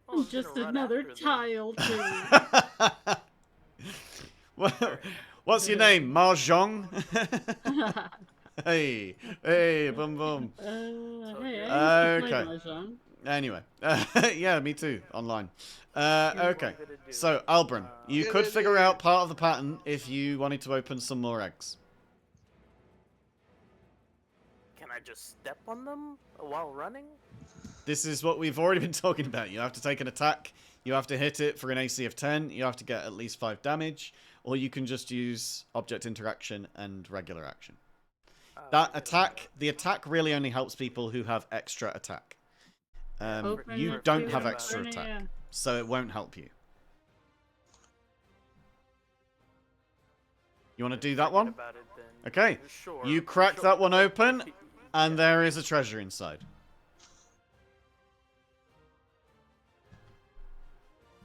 Well, I was Just gonna run another after them. child too. Well, what's your name? Mahjong? Hey, boom, boom. Hey, I used to play Okay. Mahjong. Anyway, yeah, me too, online. Here's what I'm Okay, gonna do. so Albrun, you could figure out part of the pattern if you wanted to open some more eggs. Can I just step on them while running? This is what we've already been talking about. You have to take an attack, you have to hit it for an AC of 10, you have to get at least 5 damage, or you can just use object interaction and regular action. That attack, the attack really only helps people who have extra attack. Open You it don't to have the extra corner, attack, yeah. so it won't help you. You want to do that one? About it, then. Okay. Sure. You crack sure. that one open, and there is a treasure inside.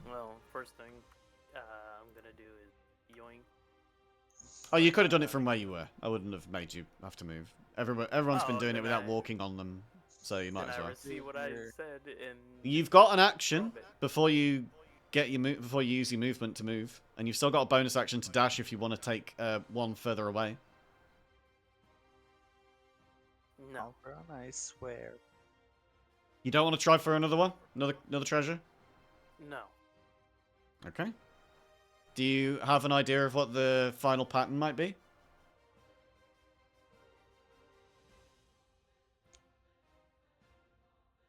Well, first thing I'm gonna do is yoink. Oh, you could have done it from where you were. I wouldn't have made you have to move. Everyone's been Oh, doing it then without I- walking on them, so you might Did as I well. receive what I said? And You've got an action before you get your before you use your movement to move, and you've still got a bonus action to dash if you want to take one further away. no. Albrun, I swear. You don't want to try for another one, another treasure. No. Okay. Do you have an idea of what the final pattern might be?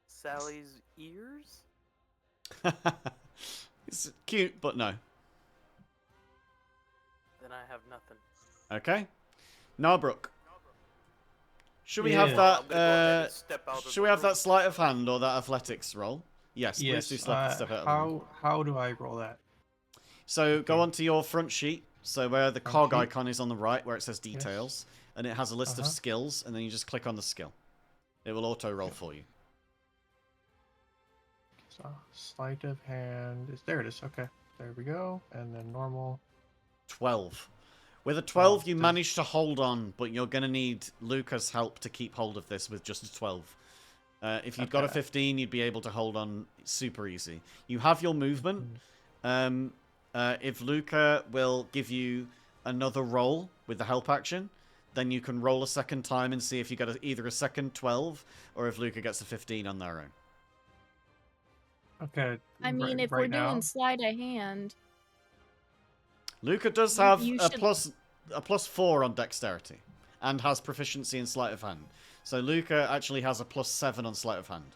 Sally's ears? It's cute, but no. Then I have nothing. Okay. Narbrook. Should we Yeah. have Well, I'm gonna go ahead that? and step out of Should the we have room. that sleight of hand or that athletics roll? Yes, please Yes. do step out of the room. How do I roll that? So go onto your front sheet. So where the Front cog sheet. icon is on the right, where it says details, and it has a list of Uh-huh. skills, and then you just click on the skill. It will auto roll for you. So sleight of hand is there. It is. Okay, there we go. And then normal. 12. With a 12, 12, you manage to hold on, but you're going to need Luca's help to keep hold of this with just a 12. If you'd got a 15, you'd be able to hold on super easy. You have your movement. If Luca will give you another roll with the help action, then you can roll a second time and see if you get either a second 12 or if Luca gets a 15 on their own. Okay. I mean, if we're doing sleight of hand, Luca does have you a should- +4 on dexterity and has proficiency in sleight of hand. So Luca actually has a +7 on sleight of hand.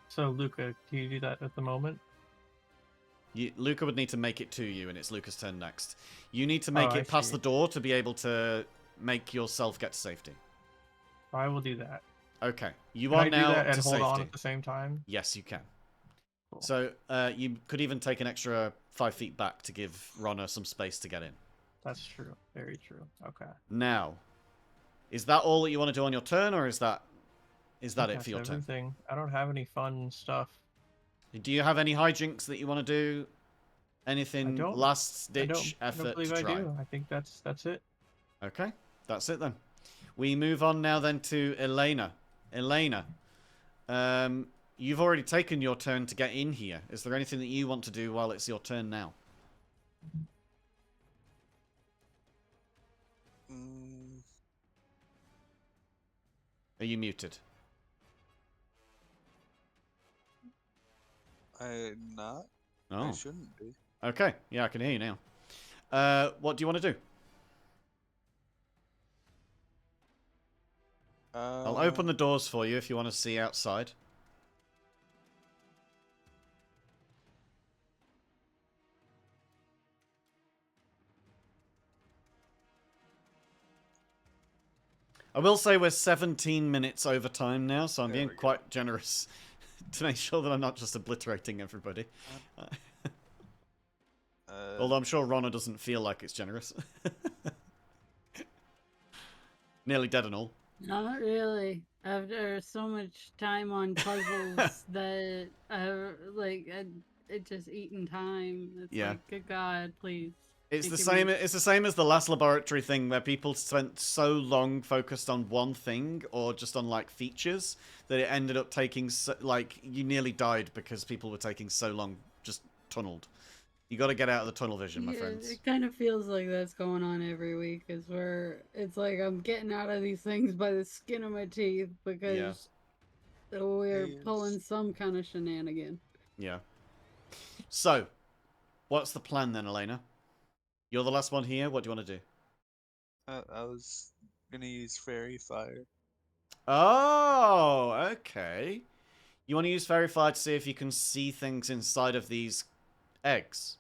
So Luca, can you do that at the moment? Luca would need to make it to you, and it's Luca's turn next. You need to make I it past see. the door to be able to make yourself get to safety. I will do that. Okay. You Can are I do now that and to hold safety. on at the same time? Yes, you can. Cool. So you could even take an extra 5 feet back to give Ronna some space to get in. That's true. Very true. Okay. Now, is that all that you want to do on your turn, or is that it That's for your turn? everything. I don't have any fun stuff. Do you have any hijinks that you want to do? Anything last ditch I don't effort believe to I try? do. I think that's it. Okay, that's it then. We move on now then to Elena. Elena, you've already taken your turn to get in here. Is there anything that you want to do while it's your turn now? Are you muted? I'm not. Oh. I shouldn't be. Okay, yeah, I can hear you now. What do you want to do? I'll open the doors for you if you want to see outside. I will say we're 17 minutes over time now, so I'm being quite generous to make sure that I'm not just obliterating everybody. Although I'm sure Ronna doesn't feel like it's generous. Nearly dead and all. Not really. After so much time on puzzles that it's just eating time. It's like, good God, please. It's the same. It's the same as the last laboratory thing where people spent so long focused on one thing or just on like features that it ended up taking you nearly died because people were taking so long just tunneled. You got to get out of the tunnel vision, my friends. It kind of feels like that's going on every week. It's like I'm getting out of these things by the skin of my teeth because we're pulling some kind of shenanigan. Yeah. So, what's the plan then, Elena? You're the last one here. What do you want to do? I was gonna use fairy fire. Oh, okay. You want to use fairy fire to see if you can see things inside of these eggs?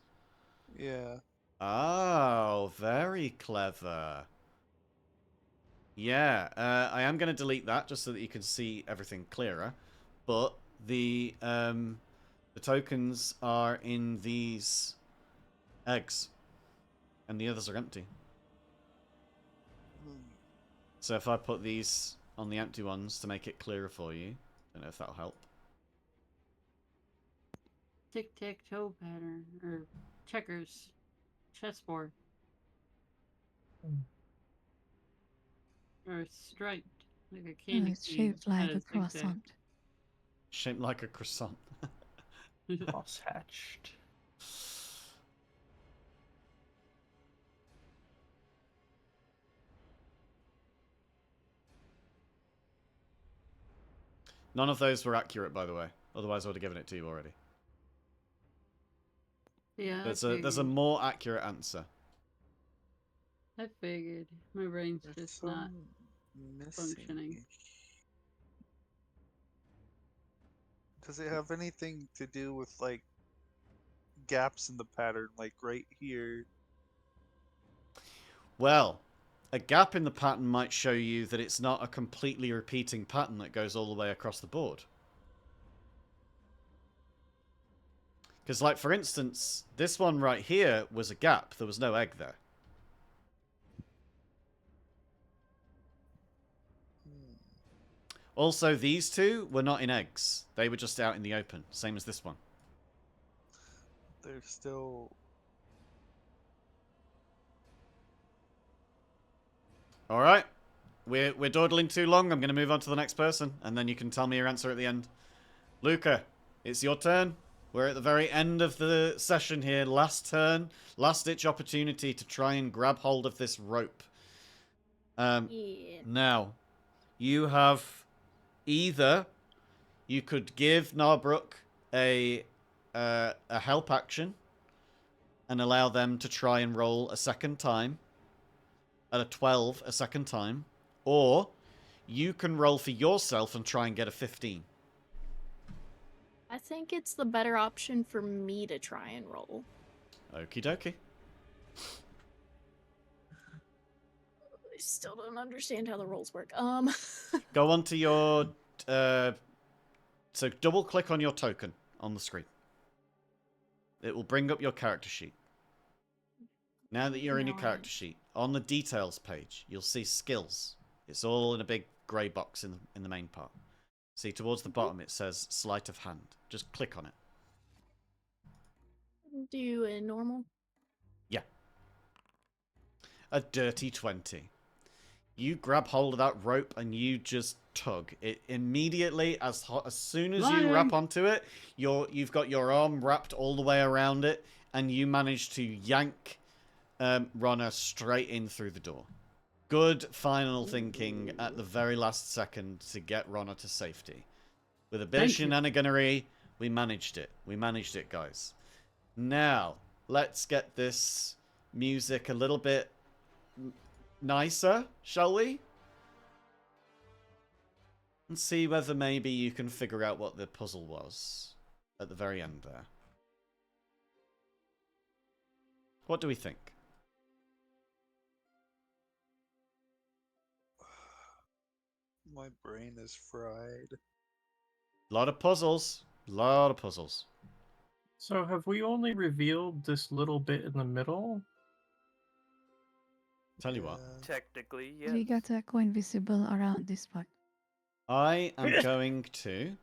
Yeah. Oh, very clever. Yeah, I am going to delete that just so that you can see everything clearer. But the tokens are in these eggs. And the others are empty. So if I put these on the empty ones to make it clearer for you, I don't know if that'll help. Tic-tac-toe pattern, or checkers, chessboard, or striped, like a candy. It's shaped like a croissant. Shaped like a croissant. Cross-hatched. None of those were accurate, by the way. Otherwise, I would have given it to you already. Yeah, there's a more accurate answer. I figured. My brain's just not functioning. Does it have anything to do with like gaps in the pattern, like right here? Well, a gap in the pattern might show you that it's not a completely repeating pattern that goes all the way across the board. Because, like, for instance, this one right here was a gap. There was no egg there. Also, these two were not in eggs. They were just out in the open, same as this one. They're still. All right. We're dawdling too long. I'm going to move on to the next person, and then you can tell me your answer at the end. Luca, it's your turn. We're at the very end of the session here. Last turn, last-ditch opportunity to try and grab hold of this rope. Yeah. Now, you have either you could give Narbrook a help action and allow them to try and roll a second time at a 12 a second time, or you can roll for yourself and try and get a 15. I think it's the better option for me to try and roll. Okie dokie. I still don't understand how the rolls work. Go on to your... so double click on your token on the screen. It will bring up your character sheet. Now that you're in your Now I character sheet, on the details page, you'll see skills. It's all in a big grey box in the main part. See, towards the bottom it says sleight of hand. Just click on it. Do a normal. Yeah. A dirty 20. You grab hold of that rope and you just tug. It immediately, as soon as you wrap onto it, you've got your arm wrapped all the way around it, and you manage to yank Ronna straight in through the door. Good final thinking at the very last second to get Ronna to safety. With a bit of shenaniganery, we managed it. We managed it, guys. Now, let's get this music a little bit nicer, shall we? And see whether maybe you can figure out what the puzzle was at the very end there. What do we think? My brain is fried. A lot of puzzles. A lot of puzzles. So have we only revealed this little bit in the middle? Tell you what. Technically, yes. We got a coin visible around this part. I am going to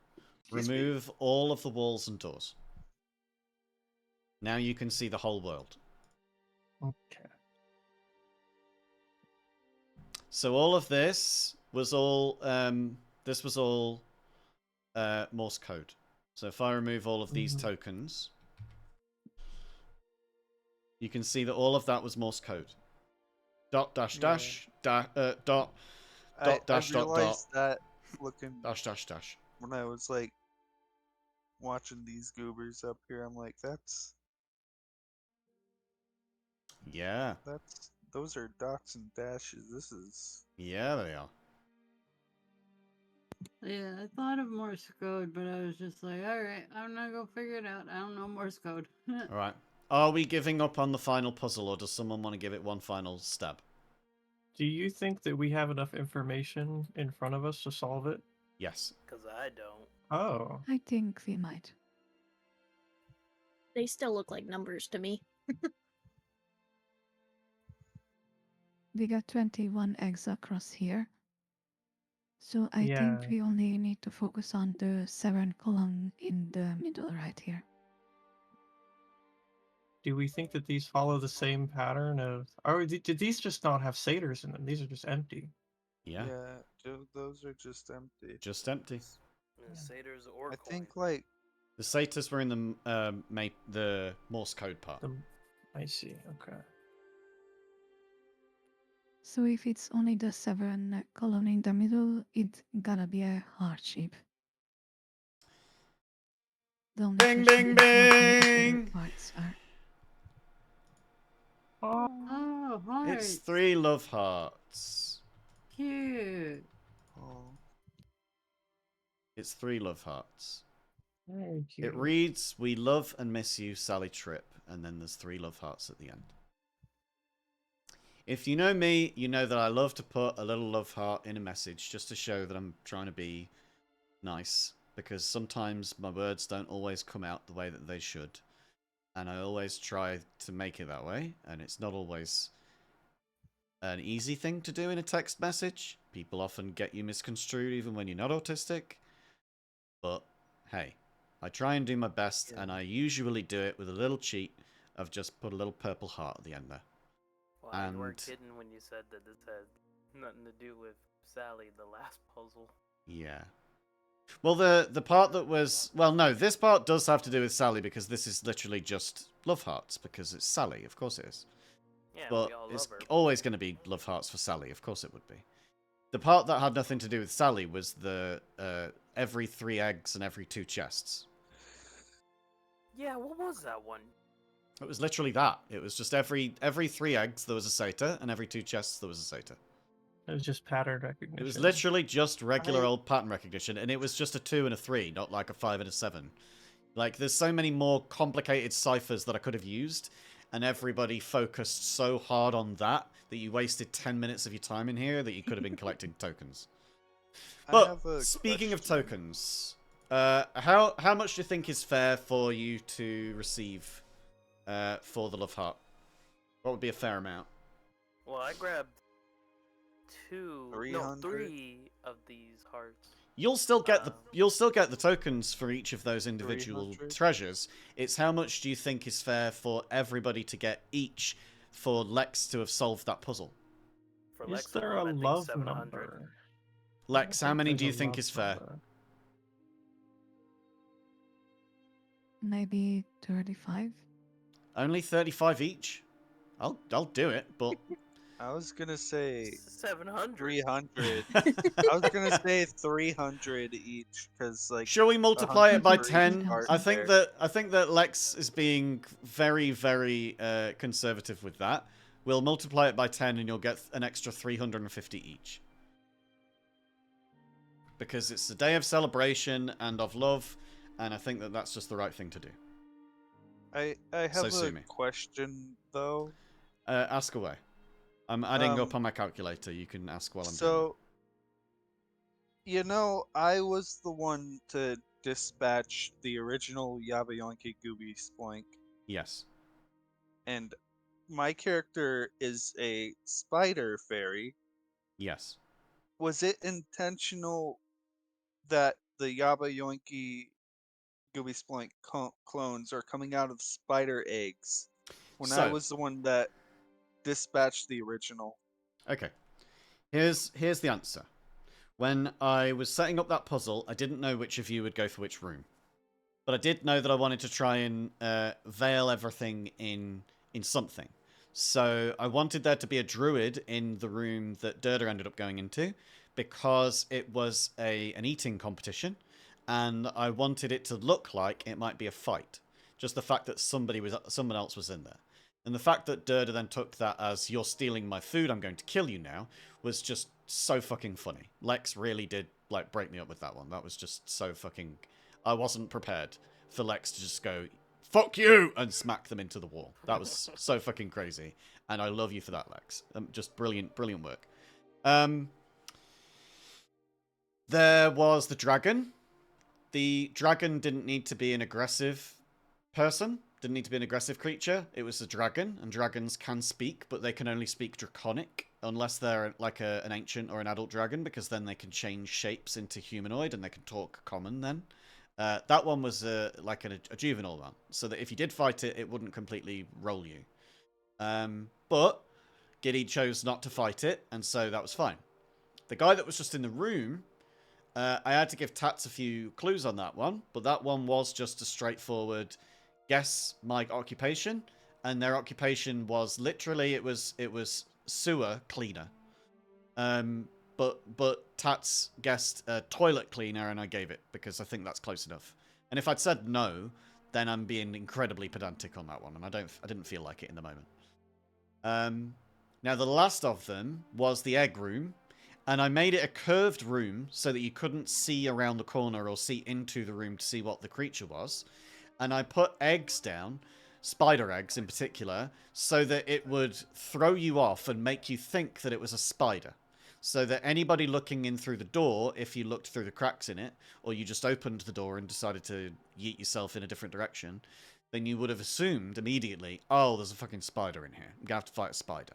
remove all of the walls and doors. Now you can see the whole world. Okay. So all of this was all Morse code. So if I remove all of these tokens, you can see that all of that was Morse code. Dot dash dash dot dash I dot realized that looking dash dash dash. when I was like watching these goobers up here. I'm like, Yeah. those are dots and dashes. This is Yeah, they are. Yeah, I thought of Morse code, but I was just like, alright, I'm gonna go figure it out. I don't know Morse code. Alright. Are we giving up on the final puzzle, or does someone want to give it one final stab? Do you think that we have enough information in front of us to solve it? Yes. Because I don't. Oh. I think we might. They still look like numbers to me. We got 21 eggs across here. So I Yeah. think we only need to focus on the 7 column in the middle right here. Do we think that these follow the same pattern of... Or did these just not have satyrs in them? These are just empty. Yeah. those are just empty. Just empty. Satyrs or I coin. think like The satyrs were in the Morse code part. I see. Okay. So if it's only the 7 column in the middle, it gotta be a heart shape. The only Bing, question bing, is what the other bing! parts are. Oh, hearts. It's 3 love hearts. Cute. oh, It's 3 love hearts. Very cute. It reads, "We love and miss you, Sally Tripp," and then there's 3 love hearts at the end. If you know me, you know that I love to put a little love heart in a message just to show that I'm trying to be nice, because sometimes my words don't always come out the way that they should, and I always try to make it that way, and it's not always an easy thing to do in a text message. People often get you misconstrued even when you're not autistic. But hey, I try and do my best, and I usually do it with a little cheat of just put a little purple heart at the end there. Well, you weren't kidding when you said that this had nothing to do with Sally, the last puzzle. Yeah. Well, the part that was... Well, no, this part does have to do with Sally, because this is literally just love hearts, because it's Sally. Of course it is. Yeah, But we all it's love her. always going to be love hearts for Sally. Of course it would be. The part that had nothing to do with Sally was the every 3 eggs and every 2 chests. Yeah, what was that one? It was literally that. It was just every 3 eggs there was a satyr, and every 2 chests there was a satyr. It was just pattern recognition. It was literally just regular old pattern recognition, and it was just a 2 and a 3, not like a 5 and a 7. Like, there's so many more complicated ciphers that I could have used, and everybody focused so hard on that you wasted 10 minutes of your time in here that you could have been collecting tokens. But speaking of tokens, how much do you think is fair for you to receive for the love heart? What would be a fair amount? Well, I grabbed 3 of these hearts. You'll still get the tokens for each of those individual 300? treasures. It's how much do you think is fair for everybody to get each for Lex to have solved that puzzle? For Is Lex there alone, a I think love 700. number? Lex, how many do you think is fair? Maybe 35? Only 35 each? I'll do it, but I was gonna say 700. 300. I was gonna say 300 each, because like. shall we multiply it by 100 10? are I think there. that Lex is being very, very conservative with that. We'll multiply it by 10 and you'll get an extra 350 each. Because it's a day of celebration and of love, and I think that that's just the right thing to do. I have a question though. Ask away. I'm adding up on my calculator. You can ask while I'm doing So, I was the one to dispatch the original Yaba Yonki Gooby Sploink. Yes. And my character is a spider fairy. Yes. Was it intentional that the Yaba Yoinky Gooby Sploink clones are coming out of spider eggs when I was the one that dispatched the original? Okay. Here's the answer. When I was setting up that puzzle, I didn't know which of you would go for which room. But I did know that I wanted to try and veil everything in something. So I wanted there to be a druid in the room that Durda ended up going into, because it was an eating competition, and I wanted it to look like it might be a fight. Just the fact that someone else was in there. And the fact that Durda then took that as, you're stealing my food, I'm going to kill you now, was just so fucking funny. Lex really did, like, break me up with that one. That was just so fucking... I wasn't prepared for Lex to just go, fuck you, and smack them into the wall. That was so fucking crazy. And I love you for that, Lex. Just brilliant, brilliant work. There was the dragon. The dragon didn't need to be an aggressive person. Didn't need to be an aggressive creature. It was a dragon, and dragons can speak, but they can only speak Draconic, unless they're like an ancient or an adult dragon, because then they can change shapes into humanoid, and they can talk common then. That one was like a juvenile one, so that if you did fight it, it wouldn't completely roll you. But Giddy chose not to fight it, and so that was fine. The guy that was just in the room, I had to give Tats a few clues on that one, but that one was just a straightforward guess my occupation, and their occupation was literally it was sewer cleaner. But Tats guessed toilet cleaner, and I gave it because I think that's close enough. And if I'd said no, then I'm being incredibly pedantic on that one, and I didn't feel like it in the moment. Now the last of them was the egg room, and I made it a curved room so that you couldn't see around the corner or see into the room to see what the creature was. And I put eggs down, spider eggs in particular, so that it would throw you off and make you think that it was a spider. So that anybody looking in through the door, if you looked through the cracks in it, or you just opened the door and decided to yeet yourself in a different direction, then you would have assumed immediately, oh, there's a fucking spider in here. I'm going to have to fight a spider.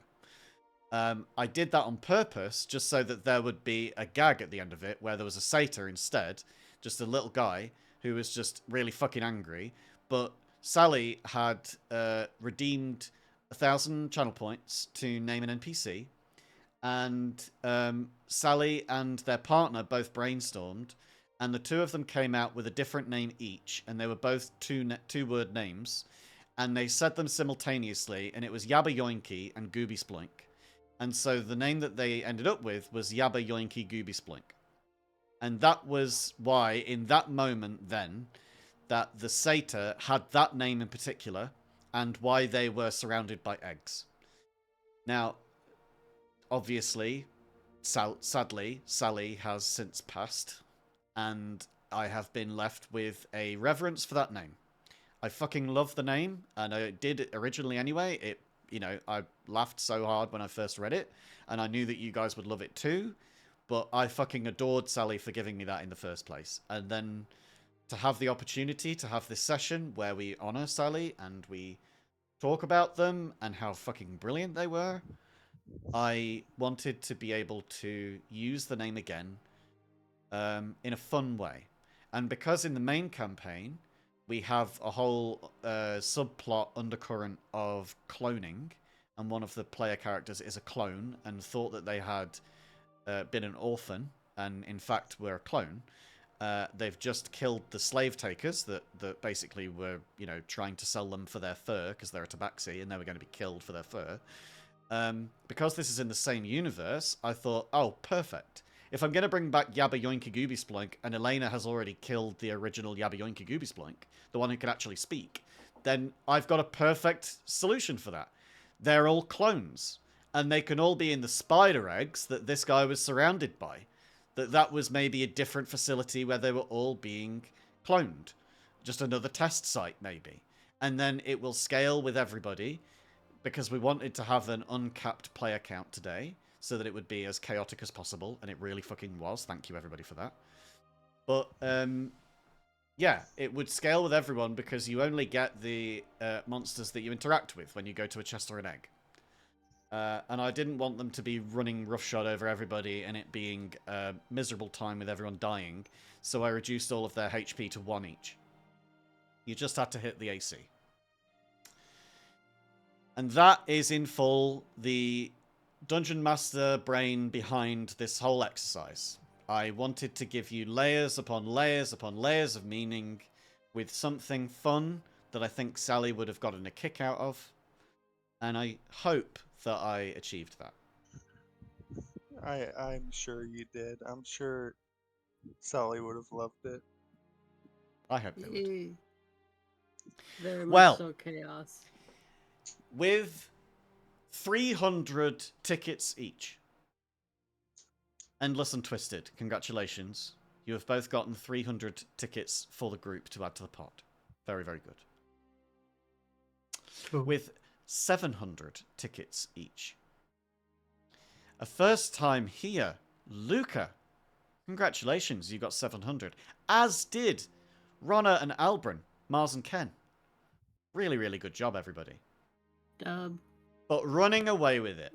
I did that on purpose, just so that there would be a gag at the end of it, where there was a satyr instead, just a little guy who was just really fucking angry. But Sally had redeemed 1,000 channel points to name an NPC, and Sally and their partner both brainstormed, and the two of them came out with a different name each, and they were both two-word names, and they said them simultaneously, and it was Yabba Yoinky and Gooby Sploink. And so the name that they ended up with was Yabba Yoinky Gooby Sploink. And that was why, in that moment then, that the satyr had that name in particular, and why they were surrounded by eggs. Now, obviously, sadly, Sally has since passed, and I have been left with a reverence for that name. I fucking love the name, and I did it originally anyway. I laughed so hard when I first read it, and I knew that you guys would love it too, but I fucking adored Sally for giving me that in the first place. And then to have the opportunity to have this session where we honor Sally and we talk about them and how fucking brilliant they were, I wanted to be able to use the name again in a fun way. And because in the main campaign, we have a whole subplot undercurrent of cloning, and one of the player characters is a clone and thought that they had been an orphan, and in fact were a clone. They've just killed the slave takers that basically were, trying to sell them for their fur because they're a tabaxi and they were going to be killed for their fur. Because this is in the same universe, I thought, oh, perfect. If I'm going to bring back Yabba Yoinky Gooby Sploink, and Elena has already killed the original Yabba Yoinky Gooby Sploink, the one who can actually speak, then I've got a perfect solution for that. They're all clones, and they can all be in the spider eggs that this guy was surrounded by. That was maybe a different facility where they were all being cloned. Just another test site, maybe. And then it will scale with everybody, because we wanted to have an uncapped player count today, so that it would be as chaotic as possible, and it really fucking was. Thank you, everybody, for that. But, yeah, it would scale with everyone, because you only get the monsters that you interact with when you go to a chest or an egg. And I didn't want them to be running roughshod over everybody, and it being a miserable time with everyone dying, so I reduced all of their HP to 1 each. You just had to hit the AC. And that is in full the Dungeon Master brain behind this whole exercise. I wanted to give you layers upon layers upon layers of meaning with something fun that I think Sally would have gotten a kick out of. And I hope that I achieved that. I'm sure you did. I'm sure Sally would have loved it. I hope they would. Very much Well, so chaos. With 300 tickets each. Endless and Twisted, congratulations. You have both gotten 300 tickets for the group to add to the pot. Very, very good. Cool. With 700 tickets each. A first time here, Luca. Congratulations, you got 700. As did Ronna and Albrin, Mars and Ken. Really, really good job, everybody. Dub. But running away with it,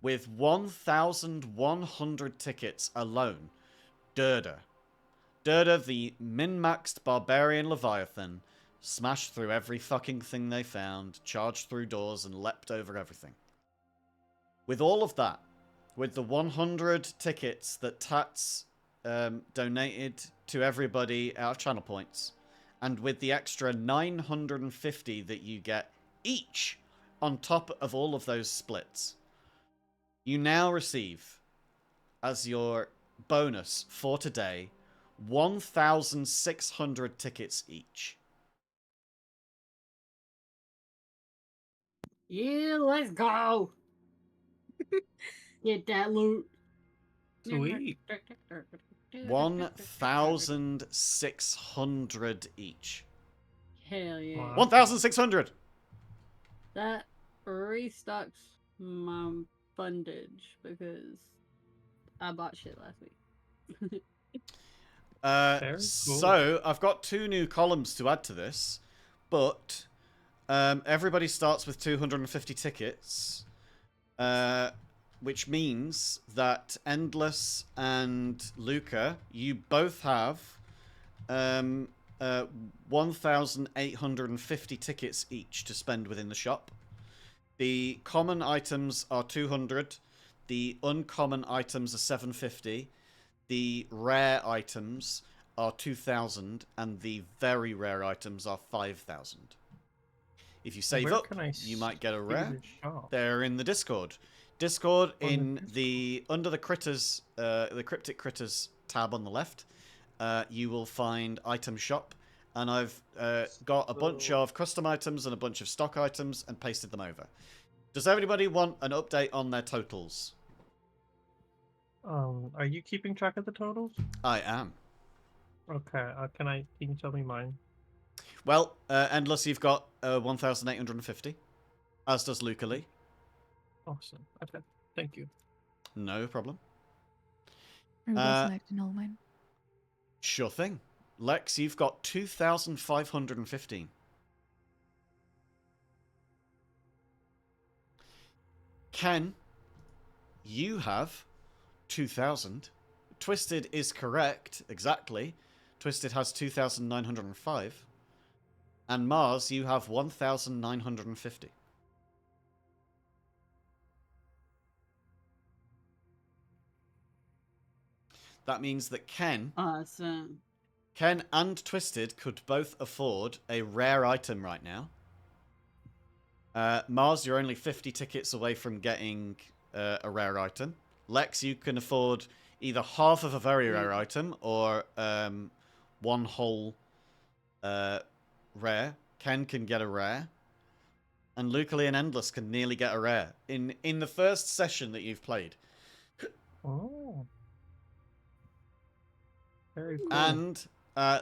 with 1,100 tickets alone, Durda. Durda, the min-maxed barbarian Leviathan, smashed through every fucking thing they found, charged through doors, and leapt over everything. With all of that, with the 100 tickets that Tats donated to everybody out of channel points, and with the extra 950 that you get each on top of all of those splits, you now receive, as your bonus for today, 1,600 tickets each. Yeah, let's go. Get that loot. Sweet. 1,600 each. Hell yeah. Wow. 1,600! That restocks my fundage because I bought shit last week. Very cool. So, I've got 2 new columns to add to this, but everybody starts with 250 tickets. which means that Endless and Luca, you both have 1,850 tickets each to spend within the shop. The common items are 200. The uncommon items are 750. The rare items are 2,000. And the very rare items are 5,000. If you save Where up, can I you might get a see rare. the shop? They're in the Discord. Discord On the in Discord. the under the critters, the cryptic critters tab on the left. You will find item shop, and I've got a bunch of custom items and a bunch of stock items and pasted them over. Does everybody want an update on their totals? Are you keeping track of the totals? I am. Okay. Can you tell me mine? Well, Endless, you've got 1,850, as does Luca Lee. Awesome. Okay. Thank you. No problem. I would also like to know mine. Sure thing. Lex, you've got 2,515. Ken, you have 2,000. Twisted is correct, exactly. Twisted has 2,905. And Mars, you have 1,950. That means that Ken Awesome. and Twisted could both afford a rare item right now. Mars, you're only 50 tickets away from getting a rare item. Lex, you can afford either half of a very rare item or one whole rare. Ken can get a rare. And Luca Lee and Endless can nearly get a rare in the first session that you've played. Oh. Very cool. And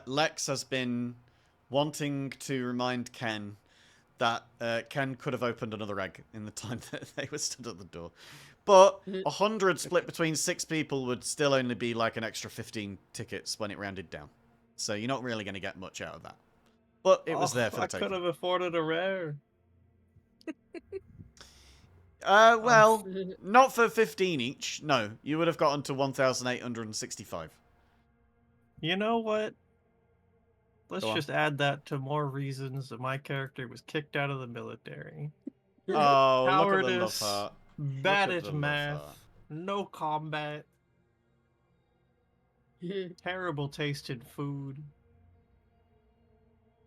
Lex has been wanting to remind Ken that Ken could have opened another egg in the time that they were stood at the door. But 100 split between 6 people would still only be like an extra 15 tickets when it rounded down. So you're not really going to get much out of that. But it was there for the I taking. could have afforded a rare. Well, not for 15 each. No, you would have gotten to 1,865. You know what? Let's Go on. just add that to more reasons that my character was kicked out of the military. Oh, look at the love Cowardice, heart. bad Look at at the love math, heart. no combat, terrible taste in food.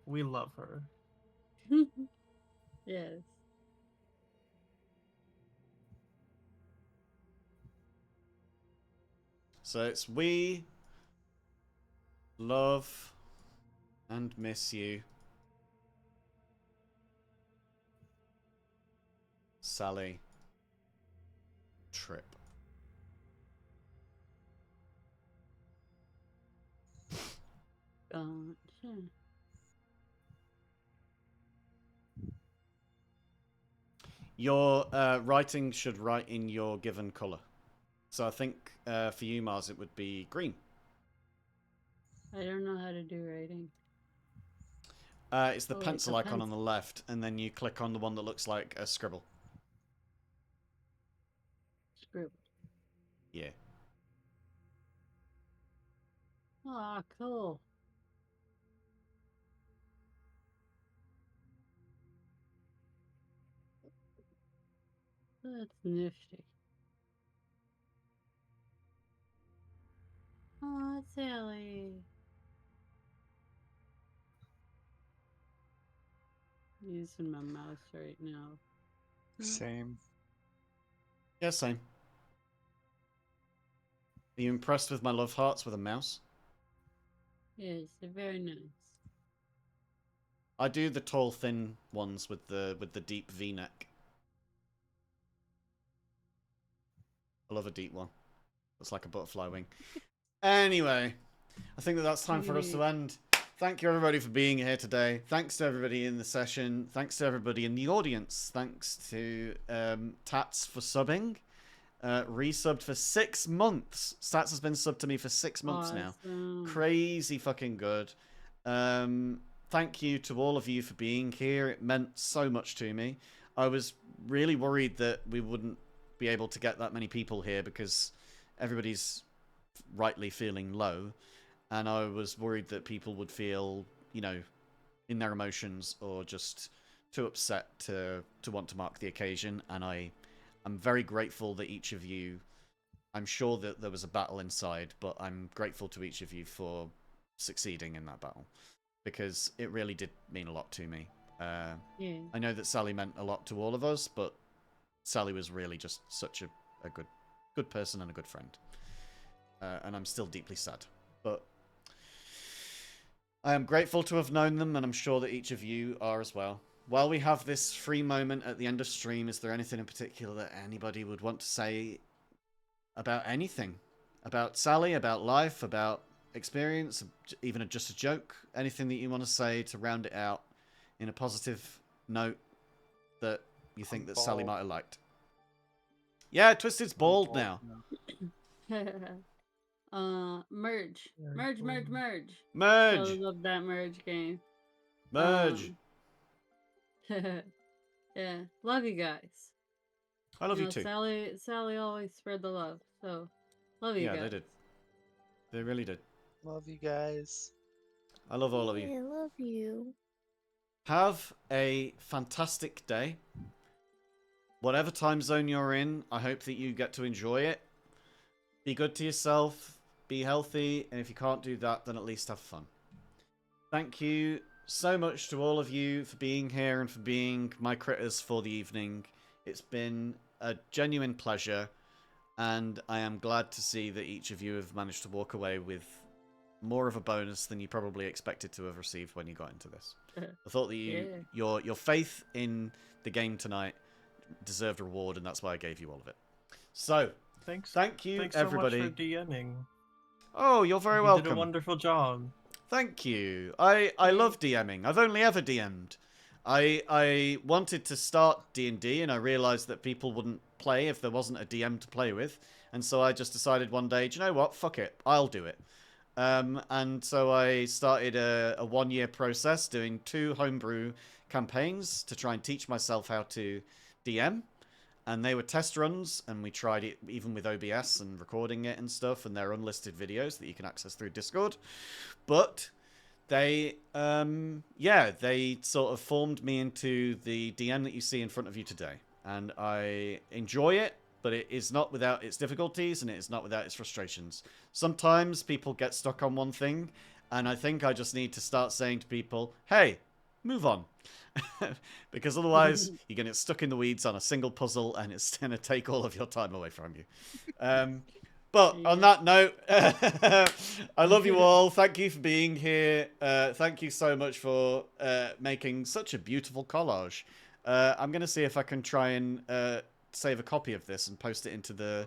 We love her. Yes. So it's we love and miss you, Sally Tripp. Gotcha. Your writing should write in your given colour. So I think for you, Mars, it would be green. I don't know how to do writing. It's the Oh, wait, pencil the icon on the pencil. left, and then you click on the one that looks like a scribble. Scribble. Yeah. Ah, cool. That's nifty. Oh, Sally. Using my mouse right now. Same. Yeah, same. Are you impressed with my love hearts with a mouse? Yes, they're very nice. I do the tall, thin ones with the deep V-neck. I love a deep one. Looks like a butterfly wing. Anyway, I think that's time for us to end. Thank you, everybody, for being here today. Thanks to everybody in the session. Thanks to everybody in the audience. Thanks to Tats for subbing. Resubbed for 6 months. Stats has been subbed to me for 6 months now. Crazy fucking good. Thank you to all of you for being here. It meant so much to me. I was really worried that we wouldn't be able to get that many people here because everybody's rightly feeling low, and I was worried that people would feel, you know, in their emotions or just too upset to want to mark the occasion. And I'm very grateful that each of you, I'm sure that there was a battle inside, but I'm grateful to each of you for succeeding in that battle, because it really did mean a lot to me. Yeah. I know that Sally meant a lot to all of us, but Sally was really just such a good person and a good friend. And I'm still deeply sad. But I am grateful to have known them, and I'm sure that each of you are as well. While we have this free moment at the end of stream, is there anything in particular that anybody would want to say about anything? About Sally, about life, about experience, even just a joke? Anything that you want to say to round it out in a positive note that you think that Sally might have liked? Yeah, Twisted's bald now. Merge. Very Merge, merge, cool. merge. I Merge! love that merge game. Merge! Yeah, love you guys. I love you know, too. Sally always spread the love. So, love you Yeah, guys. they did. They really did. Love you guys. I love all of you. I love you. Have a fantastic day. Whatever time zone you're in, I hope that you get to enjoy it. Be good to yourself. Be healthy. And if you can't do that, then at least have fun. Thank you so much to all of you for being here and for being my critters for the evening. It's been a genuine pleasure. And I am glad to see that each of you have managed to walk away with more of a bonus than you probably expected to have received when you got into this. I thought that your faith in the game tonight deserved a reward, and that's why I gave you all of it. So, thank you, everybody. So much for DMing. Oh, you're very you welcome. You did a wonderful job. Thank you. I love DMing. I've only ever DM'd. I wanted to start D&D, and I realized that people wouldn't play if there wasn't a DM to play with. And so I just decided one day, do you know what? Fuck it. I'll do it. And so I started a one-year process doing 2 homebrew campaigns to try and teach myself how to DM. And they were test runs, and we tried it even with OBS and recording it and stuff, and they're unlisted videos that you can access through Discord. But they, they sort of formed me into the DM that you see in front of you today. And I enjoy it, but it is not without its difficulties, and it is not without its frustrations. Sometimes people get stuck on one thing, and I think I just need to start saying to people, hey, move on. Because otherwise, you're going to get stuck in the weeds on a single puzzle, and it's going to take all of your time away from you. But on that note, I love you all. Thank you for being here. Thank you so much for making such a beautiful collage. I'm going to see if I can try and save a copy of this and post it into the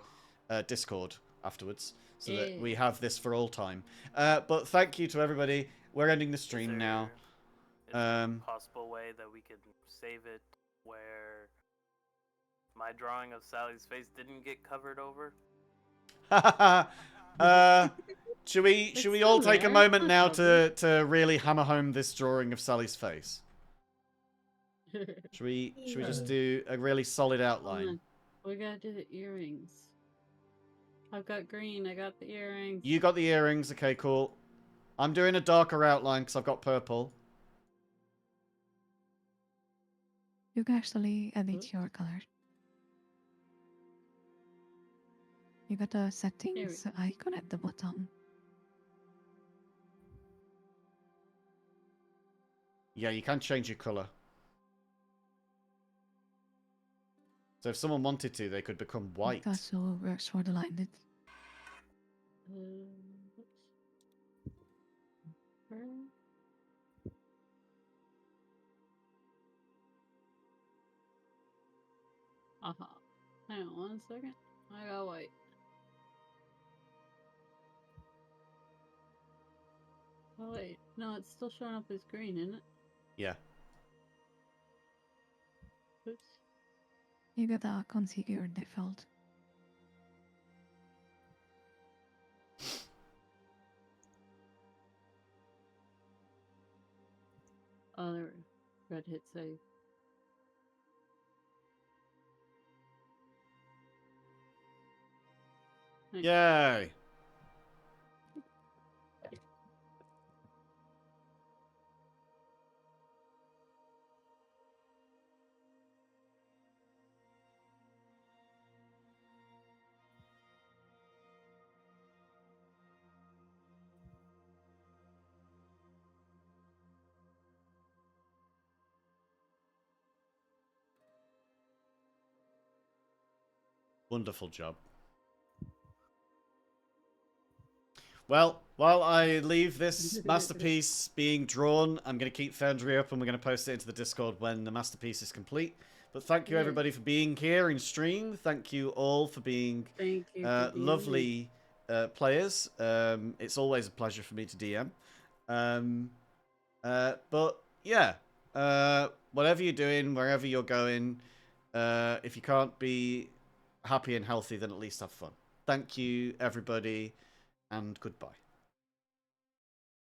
Discord afterwards, so that we have this for all time. But thank you to everybody. We're ending the stream now. Is there a possible way that we could save it where my drawing of Sally's face didn't get covered over? Should we all take a moment now to really hammer home this drawing of Sally's face? Should we just do a really solid outline? We gotta do the earrings. I've got green. I got the earrings. You got the earrings. Okay, cool. I'm doing a darker outline because I've got purple. You can actually edit your color. You got the settings icon at the bottom. Yeah, you can change your color. So if someone wanted to, they could become white. It also works for the lighted. Hang on 1 second. I got white. Oh wait, no, it's still showing up as green, isn't it? Yeah. Oops. You gotta configure default. Oh, there we go. Red hit save. Yay! Wonderful job. Well, while I leave this masterpiece being drawn, I'm going to keep Foundry up and we're going to post it into the Discord when the masterpiece is complete. But thank you, everybody, for being here in stream. Thank you all for being lovely players. It's always a pleasure for me to DM. But, yeah, whatever you're doing, wherever you're going, if you can't be happy and healthy, then at least have fun. Thank you, everybody, and goodbye.